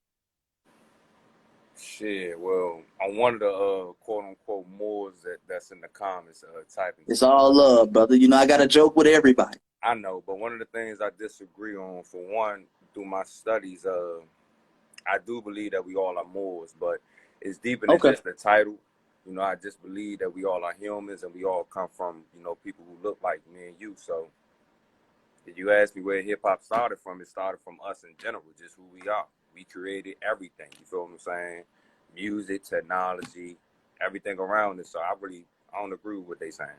Shit, well, I'm one of the quote-unquote Moors that's in the comments typing. It's all love, brother. You know, I got a joke with everybody. I know, but one of the things I disagree on, for one, through my studies, I do believe that we all are Moors, but it's deeper than just the title. You know, I just believe that we all are humans and we all come from, you know, people who look like me and you. So if you ask me where hip-hop started from, it started from us in general, just who we are. We created everything, you feel what I'm saying? Music, technology, everything around it. So I don't agree with what they saying.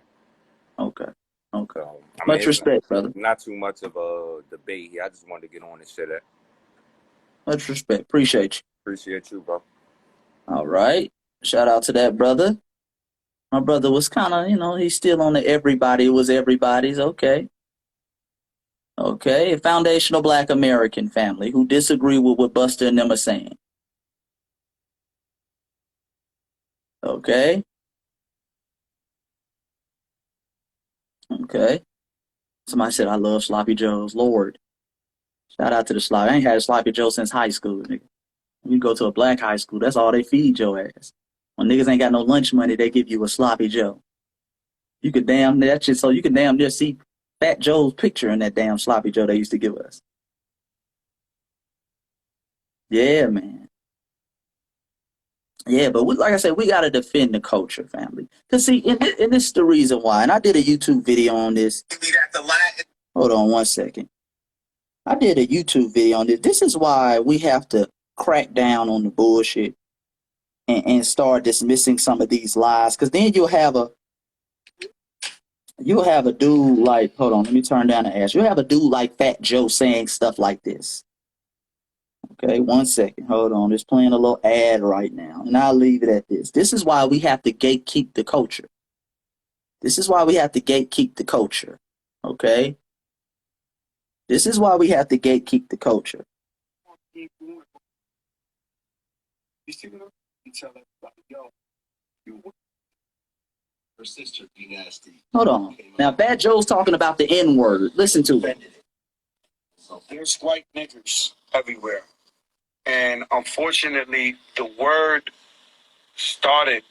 Okay. So, Much respect, brother. Not too much of a debate here. I just wanted to get on this shit. Much respect. Appreciate you. Appreciate you, bro. All right. Shout out to that brother. My brother was kind of, you know, he's still on the everybody was everybody's. Okay. Okay. A foundational Black American family who disagree with what Busta and them are saying. Okay. Okay. Somebody said, I love Sloppy Joes. Lord. Shout out to the Sloppy. I ain't had a Sloppy Joe since high school, nigga. You go to a black high school, that's all they feed your ass. When niggas ain't got no lunch money, they give you a Sloppy Joe. You could damn that shit, so you can damn near see Fat Joe's picture in that damn Sloppy Joe they used to give us. Yeah, man. Yeah, but like I said, we got to defend the culture, family. Because, see, and this is the reason why. And I did a YouTube video on this. Hold on one second. I did a YouTube video on this. This is why we have to crack down on the bullshit and start dismissing some of these lies. Because then you'll have a dude like, hold on, let me turn down the ash. You'll have a dude like Fat Joe saying stuff like this. Okay, one second. Hold on. It's playing a little ad right now. And I'll leave it at this. This is why we have to gatekeep the culture. This is why we have to gatekeep the culture. Okay? This is why we have to gatekeep the culture. You see what I'm telling everybody, yo, her sister be nasty. Hold on. Now, Fat Joe's talking about the N-word. Listen to it. So there's white niggers everywhere. And unfortunately, the word started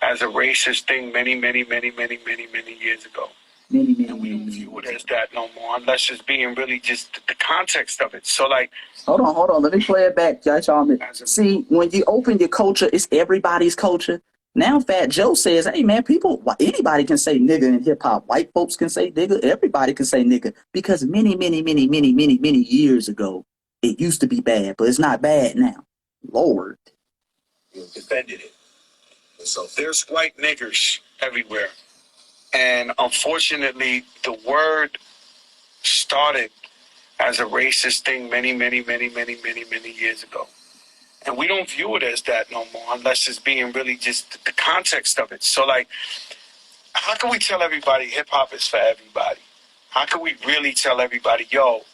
as a racist thing many years ago. And we don't view it as that no more, unless it's being really just the context of it. So, like, hold on. Let me play it back, y'all. See, when you open your culture, it's everybody's culture. Now, Fat Joe says, "Hey, man, anybody can say nigga in hip hop. White folks can say nigga. Everybody can say nigga because many years ago, it used to be bad, but it's not bad now. Lord, you defended it. So there's white niggers everywhere." And unfortunately, the word started as a racist thing many years ago. And we don't view it as that no more, unless it's being really just the context of it. So, like, how can we tell everybody hip-hop is for everybody? How can we really tell everybody, yo,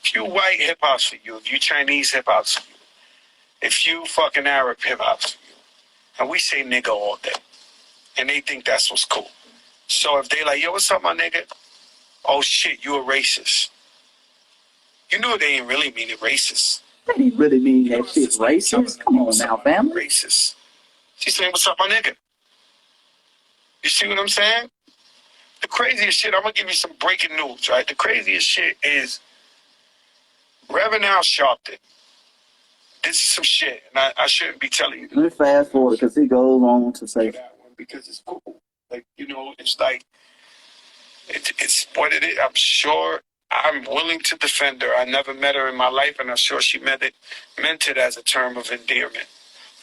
if you white, hip-hop's for you. If you Chinese, hip-hop's for you. If you fucking Arab, hip-hop's for you. And we say nigga all day. And they think that's what's cool. So if they like, yo, what's up, my nigga? Oh, shit, you a racist. You know they ain't really mean it racist. They didn't really mean that shit racist. Come on now, family. Racist. She's saying, what's up, my nigga? You see what I'm saying? The craziest shit, I'm going to give you some breaking news, right? The craziest shit is Reverend Al Sharpton. This is some shit, and I shouldn't be telling you this. Let me fast forward, because he goes on to say that one, because it's cool. Like, you know, it's like, it's what it is. I'm sure I'm willing to defend her. I never met her in my life, and I'm sure she meant it as a term of endearment.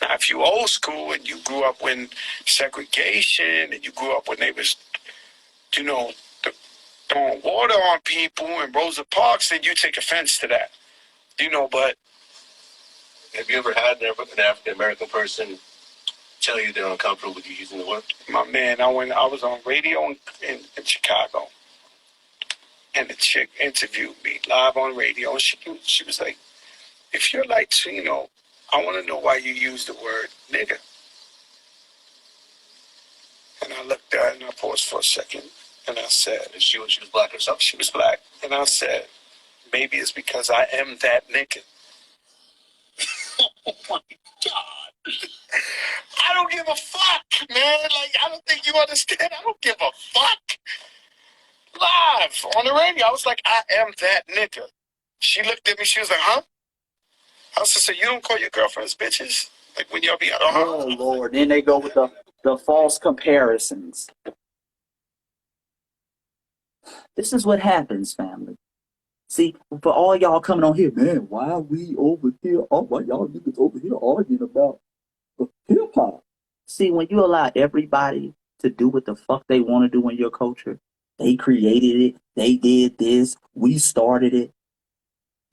Now, if you old school and you grew up when segregation and you grew up when they was, you know, throwing water on people in Rosa Parks, then you take offense to that. You know, but have you ever had an African American person tell you they're uncomfortable with you using the word? My man, I was on radio in Chicago, and the chick interviewed me live on radio, and she was like, if you're Latino, I want to know why you use the word nigga. And I looked at her and I paused for a second. And I said, she was black herself? She was black. And I said, maybe it's because I am that nigga. Oh my God. I don't give a fuck, man. Like, I don't think you understand. I don't give a fuck. Live on the radio. I was like, I am that nigga. She looked at me. She was like, huh? I was just saying, you don't call your girlfriends bitches? Like when y'all be out. Oh, Lord. Then they go with the false comparisons. This is what happens, family. See, for all y'all coming on here, man, why are we over here? Oh, why y'all niggas over here arguing about hip hop? See, when you allow everybody to do what the fuck they want to do in your culture, they created it, they did this, we started it,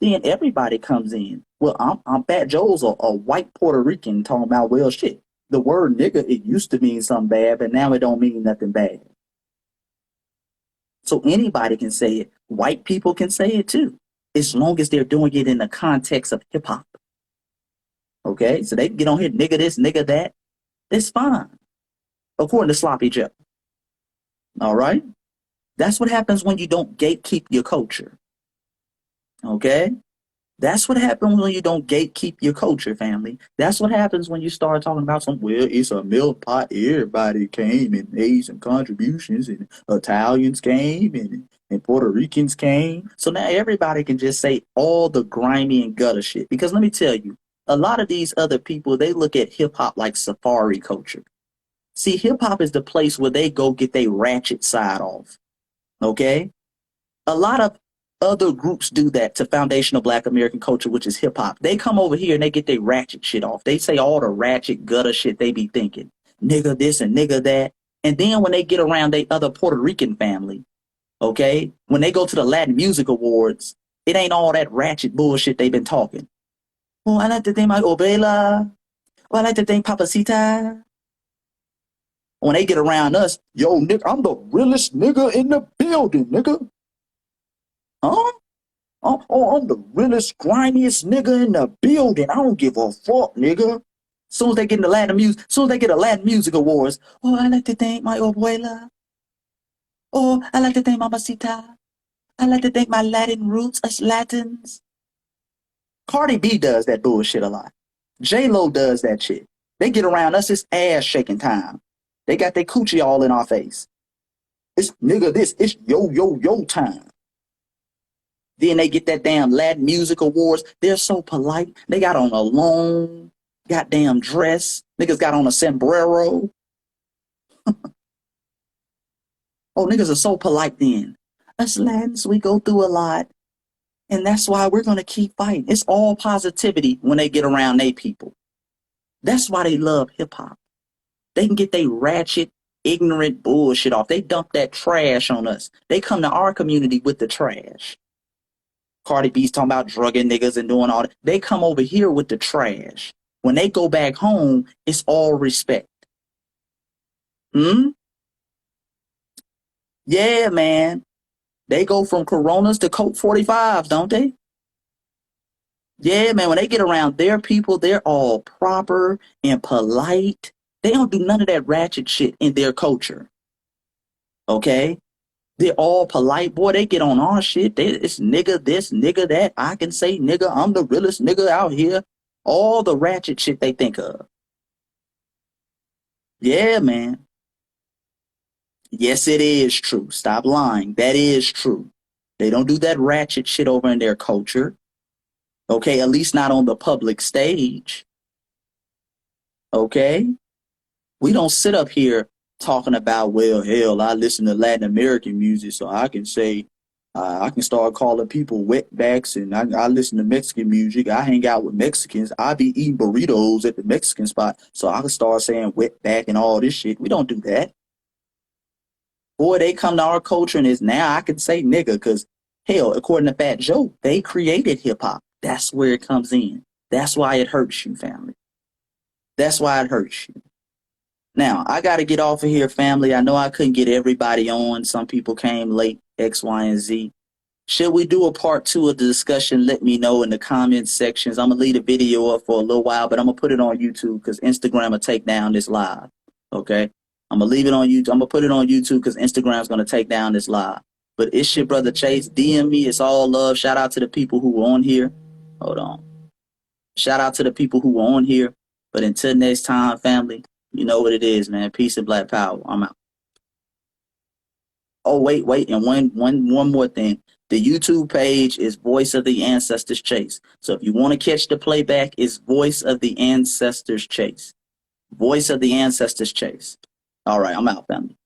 then everybody comes in. Well, I'm Fat Joe's a white Puerto Rican talking about, well, shit, the word nigga, it used to mean something bad, but now it don't mean nothing bad. So anybody can say it. White people can say it too, as long as they're doing it in the context of hip hop. Okay, so they can get on here, nigga this, nigga that. It's fine, according to Sloppy Joe. All right, that's what happens when you don't gatekeep your culture. Okay, that's what happens when you don't gatekeep your culture, family. That's what happens when you start talking about some, well, it's a milk pot. Everybody came and made some contributions, and Italians came, and Puerto Ricans came. So now everybody can just say all the grimy and gutter shit. Because let me tell you, a lot of these other people, they look at hip hop like safari culture. See, hip hop is the place where they go get their ratchet side off. Okay? A lot of other groups do that to foundational Black American culture, which is hip hop. They come over here and they get their ratchet shit off. They say all the ratchet gutter shit they be thinking. Nigga this and nigga that. And then when they get around their other Puerto Rican family, okay, when they go to the Latin Music Awards, it ain't all that ratchet bullshit they've been talking. Oh, I like to thank my Obela. Oh, I like to thank Papacita. When they get around us, yo, nigga, I'm the realest nigga in the building, nigga. Huh? Oh, I'm the realest, grimiest nigga in the building. I don't give a fuck, nigga. Soon as they get in the Latin music, soon as they get a Latin Music Awards, oh, I like to thank my abuela. Oh, I like to thank Mamacita. I like to thank my Latin roots, us Latins. Cardi B does that bullshit a lot. J-Lo does that shit. They get around us, it's ass shaking time. They got their coochie all in our face. It's nigga this, it's yo time. Then they get that damn Latin Music Awards. They're so polite. They got on a long goddamn dress. Niggas got on a sombrero. Oh, niggas are so polite then. Us Latins, we go through a lot. And that's why we're going to keep fighting. It's all positivity when they get around they people. That's why they love hip hop. They can get their ratchet, ignorant bullshit off. They dump that trash on us. They come to our community with the trash. Cardi B's talking about drugging niggas and doing all that. They come over here with the trash. When they go back home, it's all respect. Yeah, man. They go from Coronas to Coke 45s, don't they? Yeah, man. When they get around their people, they're all proper and polite. They don't do none of that ratchet shit in their culture. Okay? They're all polite. Boy, they get on our shit. It's nigga this, nigga that. I can say nigga, I'm the realest nigga out here. All the ratchet shit they think of. Yeah, man. Yes, it is true. Stop lying. That is true. They don't do that ratchet shit over in their culture. Okay, at least not on the public stage. Okay? We don't sit up here talking about, well, hell, I listen to Latin American music, so I can say, I can start calling people wetbacks, and I listen to Mexican music. I hang out with Mexicans. I be eating burritos at the Mexican spot, so I can start saying wetback and all this shit. We don't do that. Boy, they come to our culture, and it's now I can say nigga, because, hell, according to Fat Joe, they created hip-hop. That's where it comes in. That's why it hurts you, family. That's why it hurts you. Now, I got to get off of here, family. I know I couldn't get everybody on. Some people came late, X, Y, and Z. Should we do a part 2 of the discussion? Let me know in the comments sections. I'm going to leave the video up for a little while, but I'm going to put it on YouTube because Instagram will take down this live. Okay? I'm gonna leave it on YouTube. I'm gonna put it on YouTube because Instagram's gonna take down this live. But it's your brother Chase. DM me. It's all love. Shout out to the people who were on here. Hold on. Shout out to the people who were on here. But until next time, family, you know what it is, man. Peace and black power. I'm out. Oh, wait. And one more thing. The YouTube page is Voice of the Ancestors Chase. So if you want to catch the playback, it's Voice of the Ancestors Chase. Voice of the Ancestors Chase. All right, I'm out, family.